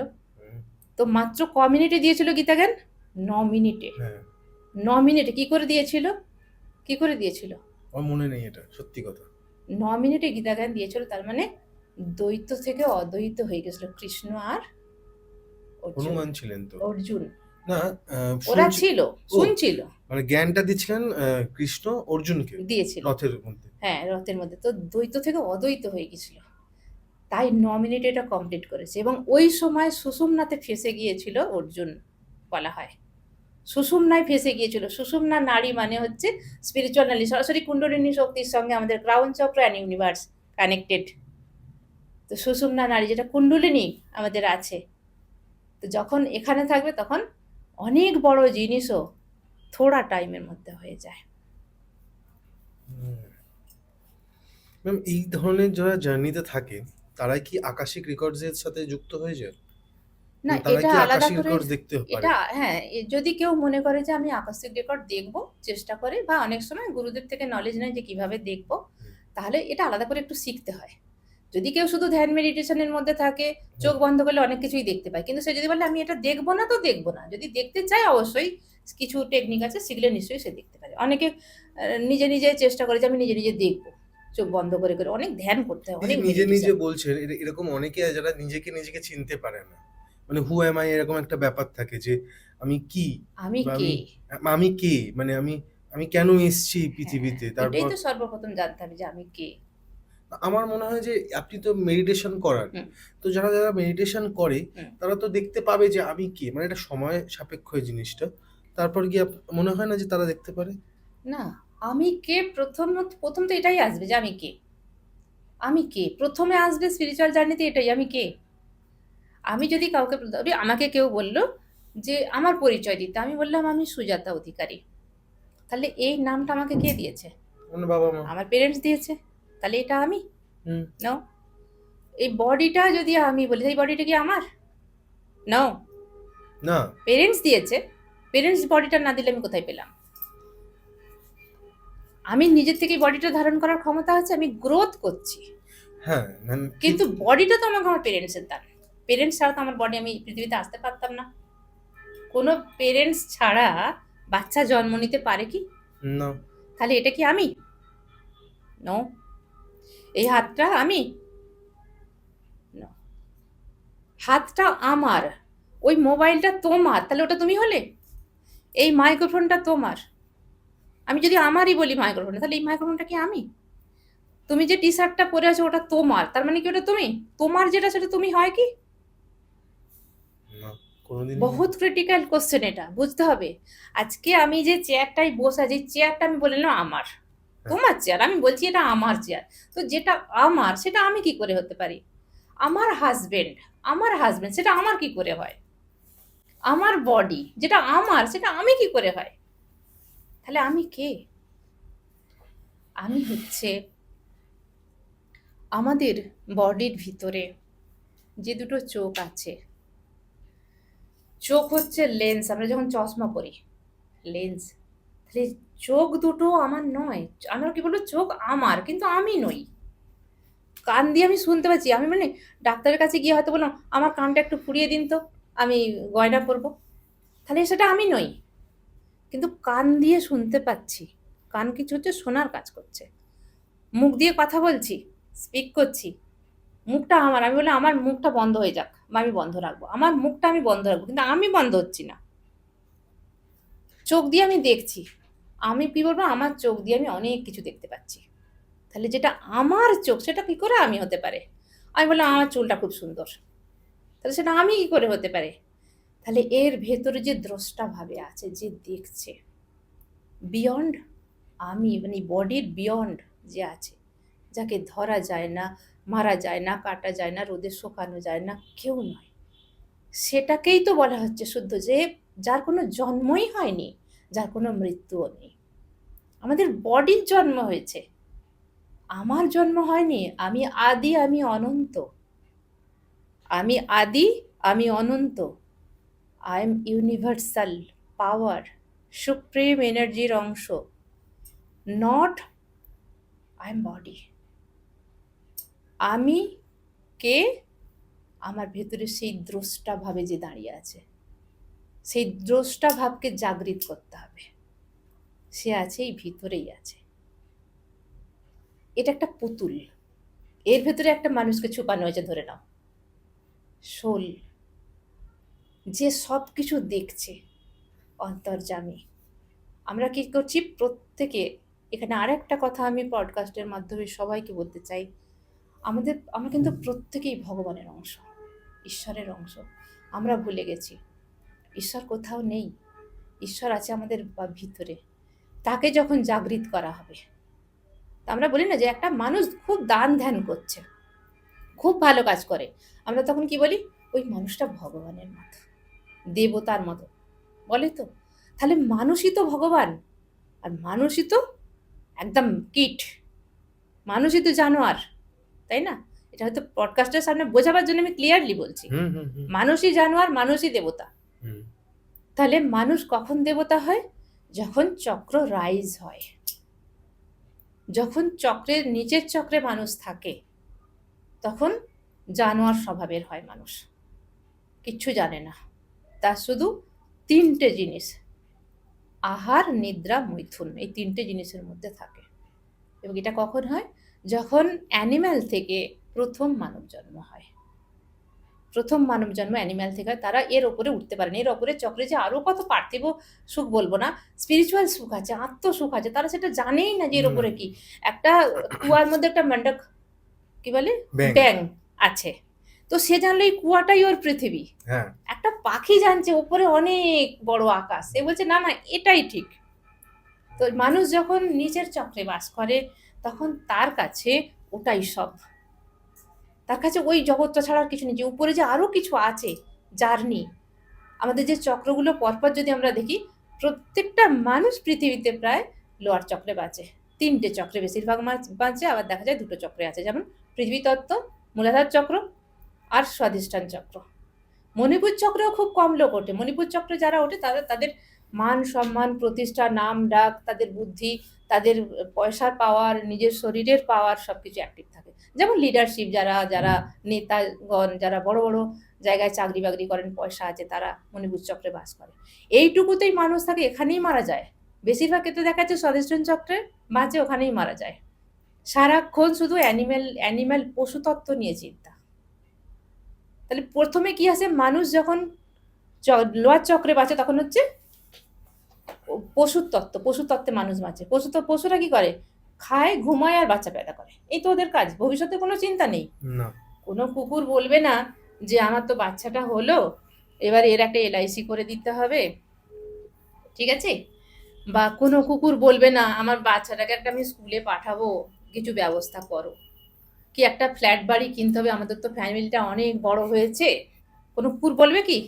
তো মাত্র ক মিনিটে দিয়েছিল গীতা জ্ঞান, 9 মিনিটে। 9 মিনিটে কি করে দিয়েছিল, কি করে দিয়েছিল আমার মনে নেই, এটা সত্যি কথা। 9 মিনিটে গীতা জ্ঞান দিয়েছিল, তার মানে দ্বৈত থেকে অদ্বৈত হয়ে গেছিল কৃষ্ণ আর হনুমান ছিলেন তো, অর্জুন, না ওরা ছিল, শুনছিল, মানে জ্ঞানটা দিচ্ছিলেন কৃষ্ণ অর্জুনকে দিয়েছিল রথের মধ্যে। হ্যাঁ, রথের মধ্যে, তো দ্বৈত থেকে অদ্বৈত হয়ে গেছিল, তাই 9 মিনিটে এটা কমপ্লিট করেছে। এবং ওই সময় সুষুম্নাতে ফেসে গিয়েছিল অর্জুন, বলা হয় সুষুম্নায় ফেসে গিয়েছিল। সুষুম্না নারী মানে হচ্ছে স্পিরিচুয়াল নারী, সরাসরি কুণ্ডলিনী শক্তির সঙ্গে আমাদের ক্রাউন চক্র অ্যান্ড ইউনিভার্স কানেক্টেড। তো সুষুম্না নারী যেটা কুণ্ডলিনী আমাদের আছে, তো যখন এখানে থাকবে তখন অনেক বড় জিনিসও থোড়া টাইমের মধ্যে হয়ে যায়। ম্যাম, এই ধরনের যারা জার্নিতে থাকে তারাই কি আকাশিক রেকর্ডসের সাথে যুক্ত হয়ে যায়? না, তারা এটা কি আলাদা আকাশিক করে, রেকর্ড দেখতে পারে? এটা হ্যাঁ, যদি কেউ মনে করে যে আমি আকস্মিক রেকর্ড দেখবো, চেষ্টা করে, বা অনেক সময় গুরুদের থেকে নলেজ নেয় যে কিভাবে দেখবো, তাহলে এটা আলাদা করে একটু শিখতে হয়। যদি কেউ শুধু ধ্যান মেডিটেশনের মধ্যে থাকে, চোখ বন্ধ করলে অনেক কিছুই দেখতে পায়, কিন্তু সে যদি বলে আমি এটা দেখবো না, তো দেখবো না। যদি দেখতে চায় অবশ্যই কিছু টেকনিক আছে, শিখলে নিশ্চয়ই সে দেখতে পারে। অনেকে নিজে নিজে চেষ্টা করে যে আমি নিজে নিজে দেখবো, চোখ বন্ধ করে করে, অনেক ধ্যান করতে হয়, এই যে অনেক নিজে নিজে meditation। বলছেন, এরকম অনেকে আছে যারা নিজেকে চিনতে পারে না, মানে হু এম আই, এরকম একটা ব্যাপার থাকে যে আমি কি, আমি বা কে, আমি কে, মানে আমি কেন এসেছি পৃথিবীতে। এটাই তারপর তো সর্বপ্রথম জানতে হবে যে আমি কে। আমার মনে হয় যে আপনি তো মেডিটেশন করান, হুম। তো যারা মেডিটেশন করে হুম। তারা তো দেখতে পাবে যে আমি কে, মানে এটা সময় সাপেক্ষ এই জিনিসটা। তারপর গিয়ে মনে হয় না যে তারা দেখতে পারে? না, আমি কে, প্রথম তো এটাই আসবে যে আমি কে, আমি কে প্রথমে আসবে স্পিরিচুয়াল জার্নিতে, এটাই আমি কে। আমি যদি কাউকে, আমাকে কেউ বললো যে আমার পরিচয় দিতে, আমি বললাম আমি সুজাতা অধিকারী, তাহলে এই নামটা আমাকে কে দিয়েছে, মানে বাবা মা। আমার পেরেন্টস দিয়েছে, তাহলে এটা আমি নাও। এই বডিটা যদি আমি বলি, এই বডিটা কি আমার নাও, না, পেরেন্টস দিয়েছে, পেরেন্টস বডিটা না দিলে আমি কোথায় পেলাম? আমি নিজের থেকে বডিটা ধারণ করার ক্ষমতা আছে, আমি গ্রোথ করছি, হ্যাঁ, কিন্তু বডিটা তো আমাকে আমার পেরেন্টসের দান। পেরেন্টস ছাড়া তো আমার বডি, আমি পৃথিবীতে আসতে পারতাম না। কোনো পেরেন্টস ছাড়া বাচ্চা জন্ম নিতে পারে কি? না। তাহলে এটা কি আমি? নো। এই হাতটা আমি? নো। হাতটা আমার, ওই মোবাইলটা তোমার, তাহলে ওটা তুমি হলে? এই মাইক্রোফোনটা তোমার, আমি যদি আমারই বলি মাইক্রোফোন, তাহলে এই মাইক্রোফোনটা কি আমি? তুমি যে টি শার্টটা পরে আছো ওটা তোমার, তার মানে কি ওটা তুমি? তোমার যেটা সেটা তুমি হয় কি? না, কোনোদিনই না। বহুত ক্রিটিক্যাল কোশ্চেন, এটা বুঝতে হবে। আজকে আমি যে চেয়ারটাই বসে আছি, চেয়ারটা আমি বললাম আমার, হ্যাঁ। তোমার চেয়ার, আমি বলছি এটা আমার চেয়ার। তো যেটা আমার সেটা আমি কি করে হতে পারি? আমার হাজবেন্ড সেটা আমার কি করে হয়? আমার বডি যেটা আমার সেটা আমি কি করে হয়? তাহলে আমি কে? আমি হচ্ছে আমাদের বডির ভিতরে যে দুটো চোখ আছে, চোখ হচ্ছে লেন্স, আমরা যখন চশমা পরি লেন্স, তাহলে চোখ দুটো আমার নয়, আমরা কি বলবো চোখ আমার, কিন্তু আমি নই। কান দিয়ে আমি শুনতে পাচ্ছি, আমি মানে ডাক্তারের কাছে গিয়ে হয়তো বললাম আমার কানটা একটু ফুরিয়ে দিন তো, আমি গয়না পরবো, তাহলে সেটা আমি নই। কিন্তু কান দিয়ে শুনতে পাচ্ছি, কান কিছু হচ্ছে শোনার কাজ করছে। মুখ দিয়ে কথা বলছি, স্পিক করছি, মুখটা আমার, আমি বললাম আমার মুখটা বন্ধ হয়ে যাক বা আমি বন্ধ রাখবো, আমার মুখটা আমি বন্ধ রাখবো, কিন্তু আমি বন্ধ হচ্ছি না। চোখ দিয়ে আমি দেখছি, আমি কি বলবো আমার চোখ দিয়ে আমি অনেক কিছু দেখতে পাচ্ছি, তাহলে যেটা আমার চোখ সেটা কি করে আমি হতে পারে? আমি বললাম আমার চুলটা খুব সুন্দর, তাহলে সেটা আমি কি করে হতে পারে? তাহলে এর ভেতরে যে দ্রষ্টা ভাবে আছে, যে দেখছে, বিয়ন্ড আমি, মানে বডির বিয়ন্ড যে আছে, যাকে ধরা যায় না, মারা যায় না, কাটা যায় না, রোদে শুকানো যায় না, কেউ নয়, সেটাকেই তো বলা হচ্ছে শুদ্ধ, যে যার কোনো জন্মই হয়নি, যার কোনো মৃত্যুও নেই। আমাদের বডির জন্ম হয়েছে, আমার জন্ম হয়নি। আমি আদি, আমি অনন্ত, আমি আদি, আমি অনন্ত, I am universal power, supreme এনার্জির অংশ, নট আই এম বডি। আমি কে? আমার ভেতরে সেই দ্রষ্টা ভাবে যে দাঁড়িয়ে আছে, সেই দ্রষ্টা ভাবকে জাগৃত করতে হবে। সে আছে এই ভিতরেই আছে। এটা একটা পুতুল, এর ভেতরে একটা মানুষকে ছুপানো হয়েছে, ধরে নাও শোল, যে সব কিছু দেখছে, অন্তর্যামী। আমরা কি করছি প্রত্যেকে, এখানে আর একটা কথা আমি পডকাস্টের মাধ্যমে সবাইকে বলতে চাই, আমরা কিন্তু প্রত্যেকেই ভগবানের অংশ, ঈশ্বরের অংশ। আমরা ভুলে গেছি ঈশ্বর কোথাও নেই, ঈশ্বর আছে আমাদের ভিতরে। তাকে যখন জাগৃত করা হবে, তা আমরা বলি না যে একটা মানুষ খুব দান ধ্যান করছে, খুব ভালো কাজ করে, আমরা তখন কি বলি ওই মানুষটা ভগবানের মতো, দেবতার মতো, বলে তো। তাহলে মানুষই তো ভগবান, আর মানুষই তো একদম কিট, মানুষই তো জানোয়ার, তাই না? এটা হয়তো পডকাস্টের সামনে বোঝাবার জন্য আমি ক্লিয়ারলি বলছি, মানুষই জানোয়ার, মানুষই দেবতা। তাহলে মানুষ কখন দেবতা হয়? যখন চক্র রাইজ হয়, যখন চক্রের নিচের চক্রে মানুষ থাকে, তখন জানোয়ার স্বভাবের হয় মানুষ, কিচ্ছু জানে না, তার শুধু তিনটে জিনিস, আহার, নিদ্রা, মৈথুন, এই তিনটে জিনিসের মধ্যে থাকে। এবং এটা কখন হয়? যখন অ্যানিম্যাল থেকে প্রথম মানব জন্ম হয়, প্রথম মানব জন্ম অ্যানিম্যাল থেকে হয়, তারা এর ওপরে উঠতে পারেন। এর ওপরে চক্রে যে আরো কত পার্থিব সুখ বলবো না, স্পিরিচুয়াল সুখ আছে, আত্মসুখ আছে, তারা সেটা জানেই না যে এর ওপরে কি। একটা কুয়ার মধ্যে একটা মেন্ডক, কি বলে, ব্যাং আছে, তো সে জানলো এই কুয়াটাই ওর পৃথিবী। একটা পাখি জানছে ওপরে অনেক বড় আকাশ, সে বলছে না না এটাই ঠিক। তো মানুষ যখন নিচের চক্রে বাস করে, তখন তার কাছে ওটাই সব, তার কাছে ওই জগৎটা ছাড়া আর কিছু নেই, যে উপরে যে আরো কিছু আছে জার্নি। আমাদের যে চক্রগুলো পরপর যদি আমরা দেখি, প্রত্যেকটা মানুষ পৃথিবীতে প্রায় লোয়ার চক্রে বাঁচে, তিনটে চক্রে বেশিরভাগ বাঁচে, আবার দেখা যায় দুটো চক্রে আছে, যেমন পৃথিবী তত্ত্ব, মূলাধার চক্র আর স্বাধিষ্ঠান চক্র। মণিপুর চক্রেও খুব কম লোক ওঠে, মণিপুর চক্রে যারা ওঠে তাদের মান সম্মান প্রতিষ্ঠা, নাম ডাক, তাদের বুদ্ধি, তাদের পয়সার পাওয়ার, নিজের শরীরের পাওয়ার, সবকিছু অ্যাক্টিভ থাকে। যেমন লিডারশিপ, যারা যারা নেতাগণ, যারা বড় বড় জায়গায় চাকরি বাকরি করেন, পয়সা আছে, তারা মণিপুর চক্রে বাস করে। এইটুকুতেই মানুষ থাকে, এখানেই মারা যায়। বেশিরভাগ ক্ষেত্রে দেখা যাচ্ছে স্বদেষ্টন চক্রে বাঁচে, ওখানেই মারা যায়। সারাক্ষণ শুধু অ্যানিম্যাল পশুতত্ত্ব নিয়ে চিন্তা। তাহলে প্রথমে কি আসে, মানুষ যখন লোয়ার চক্রে বাঁচে তখন হচ্ছে পশুতত্ত্বে মানুষ বাঁচে। পশুরা কি করে, খায়, ঘুমায় আর বাচ্চা পেদা করে, এই তো ওদের কাজ। ভবিষ্যতে কোনো চিন্তা নেই। না। কোনো কুকুর বলবে না যে আমার তো বাচ্চাটা হলো, এবার এর একটা এলআইসি করে দিতে হবে, ঠিক আছে? বা কোনো কুকুর বলবে না আমার বাচ্চাটাকে একটা আমি স্কুলে পাঠাবো, কিছু ব্যবস্থা করো। কি একটা ফ্ল্যাট বাড়ি কিনতে হবে, আমাদের তো ফ্যামিলিটা অনেক বড় হয়েছে। কোনো কুকুর বলবে কি?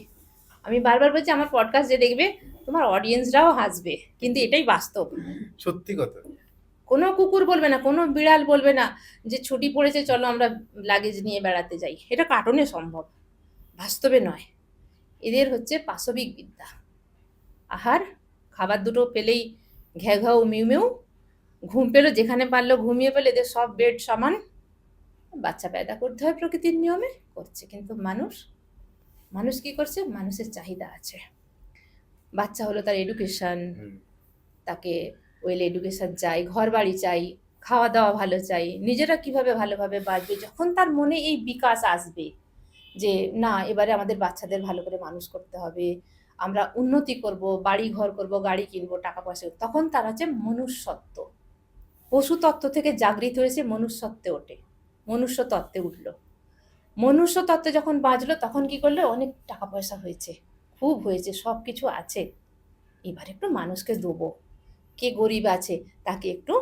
আমি বারবার বলছি, আমার পডকাস্ট যে দেখবে তোমার অডিয়েন্সরাও হাসবে, কিন্তু এটাই বাস্তব। সত্যি কথা। কোনো কুকুর বলবে না, কোনো বিড়াল বলবে না যে ছুটি পড়েছে চলো আমরা লাগেজ নিয়ে বেড়াতে যাই। এটা কার্টুনে সম্ভব, বাস্তবে নয়। এদের হচ্ছে পাশবিক বিদ্যা। আহার, খাবার দুটো পেলেই ঘ্যাঁ ঘাউ মিউ মিউ, ঘুম পেলো যেখানে পারলো ঘুমিয়ে পেলে, এদের সব বেড সমান। বাচ্চা পেদা করতে হয় প্রকৃতির নিয়মে, করছে। কিন্তু মানুষ কি করছে, মানুষের চাহিদা আছে। বাচ্চা হলো, তার এডুকেশন, তাকে ওয়েল এডুকেশন চাই, ঘর বাড়ি চাই, খাওয়া দাওয়া ভালো চাই, নিজেরা কিভাবে ভালোভাবে বাঁচবে। যখন তার মনে এই বিকাশ আসবে যে না, এবারে আমাদের বাচ্চাদের ভালো করে মানুষ করতে হবে, আমরা উন্নতি করব, বাড়ি ঘর করব, গাড়ি কিনবো, টাকা পয়সা, তখন তার হচ্ছে মনুষ্যত্ব। পশুতত্ত্ব থেকে জাগৃত হয়েছে, মনুষ্যত্বে ওঠে, মনুষ্য তত্ত্বে উঠলো। মনুষ্য তত্ত্বে যখন বাঁচলো তখন কি করলো, অনেক টাকা পয়সা হয়েছে, খুব হয়েছে, সব কিছু আছে, এবার একটু মানুষকে দেবো। কে গরিব আছে তাকে একটু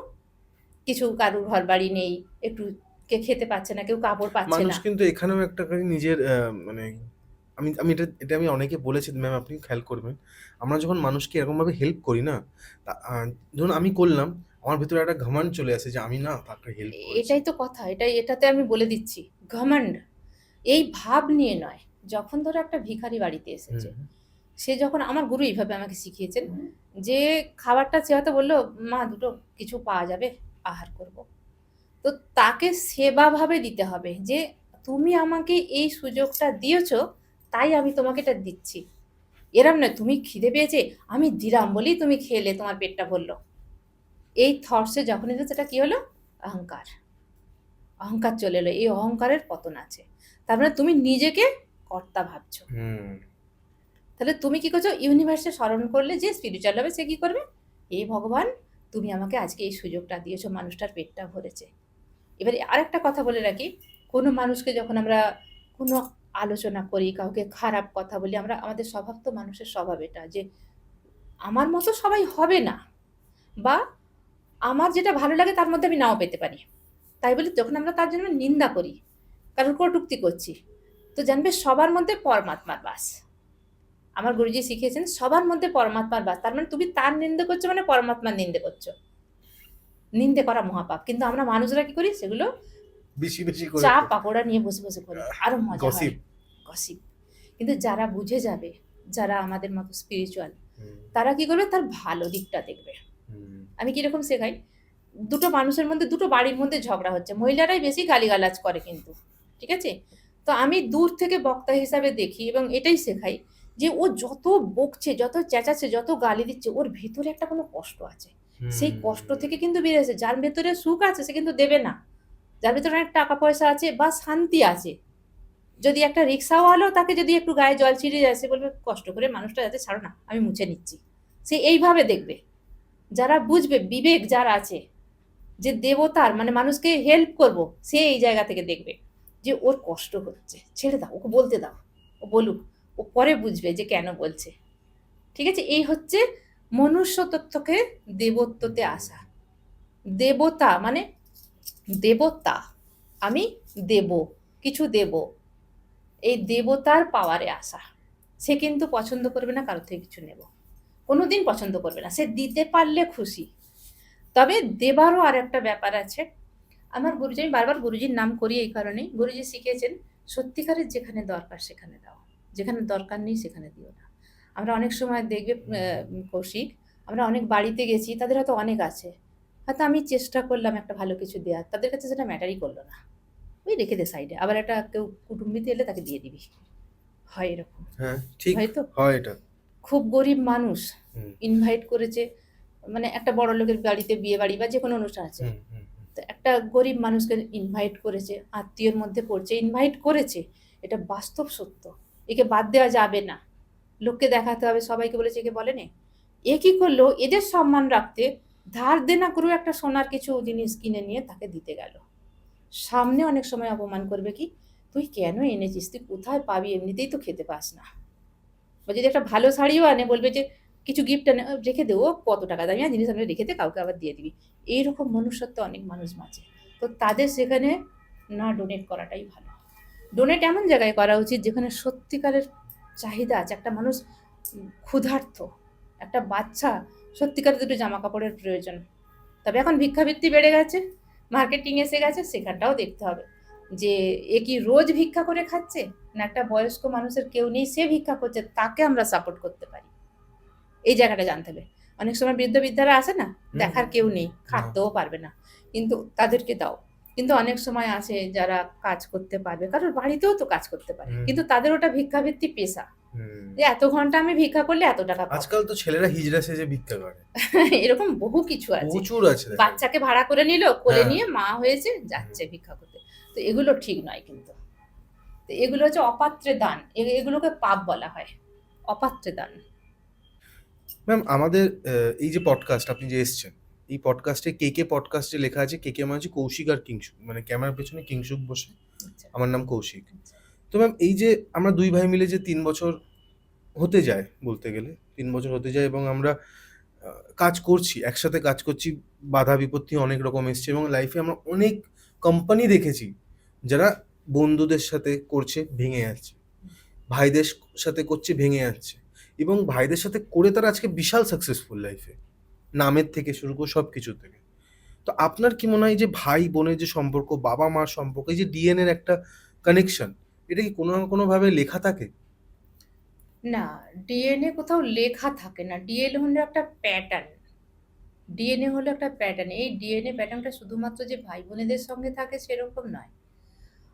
কিছু, কারুর ঘর বাড়ি নেই, একটু কে খেতে পাচ্ছে না, কেউ কাপড় পাচ্ছে মানুষ না। কিন্তু এখানেও একটা করে নিজের মানে আমি আমি এটা আমি অনেকে বলেছি ম্যাম, আপনি খেয়াল করবেন। আমরা যখন মানুষকে এরকমভাবে হেল্প করি না, ধরুন আমি করলাম, আমার ভেতরে একটা ঘমন্ড চলে আসে যে আমি না তাকে হেল্প করেছি। এটাই তো কথা, এটাতে আমি বলে দিচ্ছি, ঘমন্ড এই ভাব নিয়ে নয়। যখন ধরো একটা ভিখারি বাড়িতে এসেছে, সে যখন, আমার গুরু এইভাবে আমাকে শিখিয়েছেন যে খাবারটা চেয়ে বললো মা দুটো কিছু পাওয়া যাবে, আহার করব। তো তাকে সেবাভাবে দিতে হবে যে তুমি আমাকে এই সুযোগটা দিয়েছো, তাই আমি তোমাকে এটা দিচ্ছি। এরম নয় তুমি খিদে পেয়েছে আমি দিলাম বলেই তুমি খেলে, তোমার পেটটা ভরলো। এই থটসে যখন এসে, সেটা কি হলো, অহংকার। অহংকার চলে এলো, এই অহংকারের পতন আছে। তার মানে তুমি নিজেকে কর্তা ভাবছো। তাহলে তুমি কি করছো, ইউনিভার্সে স্মরণ করলে যে স্পিরিচুয়াল হবে, সে কি করবে, এই ভগবান তুমি আমাকে আজকে এই সুযোগটা দিয়েছো, মানুষটার পেটটা ভরেছে। এবারে আরেকটা কথা বলে রাখি, কোনো মানুষকে যখন আমরা কোনো আলোচনা করি, কাউকে খারাপ কথা বলি, আমরা আমাদের স্বভাব, তো মানুষের স্বভাব এটা যে আমার মতো সবাই হবে না, বা আমার যেটা ভালো লাগে তার মধ্যে আমি নাও পেতে পারি। তাই বলে যখন আমরা তার জন্য নিন্দা করি, কারোর কটূক্তি করছি, তো জানবে সবার মধ্যে পরমাত্মার বাস। আমার গুরুজি শিখিয়েছেন সবার মধ্যে পরমাত্মার বাস। তার মানে তুমি তার নিন্দে করছো মানে পরমাত্মার নিন্দে করছো। নিন্দে করা মহাপাপ, কিন্তু আমরা মানুষরা কি করি, সেগুলো বেশি বেশি করে চা পাকোড়া নিয়ে বসে বসে করি, আরো মজা হয়, গসিপ। গসিপ। কিন্তু যারা বুঝে যাবে, যারা আমাদের মতো স্পিরিচুয়াল, তারা কি করবে, তার ভালো দিকটা দেখবে। আমি কিরকম শেখাই, দুটো মানুষের মধ্যে, দুটো বাড়ির মধ্যে ঝগড়া হচ্ছে, মহিলারাই বেশি গালিগালাজ করে কিন্তু, ঠিক আছে? তো আমি দূর থেকে বক্তা হিসাবে দেখি এবং এটাই শেখাই যে ও যত বকছে, যত চেঁচাচ্ছে, যত গালি দিচ্ছে, ওর ভেতরে একটা কোনো কষ্ট আছে। সেই কষ্ট থেকে কিন্তু বেরিয়েছে। যার ভেতরে সুখ আছে সে কিন্তু দেবে না। যার ভেতরে অনেক টাকা পয়সা আছে বা শান্তি আছে, যদি একটা রিক্সাওয়ালাও তাকে যদি একটু গায়ে জল ছিটে যায়, সে বলবে কষ্ট করে মানুষটা যাতে, ছাড়ো না আমি মুছে নিচ্ছি। সে এইভাবে দেখবে। যারা বুঝবে, বিবেক যার আছে, যে দেবতার মানে মানুষকে হেল্প করব, সে এই জায়গা থেকে দেখবে যে ওর কষ্ট হচ্ছে, ছেড়ে দাও, ওকে বলতে দাও, ও বলুক, ও পরে বুঝবে যে কেন বলছে। ঠিক আছে? এই হচ্ছে মনুষ্যত্ব থেকে দেবত্বতে আসা। দেবতা মানে দেবতা, আমি দেব, কিছু দেব, এই দেবতার পাওয়ারে আসা। সে কিন্তু পছন্দ করবে না কারোর থেকে কিছু নেব, কোনোদিন পছন্দ করবে না। সে দিতে পারলে খুশি। তবে দেবারও আর একটা ব্যাপার আছে। আমার গুরুজি, আমি বারবার গুরুজির নাম করি এই কারণেই, গুরুজি শিখিয়েছেন সত্যিকারের যেখানে দরকার সেখানে দাও, যেখানে দরকার নেই সেখানে দিও না। আমরা অনেক সময় দেখবে কৌশিক, আমরা অনেক বাড়িতে গেছি, তাদের হয়তো অনেক আছে, হয়তো আমি চেষ্টা করলাম একটা ভালো কিছু দেওয়ার, তাদের কাছে সেটা ম্যাটারই করলো না, ওই রেখে দে সাইডে, আবার একটা কেউ কুটুম্বিতে এলে তাকে দিয়ে দিবি। হয় এরকম, হ্যাঁ, ঠিক হয়তো হয় এটা। খুব গরিব মানুষ হুম, ইনভাইট করেছে, মানে একটা বড় লোকের বাড়িতে বিয়ে বাড়ি বা যে কোনো অনুষ্ঠান আছে, হুম, হুম, হুম, তো একটা গরিব মানুষকে ইনভাইট করেছে, আত্মীয়ের মধ্যে পড়ছে, ইনভাইট করেছে, এটা বাস্তব সত্য, একে বাদ দেওয়া যাবে না, লোককে দেখাতে হবে, সবাইকে বলেছে, একে বলেনি। এ কি করলো, এদের সম্মান রাখতে ধার দেনা করেও একটা সোনার কিছু জিনিস কিনে নিয়ে তাকে দিতে গেল। সামনে অনেক সময় অপমান করবে, কি তুই কেন এনেছিস, তুই কোথায় পাবি, এমনিতেই তো খেতে পাস না। বা যদি একটা ভালো শাড়িও আনে, বলবে যে কিছু গিফট আনে, রেখে দেবো, কত টাকা দামি জিনিস আমি রেখে দে, কাউকে আবার দিয়ে দিবি। এইরকম মনুষ্যত্ব অনেক মানুষ বাঁচে। তো তাদের সেখানে না ডোনেট করাটাই ভালো। ডোনেট এমন জায়গায় করা উচিত যেখানে সত্যিকারের চাহিদা আছে, একটা মানুষ ক্ষুধার্ত, একটা বাচ্চা সত্যিকারের দুটো জামা কাপড়ের প্রয়োজন। তবে এখন ভিক্ষাবৃত্তি বেড়ে গেছে, মার্কেটিং এসে গেছে, সেখানটাও দেখতে হবে যে এ কি রোজ ভিক্ষা করে খাচ্ছে, না একটা বয়স্ক মানুষের কেউ নেই, সে ভিক্ষা করছে, তাকে আমরা সাপোর্ট করতে পারি, এই জায়গাটা জানতে হবে। অনেক সময় বৃদ্ধ বৃদ্ধারা আসে না, হুম, দেখার কেউ নেই, না, খাটতেও পারবে না, কিন্তু তাদেরকে দাও। কিন্তু অনেক সময় আছে যারা কাজ করতে পারবে, কারোর বাড়িতেও তো কাজ করতে পারে, হুম, কিন্তু তাদের ওটা ভিক্ষাবৃত্তি পেশা, হুম। যে এত ঘন্টা আমি ভিক্ষা করলে এত টাকা পাবো। আজকাল তো ছেলেরা হিজড়া সেজে ভিক্ষা করে। এরকম বহু কিছু আছে। প্রচুর আছে দেখা যায়। বাচ্চাকে ভাড়া করে নিল, কোলে হ্যাঁ, নিয়ে মা হয়েছে, হুম। যাচ্ছে ভিক্ষা করতে। তো এগুলো ঠিক নয় কিন্তু। তো এগুলো হচ্ছে অপাত্রে দান, এগুলোকে পাপ বলা হয়, অপাত্রে দান। ম্যাম আমাদের এই যে পডকাস্ট আপনি যে এসছেন, এই পডকাস্টে কে পডকাস্টে লেখা আছে কে মানে হচ্ছে কৌশিক আর কিংশুক, মানে ক্যামেরার পেছনে কিংশুক বসে, আচ্ছা, আমার নাম কৌশিক। আচ্ছা। তো ম্যাম এই যে আমরা দুই ভাই মিলে যে ৩ বছর হতে যায় বলতে গেলে, ৩ বছর হতে যায় এবং আমরা কাজ করছি, একসাথে কাজ করছি, বাধা বিপত্তি অনেক রকম এসছে এবং লাইফে আমরা অনেক কোম্পানি দেখেছি যারা বন্ধুদের সাথে করছে, ভেঙে যাচ্ছে। ভাইদের সাথে করছে, ভেঙে যাচ্ছে। এবং ভাইদের সাথে করে তারা আজকে বিশাল সাকসেসফুল লাইফে। নামের থেকে শুরু করে সবকিছু থেকে। তো আপনার কি মনে হয় যে ভাই-বোনের যে সম্পর্ক, বাবা-মার সম্পর্ক, এই যে ডিএনএর একটা কানেকশন, এটা কি কোনো না কোনোভাবে লেখা থাকে? না, ডিএনএ কোথাও লেখা থাকে না, ডিএনএ হলো একটা প্যাটার্ন। ডিএনএ হলো একটা প্যাটার্ন, এই ডিএনএ প্যাটার্নটা শুধুমাত্র যে ভাই বোনেদের সঙ্গে থাকে সেরকম নয়।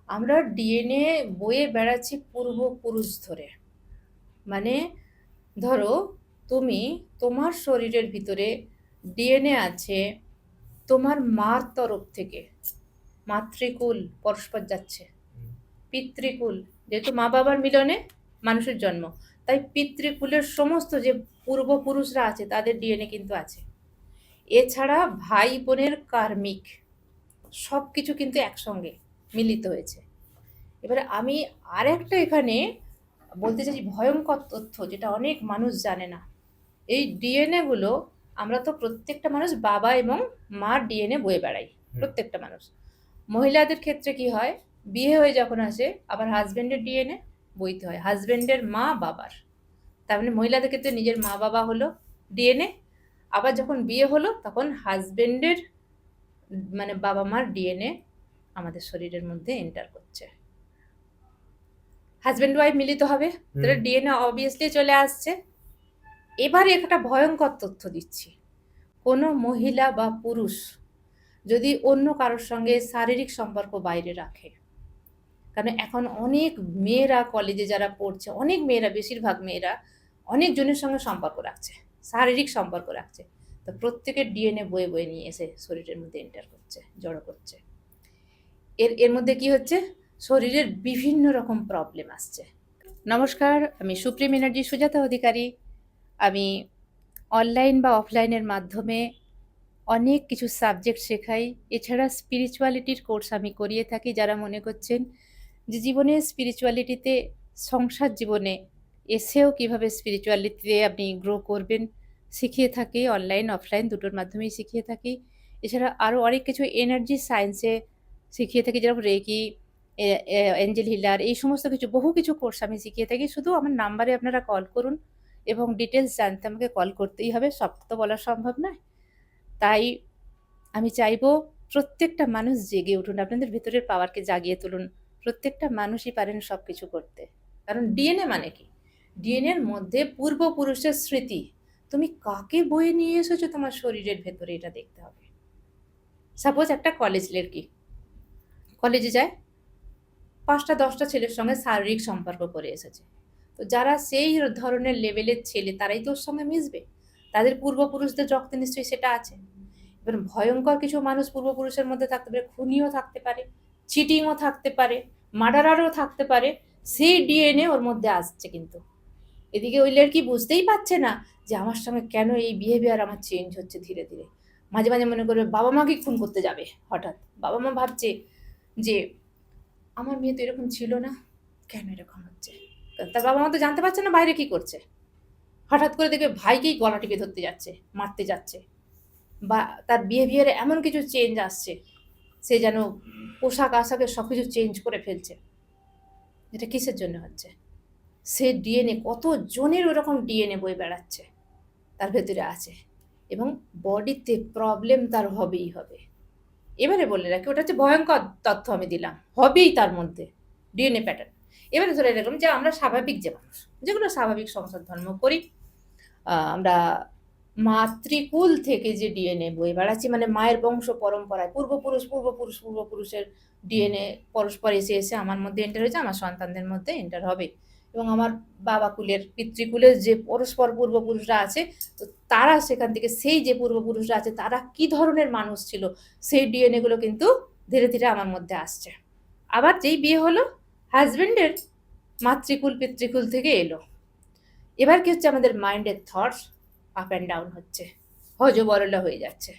আমরা ডিএনএ বয়ে বেড়াচ্ছি পূর্বপুরুষ ধরে। মানে ধরো, তুমি, তোমার শরীরের ভিতরে ডিএনএ আছে তোমার মার তরফ থেকে, মাতৃকুল পরস্পর যাচ্ছে, পিতৃকুল, যেহেতু মা বাবার মিলনে মানুষের জন্ম, তাই পিতৃকুলের সমস্ত যে পূর্বপুরুষরা আছে তাদের ডিএনএ কিন্তু আছে। এছাড়া ভাই বোনের কার্মিক সব কিছু কিন্তু একসঙ্গে মিলিত হয়েছে। এবারে আমি আরেকটা এখানে বলতে চাইছি ভয়ঙ্কর তথ্য, যেটা অনেক মানুষ জানে না। এই ডিএনএ গুলো, আমরা তো প্রত্যেকটা মানুষ বাবা এবং মার ডিএনএ বয়ে বেড়াই, হুম, প্রত্যেকটা মানুষ। মহিলাদের ক্ষেত্রে কি হয়, বিয়ে হয়ে যখন আসে আবার হাজবেন্ডের ডিএনএ বইতে হয়, হাজবেন্ডের মা বাবার। তার মানে মহিলাদের ক্ষেত্রে নিজের মা বাবা হলো ডিএনএ, আবার যখন বিয়ে হলো তখন হাজবেন্ডের মানে বাবা মার ডিএনএ আমাদের শরীরের মধ্যে এন্টার করছে, হাজবেন্ড ওয়াইফ মিলিত হবে, হুম, তাহলে ডিএনএ অবভিয়াসলি চলে আসছে। এবারে একটা ভয়ঙ্কর তথ্য দিচ্ছি, কোনো মহিলা বা পুরুষ যদি অন্য কারোর সঙ্গে শারীরিক সম্পর্ক বাইরে রাখে, কারণ এখন অনেক মেয়েরা কলেজে যারা পড়ছে, অনেক মেয়েরা, বেশিরভাগ মেয়েরা অনেক জনের সঙ্গে সম্পর্ক রাখছে, শারীরিক সম্পর্ক রাখছে, তো প্রত্যেকের ডিএনএ বয়ে বয়ে নিয়ে এসে শরীরের মধ্যে এন্টার করছে, জড়ো করছে। এর এর মধ্যে কি হচ্ছে, শরীরের বিভিন্ন রকম প্রবলেম আসছে। নমস্কার, আমি সুপ্রিম এনার্জি সুজাতা অধিকারী। আমি অনলাইন বা অফলাইনের মাধ্যমে অনেক কিছু সাবজেক্ট শেখাই। এছাড়া স্পিরিচুয়ালিটির কোর্স আমি করিয়ে থাকি। যারা মনে করছেন যে জীবনে স্পিরিচুয়ালিটিতে, সংসার জীবনে এসেও কিভাবে স্পিরিচুয়ালিটিতে আপনি গ্রো করবেন, শিখিয়ে থাকি, অনলাইন অফলাইন দুটোর মাধ্যমেই শিখিয়ে থাকি। এছাড়া আরও অনেক কিছু এনার্জি সায়েন্সে শিখিয়ে থাকি, যেরকম রেকি, এঞ্জেল হিলার, এই সমস্ত কিছু, বহু কিছু কোর্স আমি শিখিয়ে থাকি। শুধু আমার নাম্বারে আপনারা কল করুন এবং ডিটেলস জানতে আমাকে কল করতেই হবে, সব তো বলা সম্ভব নয়। তাই আমি চাইবো প্রত্যেকটা মানুষ জেগে উঠুন, আপনাদের ভেতরের পাওয়ারকে জাগিয়ে তুলুন। প্রত্যেকটা মানুষই পারেন সব কিছু করতে, কারণ ডিএনএ মানে কি, ডিএনএর মধ্যে পূর্বপুরুষের স্মৃতি, তুমি কাকে বয়ে নিয়ে এসেছো তোমার শরীরের ভেতরে, এটা দেখতে হবে। সাপোজ একটা কলেজ লড়কি কলেজে যায়, 5টা 10টা ছেলের সঙ্গে শারীরিক সম্পর্ক করে এসেছে। তো যারা সেই ধরনের লেভেলের ছেলে তারাই তো ওর সঙ্গে মিশবে। তাদের পূর্বপুরুষদের রক্তে নিশ্চয়ই সেটা আছে। এবার ভয়ঙ্কর কিছু মানুষ পূর্বপুরুষের মধ্যে থাকতে পারে, খুনিও থাকতে পারে, চিটিংও থাকতে পারে, মার্ডারারও থাকতে পারে। সেই ডিএনএ ওর মধ্যে আসছে কিন্তু। এদিকে ওই লড়কি বুঝতেই পারছে না যে আমার সঙ্গে কেন এই বিহেভিয়ার আমার চেঞ্জ হচ্ছে ধীরে ধীরে। মাঝে মাঝে মনে করবে বাবা মাকে খুন করতে যাবে হঠাৎ। বাবা মা ভাবছে যে আমার মেয়ে তো এরকম ছিল না, কেন এরকম হচ্ছে? তার বাবা মা তো জানতে পারছে না বাইরে কি করছে। হঠাৎ করে দেখবে ভাইকেই গলা টিপে ধরতে যাচ্ছে, মারতে যাচ্ছে, বা তার বিহেভিয়ারে এমন কিছু চেঞ্জ আসছে, সে যেন পোশাক আশাকে সবকিছু চেঞ্জ করে ফেলছে। এটা কিসের জন্য হচ্ছে? সে ডিএনএ, কত জনের ওরকম ডিএনএ বয়ে বেড়াচ্ছে তার ভেতরে আছে, এবং বডিতে প্রবলেম তার হবেই হবে। এবারে বলে রাখি, ওটা হচ্ছে ভয়ঙ্কর তথ্য আমি দিলাম, হবেই তার মধ্যে ডিএনএ প্যাটার্ন। এবারে ধরে রাখলাম যে আমরা স্বাভাবিক যে মানুষ, যেগুলো স্বাভাবিক সংসার ধর্ম করি, আমরা মাতৃকুল থেকে যে ডিএনএ বয়ে বেড়াচ্ছি, মানে মায়ের বংশ পরম্পরায় পূর্বপুরুষের ডিএনএ পরস্পর এসে এসে আমার মধ্যে এন্টার হয়েছে, আমার সন্তানদের মধ্যে এন্টার হবে। এবং আমার বাবা কুলের পিতৃকুলের যে পরস্পর পূর্বপুরুষরা আছে, তো তারা সেখান থেকে সেই যে পূর্বপুরুষরা আছে তারা কি ধরনের মানুষ ছিল, সেই ডিএনএ গুলো কিন্তু ধীরে ধীরে আমার মধ্যে আসছে। আবার যেই বিয়ে হলো, হাজবেন্ডের মাতৃকুল পিতৃকুল থেকে এলো। এবার কি হচ্ছে, আমাদের মাইন্ডের থটস আপ অ্যান্ড ডাউন হচ্ছে, হজবরলা হয়ে যাচ্ছে।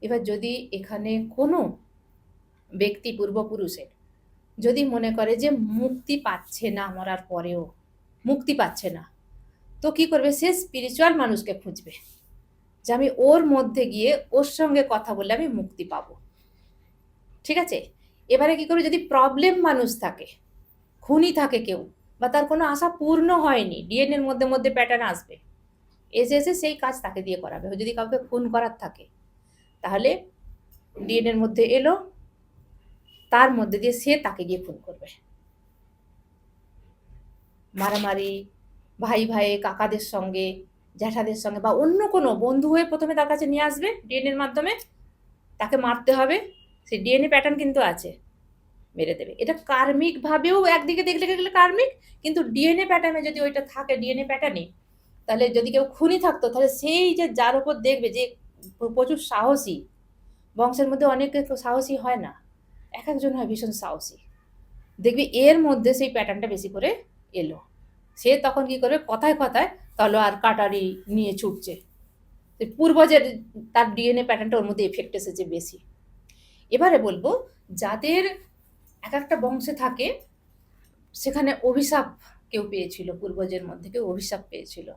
এবার যদি এখানে কোনো ব্যক্তি পূর্বপুরুষের যদি মনে করে যে মুক্তি পাচ্ছে না, মরার পরেও মুক্তি পাচ্ছে না, তো কি করবে? সে স্পিরিচুয়াল মানুষকে খুঁজবে যে আমি ওর মধ্যে গিয়ে ওর সঙ্গে কথা বললে আমি মুক্তি পাবো। ঠিক আছে? এবারে কি করবে? যদি প্রবলেম মানুষ থাকে, খুনি থাকে কেউ, বা তার কোনো আশা পূর্ণ হয়নি, ডিএনএর মধ্যে মধ্যে প্যাটার্ন আসবে, এসে এসে সেই কাজ তাকে দিয়ে করাবে। যদি কাউকে খুন করার থাকে, তাহলে ডিএনএর মধ্যে এলো, তার মধ্যে দিয়ে সে তাকে গিয়ে খুন করবে। মারামারি, ভাই ভাই কাকাদের সঙ্গে, জ্যাঠাদের সঙ্গে, বা অন্য কোনো বন্ধু হয়ে প্রথমে তার কাছে নিয়ে আসবে, ডিএনএর মাধ্যমে তাকে মারতে হবে। সেই ডিএনএ প্যাটার্ন কিন্তু আছে, মেরে দেবে। এটা কার্মিক ভাবেও একদিকে দেখলে গেলে কার্মিক, কিন্তু ডিএনএ প্যাটার্নে যদি ওইটা থাকে, ডিএনএ প্যাটার্নে, তাহলে যদি কেউ খুনি থাকতো, তাহলে সেই যে যার উপর দেখবে যে প্রচুর সাহসী, বংশের মধ্যে অনেকে তো সাহসী হয় না, এক একজন হয় ভীষণ সাহসী, দেখবি এর মধ্যে সেই প্যাটার্নটা বেশি করে এলো। সে তখন কি করবে? কথায় কথায় তলোয়ার কাটারি নিয়ে ছুটছে। পূর্বজের তার ডিএনএ প্যাটার্নটা ওর মধ্যে এফেক্ট এসেছে বেশি। এবারে বলবো, যাদের এক একটা বংশে থাকে, সেখানে অভিশাপ কেউ পেয়েছিল, পূর্বজের মধ্যে কেউ অভিশাপ পেয়েছিল,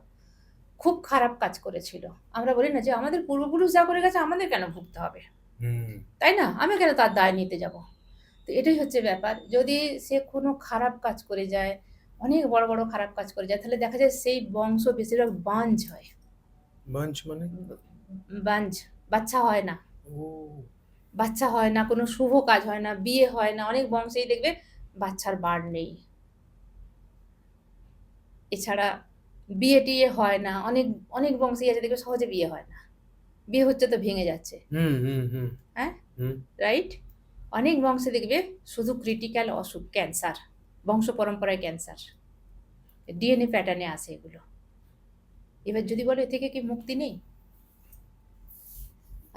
খুব খারাপ কাজ করেছিল। আমরা বলি না যে আমাদের পূর্বপুরুষ যা করে গেছে আমাদের কেন ভুগতে হবে, তাই না? আমি কেন তার দায় নিতে যাব? তো এটাই হচ্ছে ব্যাপার। যদি সে কোনো খারাপ কাজ করে যায়, অনেক বড় বড় খারাপ কাজ করে যায়, তাহলে দেখা যায় সেই বংশ বেশিরভাগ বাঞ্জ হয়। বাঞ্চ মানে? বাঞ্জ, বাচ্চা হয় না, ও, বাচ্চা হয় না, কোনো শুভ কাজ হয় না, বিয়ে হয় না, অনেক বংশেই দেখবে বাচ্চার বার নেই। এছাড়া বিয়ে টিয়ে হয় না, অনেক অনেক বংশেই আছে দেখবে সহজে বিয়ে হয় না, বিয়ে হচ্ছে তো ভেঙে যাচ্ছে। হুম হুম হুম হ্যাঁ, হুম রাইট? অনেক বংশে দেখবে শুধু ক্রিটিক্যাল অসুখ, ক্যান্সার, বংশ পরম্পরায় ক্যান্সার, ডিএনএ প্যাটার্নে আসে এগুলো। এবার যদি বলে এ থেকে কি মুক্তি নেই,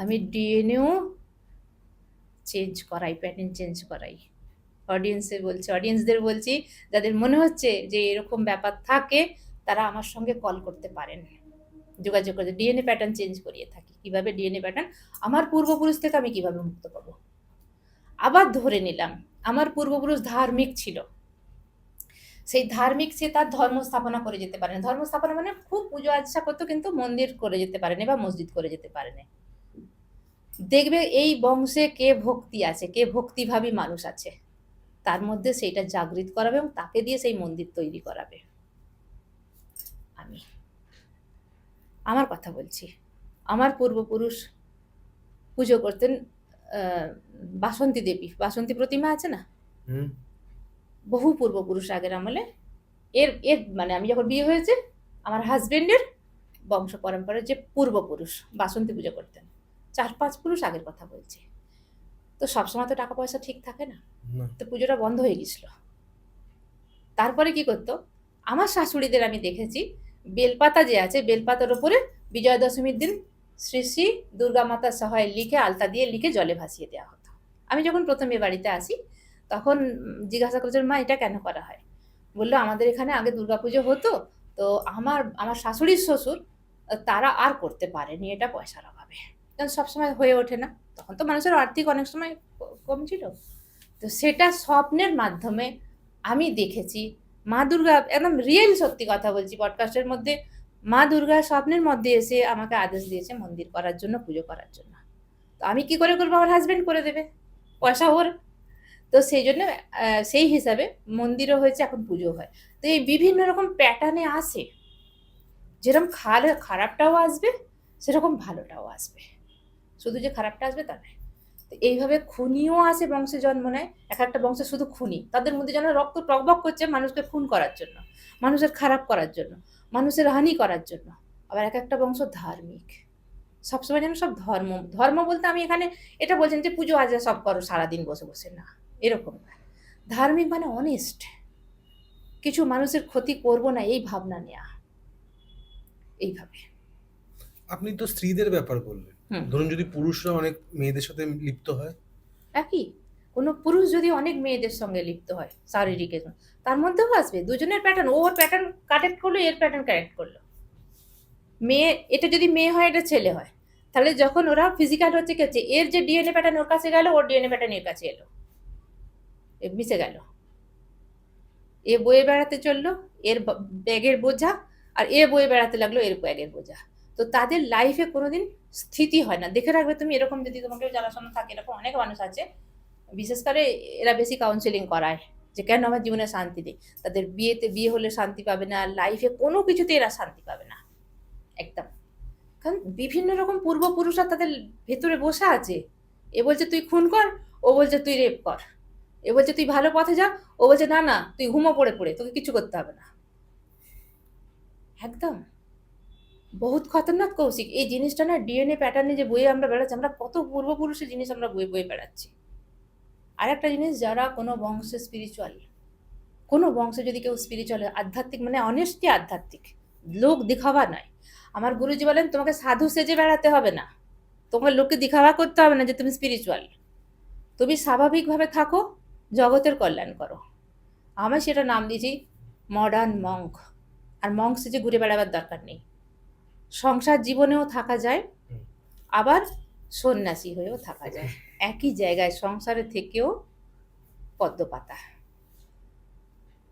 আমি ডিএনএও চেঞ্জ করাই, প্যাটার্ন চেঞ্জ করাই। অডিয়েন্সদের বলছি, যাদের মনে হচ্ছে যে এরকম ব্যাপার থাকে, তারা আমার সঙ্গে কল করতে পারেন, যোগাযোগ করে। ডিএনএ প্যাটার্ন চেঞ্জ করিয়ে থাকি। কিভাবে ডিএনএ প্যাটার্ন, আমার পূর্বপুরুষ থেকে আমি কিভাবে মুক্ত পাবো। আবার ধরে নিলাম আমার পূর্বপুরুষ ধার্মিক ছিল, সেই ধার্মিক সে তার ধর্ম স্থাপনা করে যেতে পারেন। ধর্ম স্থাপনা মানে খুব পুজো আর্চা করতো, কিন্তু মন্দির করে যেতে পারেনি বা মসজিদ করে যেতে পারেনি। দেখবে এই বংশে কে ভক্তি আছে, কে ভক্তিভাবী মানুষ আছে, তার মধ্যে সেইটা জাগৃত করাবে এবং তাকে দিয়ে সেই মন্দির তৈরি করাবে। আমি আমার কথা বলছি, আমার পূর্বপুরুষ পুজো করতেন বাসন্তী দেবী, বাসন্তী প্রতিমা আছে না, হুম বহু পূর্বপুরুষ আগের আমলে। এর এর মানে আমি যখন বিয়ে হয়েছে, আমার হাজবেন্ডের বংশ পরম্পরার যে পূর্বপুরুষ বাসন্তী পুজো করতেন, 4-5 পুরুষ আগের কথা বলছি। তো সবসময় তো টাকা পয়সা ঠিক থাকে না, না। তো পুজোটা বন্ধ হয়ে গেছিল। তারপরে কি করতো, আমার শাশুড়িদের আমি দেখেছি বেলপাতা যে আছে, বেলপাতার ওপরে বিজয়া দশমীর দিন শ্রী শ্রী দুর্গা মাতা সহায় লিখে, আলতা দিয়ে লিখে জলে ভাসিয়ে দেওয়া হতো। আমি যখন প্রথম এ বাড়িতে আসি তখন জিজ্ঞাসা করেছিলাম, মা এটা কেন করা হয়? বললো আমাদের এখানে আগে দুর্গাপুজো হতো, তো আমার আমার শাশুড়ির শ্বশুর তারা আর করতে পারেনি এটা পয়সার অভাবে, কারণ সবসময় হয়ে ওঠে না, তখন তো মানুষের আর্থিক অনেক সময় কম ছিল। তো সেটা স্বপ্নের মাধ্যমে আমি দেখেছি মা দুর্গা, একদম রিয়েল সত্যি কথা বলছি পডকাস্টের মধ্যে, মা দুর্গা স্বপ্নের মধ্যে এসে আমাকে আদেশ দিয়েছে মন্দির করার জন্য, পুজো করার জন্য। তো আমি কি করে করবো, আমার হাজবেন্ড করে দেবে, পয়সা ওর। তো সেই জন্য সেই হিসাবে মন্দিরও হয়েছে, এখন পুজো হয়। তো এই বিভিন্ন রকম প্যাটার্নে আসে, যেরকম খারাপটাও আসবে সেরকম ভালোটাও আসবে, শুধু যে খারাপটা আসবে তা নয়। তো এইভাবে খুনিও আসে, বংশে জন্ম নেয়, এক একটা বংশে শুধু খুনি, তাদের মধ্যে যেন রক্ত টকবক করছে মানুষকে খুন করার জন্য, মানুষের খারাপ করার জন্য, মানুষের হানি করার জন্য। আবার এক একটা বংশ ধার্মিক, সবসময় যেন সব ধর্ম ধর্ম বলতে আমি এখানে এটা বলছেন যে পুজো আজ সব করো সারাদিন বসে বসে, না, এরকম না। ধার্মিক মানে অনেস্ট, কিছু মানুষের ক্ষতি করব না এই ভাবনা নেয়া, এইভাবে। আপনি তো স্ত্রীদের ব্যাপার বললেন, হুম। ধরুন যদি পুরুষরা অনেক মেয়েদের সাথে লিপ্ত হয়। একই, কোনো পুরুষ যদি অনেক মেয়েদের সঙ্গে লিপ্ত হয় শারীরিক, তার মধ্যেও আসবে দুজনের প্যাটার্ন, ওর প্যাটার্ন কারেক্ট করলো, এর প্যাটার্ন কারেক্ট করলো। মেয়ে, এটা যদি মেয়ে হয় এটা ছেলে হয়, তাহলে যখন ওরা ফিজিক্যাল হচ্ছে কি হচ্ছে, এর যে ডিএনএ প্যাটার্ন ওর কাছে গেল, ওর ডিএনএ প্যাটার্ন এর কাছে এলো, মিশে গেল। এ বয়ে বেড়াতে চললো এর ব্যাগের বোঝা, আর এ বয়ে বেড়াতে লাগলো এর ব্যাগের বোঝা। তো তাদের লাইফে কোনোদিন স্থিতি হয় না। দেখে রাখবে তুমি, এরকম যদি তোমাকে জানাশোনা থাকে, এরকম অনেক মানুষ আছে, বিশেষ করে এরা বেশি কাউন্সিলিং করায় যে কেন আমার জীবনে শান্তি নেই, তাদের বিয়ে হলে শান্তি পাবে না, লাইফে কোনো কিছুতে এরা শান্তি পাবে না একদম। কারণ বিভিন্ন রকম পূর্বপুরুষরা তাদের ভেতরে বসে আছে, এ বলছে তুই খুন কর, ও বলছে তুই রেপ কর, এ বলছে তুই ভালো পথে যা, ও বলছে না না তুই ঘুমো পড়ে পড়ে, তোকে কিছু করতে হবে না। একদম বহুত খতরনাক কৌশিক এই জিনিসটা না, ডিএনএ প্যাটার্নে যে বইয়ে আমরা বেড়াচ্ছি, আমরা কত পূর্বপুরুষের জিনিস আমরা বয়ে বয়ে বেড়াচ্ছি। আর একটা জিনিস, যারা কোনো বংশে স্পিরিচুয়াল, কোনো বংশে যদি কেউ স্পিরিচুয়াল, আধ্যাত্মিক মানে অনেস্টি আধ্যাত্মিক, লোক দেখাবা নয়। আমার গুরুজি বলেন তোমাকে সাধু সেজে বেড়াতে হবে না, তোমার লোককে দেখাবা করতে হবে না যে তুমি স্পিরিচুয়াল, তুমি স্বাভাবিকভাবে থাকো, জগতের কল্যাণ করো। আমি সেটা নাম দিয়েছি মডার্ন মঙ্ক। আর মঙ্ক সেজে ঘুরে বেড়াবার দরকার নেই, সংসার জীবনেও থাকা যায়, আবার সন্ন্যাসী হয়েও থাকা যায়, একই জায়গায় সংসারে থেকেও পদ্ম পাতা।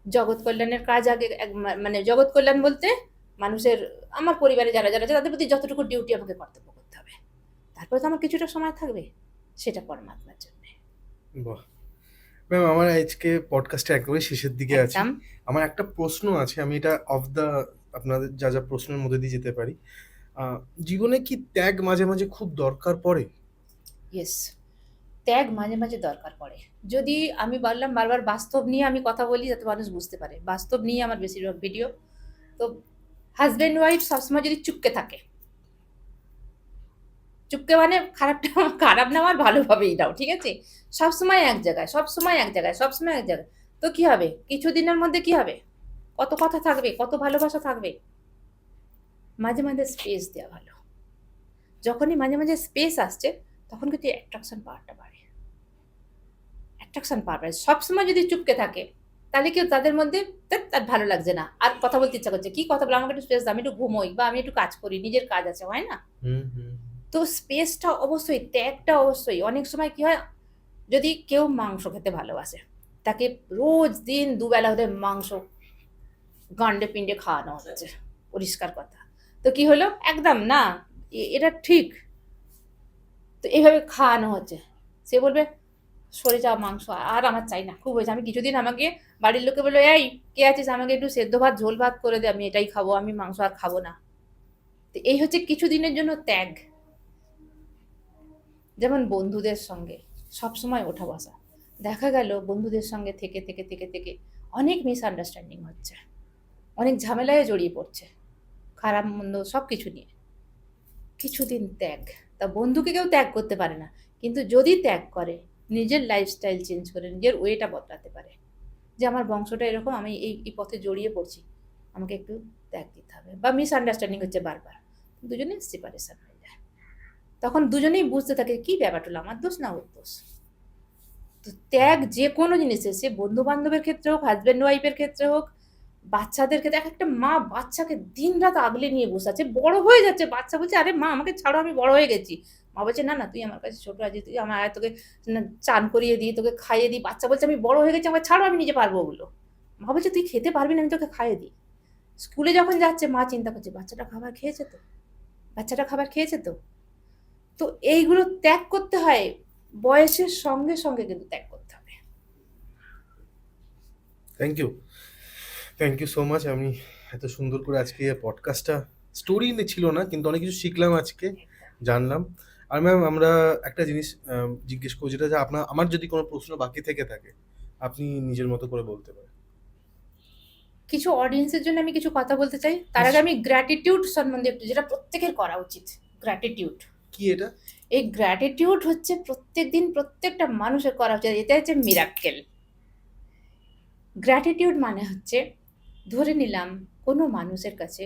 জগৎ কল্যাণের কাজ আগে মানে জগৎ কল্যাণ বলতে মানুষের, আমার পরিবারে যারা যারা আছে তাদের প্রতি যতটুকু ডিউটি আমাকে কর্তব্য করতে হবে, তারপরে তো আমার কিছুটা সময় থাকবে সেটা পরমাত্মার জন্য। বাহ ম্যাম, আমার আজকে পডকাস্টে একেবারে শেষের দিকে আছি। একদম। আমার একটা প্রশ্ন আছে, আমি এটা অফ দ্য আপনাদের যা যা প্রশ্নের মধ্যে দিয়ে যেতে পারি। জীবনে কি ত্যাগ মাঝে মাঝে খুব দরকার পড়ে? ইয়েস, ত্যাগ মাঝে মাঝে দরকার পড়ে। যদি আমি বললাম বারবার বাস্তব নিয়ে আমি কথা বলি যাতে মানুষ বুঝতে পারে, বাস্তব নিয়ে আমার বেশিরভাগ ভিডিও। তো হাজব্যান্ড ওয়াইফ সবসময় যদি চুপকে থাকে, চুপকে মানে খারাপটা খারাপ না আমার ভালোভাবেই দাও, ঠিক আছে, সবসময় এক জায়গায়, সবসময় এক জায়গায়, সবসময় এক জায়গায়, তো কি হবে, কিছুদিনের মধ্যে কি হবে, কত কথা থাকবে, কত ভালোবাসা থাকবে। মাঝে মাঝে স্পেস দেওয়া ভালো। যখনই মাঝে মাঝে স্পেস আসছে তখন কিন্তু অ্যাট্রাকশন পাওয়ারটা বাড়ে, অ্যাট্রাকশন পাওয়ার বাড়ে। সবসময় যদি চুপকে থাকে তাহলে কেউ তাদের মধ্যে তার ভালো লাগছে না, আর কথা বলতে ইচ্ছা করছে, কি কথা বলে, আমাকে একটু স্পেস দাও, আমি একটু ঘুমোই, বা আমি একটু কাজ করি, নিজের কাজ আছে, হয় না? তো স্পেসটা অবশ্যই, ত্যাগটা অবশ্যই। অনেক সময় কি হয়, যদি কেউ মাংস খেতে ভালোবাসে, তাকে রোজ দিন দুবেলা হলে মাংস গান্ডে পিণ্ডে খাওয়ানো হচ্ছে, পরিষ্কার কথা, তো কি হলো, একদম না, এটা ঠিক, তো এইভাবে খাওয়ানো হচ্ছে, সে বলবে সরে যাওয়া মাংস আর আমার চাই না, খুব হয়েছে। আমি কিছুদিন, আমাকে বাড়ির লোকে বললো এই কে আছিস, আমাকে একটু সেদ্ধ ভাত ঝোল ভাত করে দে, আমি এটাই খাবো, আমি মাংস আর খাবো না। তো এই হচ্ছে কিছুদিনের জন্য ত্যাগ। যেমন বন্ধুদের সঙ্গে সবসময় ওঠা বসা, দেখা গেল বন্ধুদের সঙ্গে থেকে থেকে থেকে থেকে অনেক মিসআন্ডারস্ট্যান্ডিং হচ্ছে, অনেক ঝামেলায় জড়িয়ে পড়ছে, খারাপ মন্দ সব কিছু নিয়ে, কিছুদিন ত্যাগ। তা বন্ধুকে কেউ ত্যাগ করতে পারে না, কিন্তু যদি ত্যাগ করে নিজের লাইফস্টাইল চেঞ্জ করে নিজের ওয়েটা বদলাতে পারে, যে আমার বংশটা এরকম, আমি এই পথে জড়িয়ে পড়ছি, আমাকে একটু ত্যাগ দিতে হবে, বা মিসআন্ডারস্ট্যান্ডিং হচ্ছে বারবার, দুজনে সেপারেশন হয়ে যায়। তখন দুজনেই বুঝতে থাকে কি ব্যাপারটা হলো, আমার দোষ না ওর দোষ। তো ত্যাগ যে কোনো জিনিসে, সে বন্ধু বান্ধবের ক্ষেত্রে হোক, হাজব্যান্ড ওয়াইফের ক্ষেত্রে হোক, বাচ্চাদের ক্ষেত্রে, এক একটা মা বাচ্চাকে দিন রাত আগলে নিয়ে বসে আছে, বড় হয়ে যাচ্ছে, বাচ্চা বলছে আরে মা আমাকে ছাড়ো, আমি বড় হয়ে গেছি। মা বলছে না না তুই আমার কাছে ছোট আছিস, তুই আমার আয়, তোকে চান করিয়ে দিই, তোকে খাইয়ে দিই। বাচ্চা বলছে আমি বড় হয়ে গেছি, আমাকে ছাড়ো, আমি নিজে পারবো ওগুলো। মা বলছে তুই খেতে পারবি না, আমি তোকে খাইয়ে দিই। স্কুলে যখন যাচ্ছে মা চিন্তা করছে বাচ্চাটা খাবার খেয়েছে তো, বাচ্চাটা খাবার খেয়েছে তো। তো এইগুলো ত্যাগ করতে হয়, বয়সের সঙ্গে সঙ্গে কিন্তু ত্যাগ করতে হবে। Thank you, thank you so much. আমি এত সুন্দর করে আজকে পডকাস্টটা, স্টোরি ছিল না কিন্তু অনেক কিছু শিখলাম আজকে, জানলাম। আর ম্যাম আমরা একটা জিনিস জিজ্ঞেস করবো, যেটা যে আমার যদি কোনো প্রশ্ন বাকি থেকে থাকে আপনি নিজের মতো করে বলতে পারেন। কিছু অডিয়েন্সের জন্য আমি কিছু কথা বলতে চাই, তার আগে আমি গ্র্যাটিটিউড সম্বন্ধে একটু, যেটা প্রত্যেকের করা উচিত। গ্র্যাটিটিউড কি এটা? এই গ্র্যাটিটিউড হচ্ছে প্রত্যেকদিন প্রত্যেকটা মানুষের করা উচিত, এটা হচ্ছে মিরাক্কেল। গ্র্যাটিটিউড মানে হচ্ছে, ধরে নিলাম কোনো মানুষের কাছে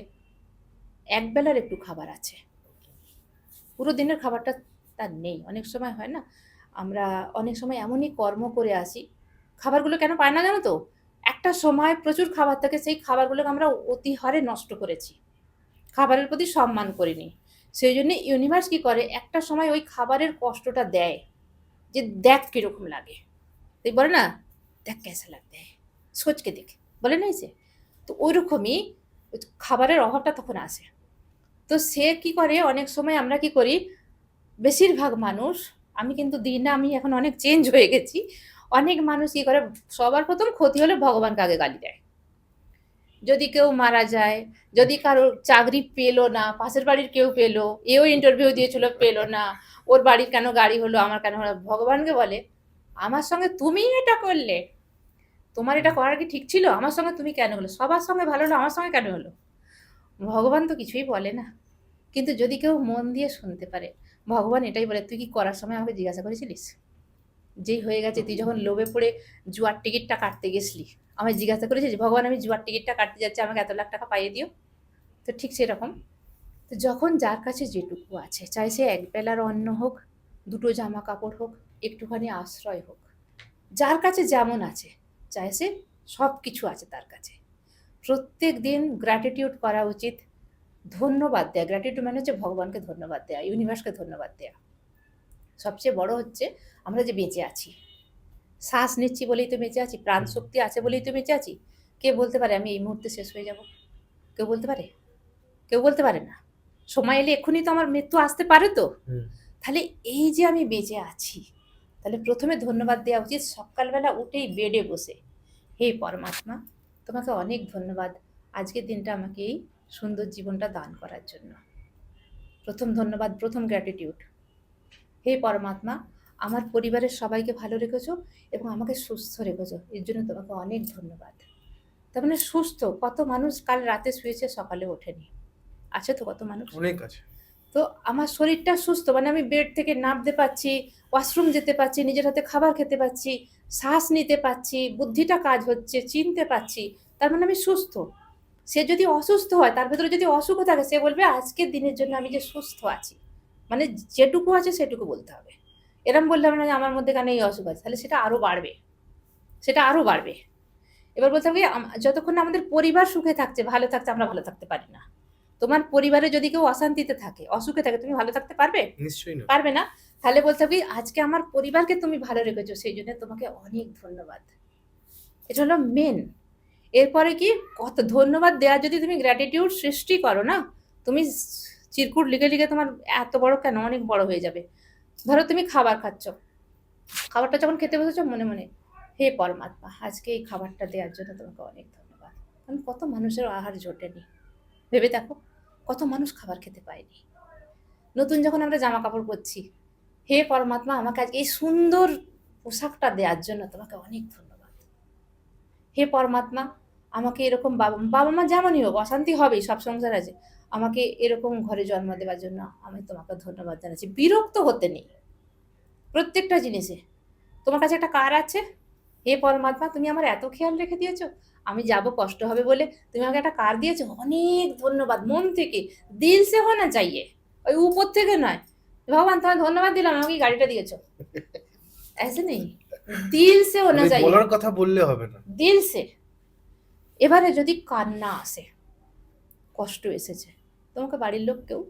একবেলার একটু খাবার আছে, পুরো দিনের খাবারটা তার নেই। অনেক সময় হয় না, আমরা অনেক সময় এমনই কর্ম করে আসি, খাবারগুলো কেন পায় না জানো তো, একটা সময় প্রচুর খাবার থাকে, সেই খাবারগুলোকে আমরা অতি হারে নষ্ট করেছি, খাবারের প্রতি সম্মান করিনি। সেই জন্য ইউনিভার্স কি করে, একটা সময় ওই খাবারের কষ্টটা দেয়, যে দেখ কিরকম লাগে, তুই বলে না দেখ কেসা লাগতে হয়, সোচকে দেখ, বলে না যে। তো ওইরকমই খাবারের অভাবটা তখন আসে। তো সে কি করে, অনেক সময় আমরা কি করি, বেশিরভাগ মানুষ, আমি কিন্তু দিই না, আমি এখন অনেক চেঞ্জ হয়ে গেছি, অনেক মানুষ কি করে, সবার প্রথম ক্ষতি হলে ভগবানকে আগে গালি দেয়। যদি কেউ মারা যায়, যদি কারোর চাকরি পেলো না, পাশের বাড়ির কেউ পেলো, এও ইন্টারভিউ দিয়েছিল পেলো না, ওর বাড়ির কেন গাড়ি হলো, আমার কেন হলো, ভগবানকে বলে আমার সঙ্গে তুমি এটা করলে, তোমার এটা করার কি ঠিক ছিল, আমার সঙ্গে তুমি কেন হলো, সবার সঙ্গে ভালো হলো, আমার সঙ্গে কেন হলো। ভগবান তো কিছুই বলে না, কিন্তু যদি কেউ মন দিয়ে শুনতে পারে, ভগবান এটাই বলে তুই কি করার সময় আমাকে জিজ্ঞাসা করেছিলিস, যেই হয়ে গেছে, তুই যখন লোভে পড়ে জুয়ার টিকিটটা কাটতে গেছলি, আমায় জিজ্ঞাসা করেছিস ভগবান আমি জুয়ার টিকিটটা কাটতে যাচ্ছি, আমাকে এত লাখ টাকা পাইয়ে দিও। তো ঠিক সেরকম, তো যখন যার কাছে যেটুকু আছে, চাই সে এক বেলার অন্ন হোক, দুটো জামা কাপড় হোক, একটুখানি আশ্রয় হোক, যার কাছে যেমন আছে, চাই সে সব কিছু আছে তার কাছে, প্রত্যেক দিন গ্র্যাটিটিউড করা উচিত, ধন্যবাদ দেয়া। গ্র্যাটিটিউড মানে হচ্ছে ভগবানকে ধন্যবাদ দেয়া, ইউনিভার্সকে ধন্যবাদ দেয়া। সবচেয়ে বড় হচ্ছে আমরা যে বেঁচে আছি, শ্বাস নিচ্ছি বলেই তো বেঁচে আছি, প্রাণ শক্তি আছে বলেই তো বেঁচে আছি। কে বলতে পারে আমি এই মুহূর্তে শেষ হয়ে যাব? কেউ বলতে পারে? কেউ বলতে পারে না। সময় এলে এক্ষুনি তো আমার মৃত্যু আসতে পারে তো। তাহলে এই যে আমি বেঁচে আছি, তাহলে প্রথমে ধন্যবাদ দেওয়া উচিত সকালবেলা উঠেই বেডে বসে, হে পরমাত্মা তোমাকে অনেক ধন্যবাদ আজকের দিনটা আমাকে এই সুন্দর জীবনটা দান করার জন্য। প্রথম ধন্যবাদ, প্রথম গ্র্যাটিটিউড, হে পরমাত্মা আমার পরিবারের সবাইকে ভালো রেখেছো এবং আমাকে সুস্থ রেখেছো, এর জন্য তোমাকে অনেক ধন্যবাদ। তার মানে সুস্থ, কত মানুষ কাল রাতে শুয়েছে সকালে ওঠেনি, আছে তো কত মানুষ, অনেক আছে। তো আমার শরীরটা সুস্থ, মানে আমি বেড থেকে নামতে পারছি, ওয়াশরুম যেতে পারছি, নিজের হাতে খাবার খেতে পারছি, শ্বাস নিতে পারছি, বুদ্ধিটা কাজ হচ্ছে, চিনতে পারছি, তার মানে আমি সুস্থ। সে যদি অসুস্থ হয়, তার ভেতরে যদি অসুখ থাকে, সে বলবে আজকের দিনের জন্য আমি যে সুস্থ আছি, মানে যেটুকু আছে সেটুকু বলতে হবে। এরম বললে হবে না যে আমার মধ্যে কেন এই অসুখ আছে, তাহলে সেটা আরো বাড়বে, সেটা আরো বাড়বে। এবার বলতে হবে যতক্ষণ না আমাদের পরিবার সুখে থাকছে, ভালো থাকছে, আমরা ভালো থাকতে পারি না। তোমার পরিবারে যদি কেউ অশান্তিতে থাকে, অসুখে থাকে, তুমি ভালো থাকতে পারবে? নিশ্চয়ই না। পারবে না। তাহলে বলতে হবে আজকে আমার পরিবারকে তুমি ভালো রেখেছো, সেই জন্য তোমাকে অনেক ধন্যবাদ। এটা হলো মেন। এরপরে কি, কত ধন্যবাদ দেওয়া, যদি তুমি গ্র্যাটিটিউড সৃষ্টি করো না, তুমি চিরকুট লিখে লিখে তোমার এত বড় কেন, অনেক বড় হয়ে যাবে। ধরো তুমি খাবার খাচ্ছ, খাবারটা যখন খেতে বসেছো মনে মনে, হে পরমাত্মা আজকে এই খাবারটা দেওয়ার জন্য তোমাকে অনেক ধন্যবাদ। কারণ কত মানুষের আহার জোটেনি, ভেবে দেখো কত মানুষ খাবার খেতে পায়নি। নতুন যখন আমরা জামা কাপড় পরছি, হে পরমাত্মা আমাকে আজকে এই সুন্দর পোশাকটা দেওয়ার জন্য তোমাকে অনেক ধন্যবাদ। হে পরমাত্মা আমাকে এরকম বাবা মা যেমনই হোক, অশান্তি হবেই, সব সংসার আছে, আমাকে এরকম ঘরে জন্ম দেওয়ার জন্য আমি তোমাকে ধন্যবাদ জানাচ্ছি। বিরক্ত হতে নেই প্রত্যেকটা জিনিসে, তোমার কাছে একটা কার আছে, হে পরমাত্মা তুমি আমার এত খেয়াল রেখে দিয়েছো, আমি যাব কষ্ট হবে বলে তুমি আমাকে একটা কার দিয়েছো, অনেক ধন্যবাদ মন থেকে, দিল সে হোনা চাইয়ে, ওই উপর থেকে নয়, ভগবান তোমায় ধন্যবাদ দিলাম আমাকে এই গাড়িটা দিয়েছো, ऐसे नहीं, দিল সে হোনা মানে চাইয়ে, বলার কথা বললে হবে না। দিল সে। এবারে যদি কান্না আসে, কষ্ট এসেছে, তোমাকে বাড়ির লোক কেউ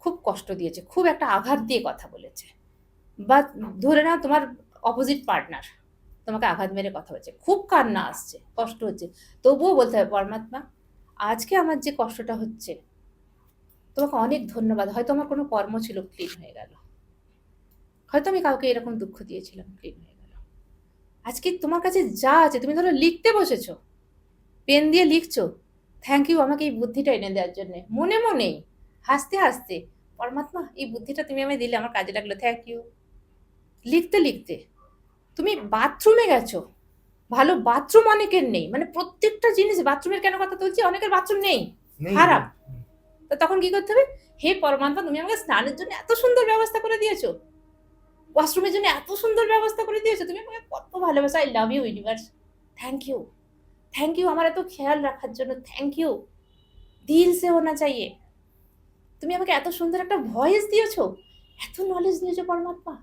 খুব কষ্ট দিয়েছে, খুব একটা আঘাত দিয়ে কথা বলেছে, বা ধরে নাও তোমার অপোজিট পার্টনার তোমাকে আঘাত মেরে কথা বলছে, খুব কান্না আসছে, কষ্ট হচ্ছে, তবুও বলতে হবে পরমাত্মা আজকে আমার যে কষ্টটা হচ্ছে তোমাকে অনেক ধন্যবাদ, হয়তো আমার কোনো কর্ম ছিল ক্লিন হয়ে গেল, হয়তো আমি কাউকে এরকম দুঃখ দিয়েছিলাম ক্লিন হয়ে গেল, আজকে তোমার কাছে যা আছে, তুমি ধরো লিখতে বসেছো, পেন দিয়ে লিখছো, থ্যাংক ইউ আমাকে এই বুদ্ধিটা এনে দেওয়ার জন্য, মনে মনেই হাসতে হাসতে, পরমাত্মা এই বুদ্ধিটা তুমি আমায় দিলে আমার কাজে লাগলো, থ্যাংক ইউ। লিখতে লিখতে তুমি বাথরুমে গেছো, ভালো বাথরুম অনেকের নেই, মানে প্রত্যেকটা জিনিস, বাথরুমের কেন কথা তুলছি, অনেকের বাথরুম নেই, নেই খারাপ, তো তখন কি করতে হবে, হে পরমাত্মা তুমি আমাকে স্নানের জন্য এত সুন্দর ব্যবস্থা করে দিয়েছো, ওয়াশরুমের জন্য এত সুন্দর ব্যবস্থা করে দিয়েছো, তুমি আমাকে কত ভালোবাসা, I love you universe, thank you, thank you আমার এত খেয়াল রাখার জন্য, থ্যাংক ইউ, দিল সে হোনা চাইয়ে, তুমি আমাকে এত সুন্দর একটা ভয়েস দিয়েছো, এত নলেজ দিয়েছো পরমাত্মা,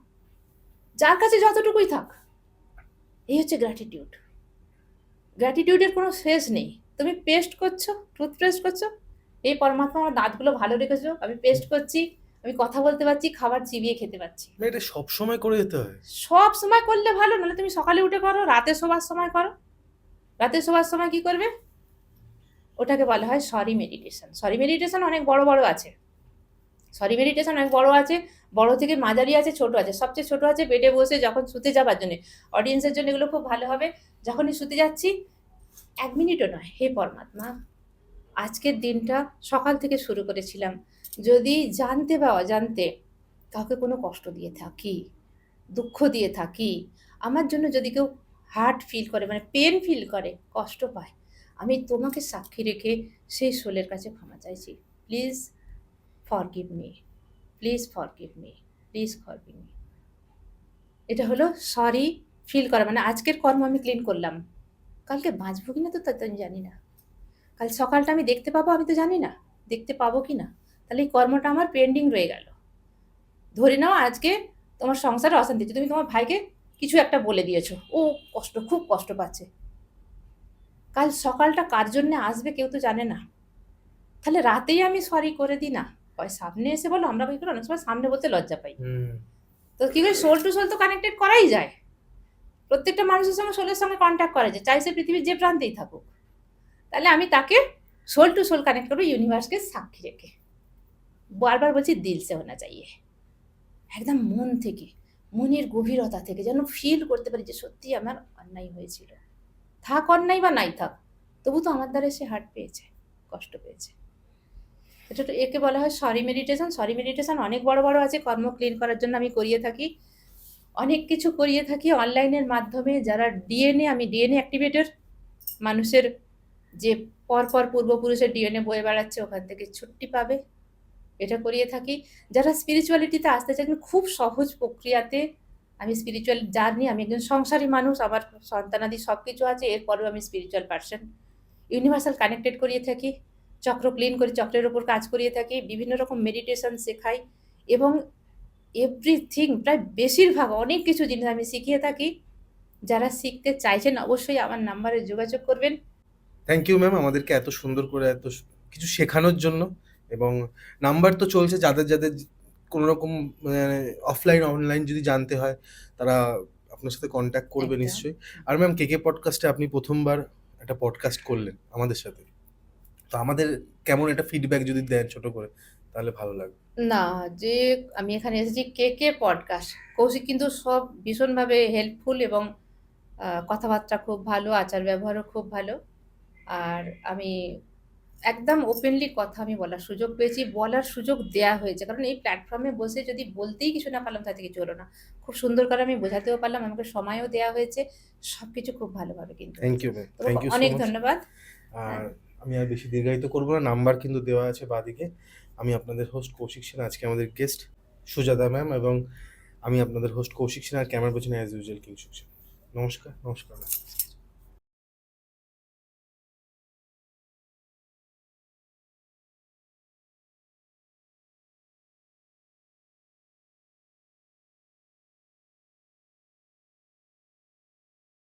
যার কাছে যতটুকুই থাক, এই হচ্ছে গ্র্যাটিটিউড। গ্র্যাটিটিউডের কোনো শেষ নেই, তুমি পেস্ট করছো, টুথপেস্ট করছো, এই পরমাত্মা আমার দাঁতগুলো ভালো রেখেছো, আমি পেস্ট করছি, আমি কথা বলতে পারছি, খাবার চিবিয়ে খেতে পারছি, না, এটা সবসময় করে যেতে হয়। সব সময় করলে ভালো, নাহলে তুমি সকালে উঠে করো, রাতে শোবার সময় করো, রাতে শোবার সময় কি করবে, ওটাকে বলা হয় সরি মেডিটেশন। সরি মেডিটেশন অনেক বড় বড় আছে, সরি মেডিটেশন অনেক বড় আছে, বড় থেকে মাঝারি আছে, ছোট আছে, সবচেয়ে ছোট আছে বেডে বসে যখন শুতে যাবার জন্য, অডিয়েন্সের জন্য এগুলো খুব ভালো হবে, যখনই শুতে যাচ্ছি 1 মিনিটও নয়, হে পরমাত্মা আজকের দিনটা সকাল থেকে শুরু করেছিলাম, যদি জানতে বা অজান্তে কাউকে কোনো কষ্ট দিয়ে থাকি, দুঃখ দিয়ে থাকি, আমার জন্য যদি কেউ হার্ট ফিল করে, মানে পেন ফিল করে, কষ্ট পায়, আমি তোমাকে সাক্ষী রেখে সেই সোলের কাছে ক্ষমা চাইছি, please forgive me, please forgive me, please forgive me. এটা হলো সরি ফিল করা, মানে আজকের কর্ম আমি ক্লিন করলাম, কালকে বাঁচবো কিনা তো তা তো আমি জানি না, কাল সকালটা আমি দেখতে পাবো আমি তো জানি না, দেখতে পাবো কি না, তাহলে এই কর্মটা আমার পেন্ডিং রয়ে গেল। ধরে নাও আজকে তোমার সংসারে অশান্তি হচ্ছে, তুমি তোমার ভাইকে কিছু একটা বলে দিয়েছো, ও কষ্ট, খুব কষ্ট পাচ্ছে, কাল সকালটা কার জন্য আসবে কেউ তো জানে না, তাহলে রাতেই আমি সরি করে দিই না, হয় সামনে এসে বলো, আমরা কি করি অনেক সময় সামনে বলতে লজ্জা পাই, তো কি করে সোল টু সোল তো কানেক্টেড করাই যায়, প্রত্যেকটা মানুষের সঙ্গে সোলের সঙ্গে কন্ট্যাক্ট করা যায়, চাই সে পৃথিবীর যে প্রান্তেই থাকুক, তাহলে আমি তাকে সোল টু সোল কানেক্ট করবো ইউনিভার্সকে সাক্ষী রেখে, বারবার বলছি দিল সে হোনা চাইয়ে, একদম মন থেকে, মনের গভীরতা থেকে যেন ফিল করতে পারি যে সত্যি আমার অন্যায় হয়েছিল, থাক অন্যায় বা নাই থাক, তবু তো আমার দ্বারা সে হার্ট পেয়েছে, কষ্ট পেয়েছে, এটা তো একে বলা হয় সরি মেডিটেশন। সরি মেডিটেশন অনেক বড় বড় আছে, কর্ম ক্লিন করার জন্য আমি করিয়ে থাকি, অনেক কিছু করিয়ে থাকি অনলাইনের মাধ্যমে, যারা ডিএনএ, আমি ডিএনএ অ্যাক্টিভেটর, মানুষের যে পরপর পূর্বপুরুষের ডিএনএ বয়ে বেড়াচ্ছে ওখান থেকে ছুটি পাবে, এটা করিয়ে থাকি, যারা স্পিরিচুয়ালিটিতে আসতে চান খুব সহজ প্রক্রিয়াতে, আমি স্পিরিচুয়াল জার্নি, আমি একজন সংসারী মানুষ, আমার সন্তানাদি সব কিছু আছে, এরপরেও আমি স্পিরিচুয়াল পার্সন, ইউনিভার্সাল কানেক্টেড করিয়ে থাকি, চক্র ক্লিন করে চক্রের ওপর কাজ করিয়ে থাকি, বিভিন্ন রকম মেডিটেশন শেখাই, এবং এভরিথিং প্রায় বেশিরভাগ অনেক কিছু জিনিস আমি শিখিয়ে থাকি, যারা শিখতে চাইছেন অবশ্যই আমার নাম্বারে যোগাযোগ করবেন। থ্যাংক ইউ ম্যাম, আমাদেরকে এত সুন্দর করে এত কিছু শেখানোর জন্য। এবং নাম্বার তো চলছে, যাদের যাদের কোনো রকম অফলাইন অনলাইন যদি জানতে হয় তারা আপনার সাথে কন্ট্যাক্ট করবে একদম। নিশ্চয়ই। আর ম্যাম কেকে পডকাস্টে আপনি প্রথমবার একটা পডকাস্ট করলেন আমাদের সাথে, তো আমাদের কেমন একটা ফিডব্যাক যদি দেন ছোট করে তাহলে ভালো লাগবে। না, যে আমি এখানে এসেছি কে পডকাস্ট, কৌশিক কিন্তু সব ভীষণভাবে হেল্পফুল, এবং কথাবার্তা খুব ভালো, আচার ব্যবহারও খুব ভালো, আর আমি একদম ওপেনলি কথা আমি বলার সুযোগ পেয়েছি, বলার সুযোগ দেয়া হয়েছে, কারণ এই প্ল্যাটফর্মে বসে যদি বলতেই কিছু না পারলাম তাতে কিছু হলো না, খুব সুন্দর করে আমি বোঝাতেও পারলাম, আমাকে সময়ও দেয়া হয়েছে, সবকিছু খুব ভালোভাবে কিন্তু থ্যাংক হয়েছে। ইউ ম্যাম, তোমাকে থ্যাংক ইউ সো অনেক মাচ। ধন্যবাদ। আর হ্যাঁ, আমি আর বেশি দীর্ঘায়িত করবো না, নাম্বার কিন্তু দেওয়া আছে বাদিকে। আমি আপনাদের হোস্ট কৌশিক সেন, আজকে আমাদের গেস্ট সুজাতা ম্যাম, এবং আমি আপনাদের হোস্ট কৌশিক সেন, আর ক্যামেরার পেছনে অ্যাজ ইউজুয়াল কিংশুক সেন। নমস্কার, নমস্কার ম্যাম।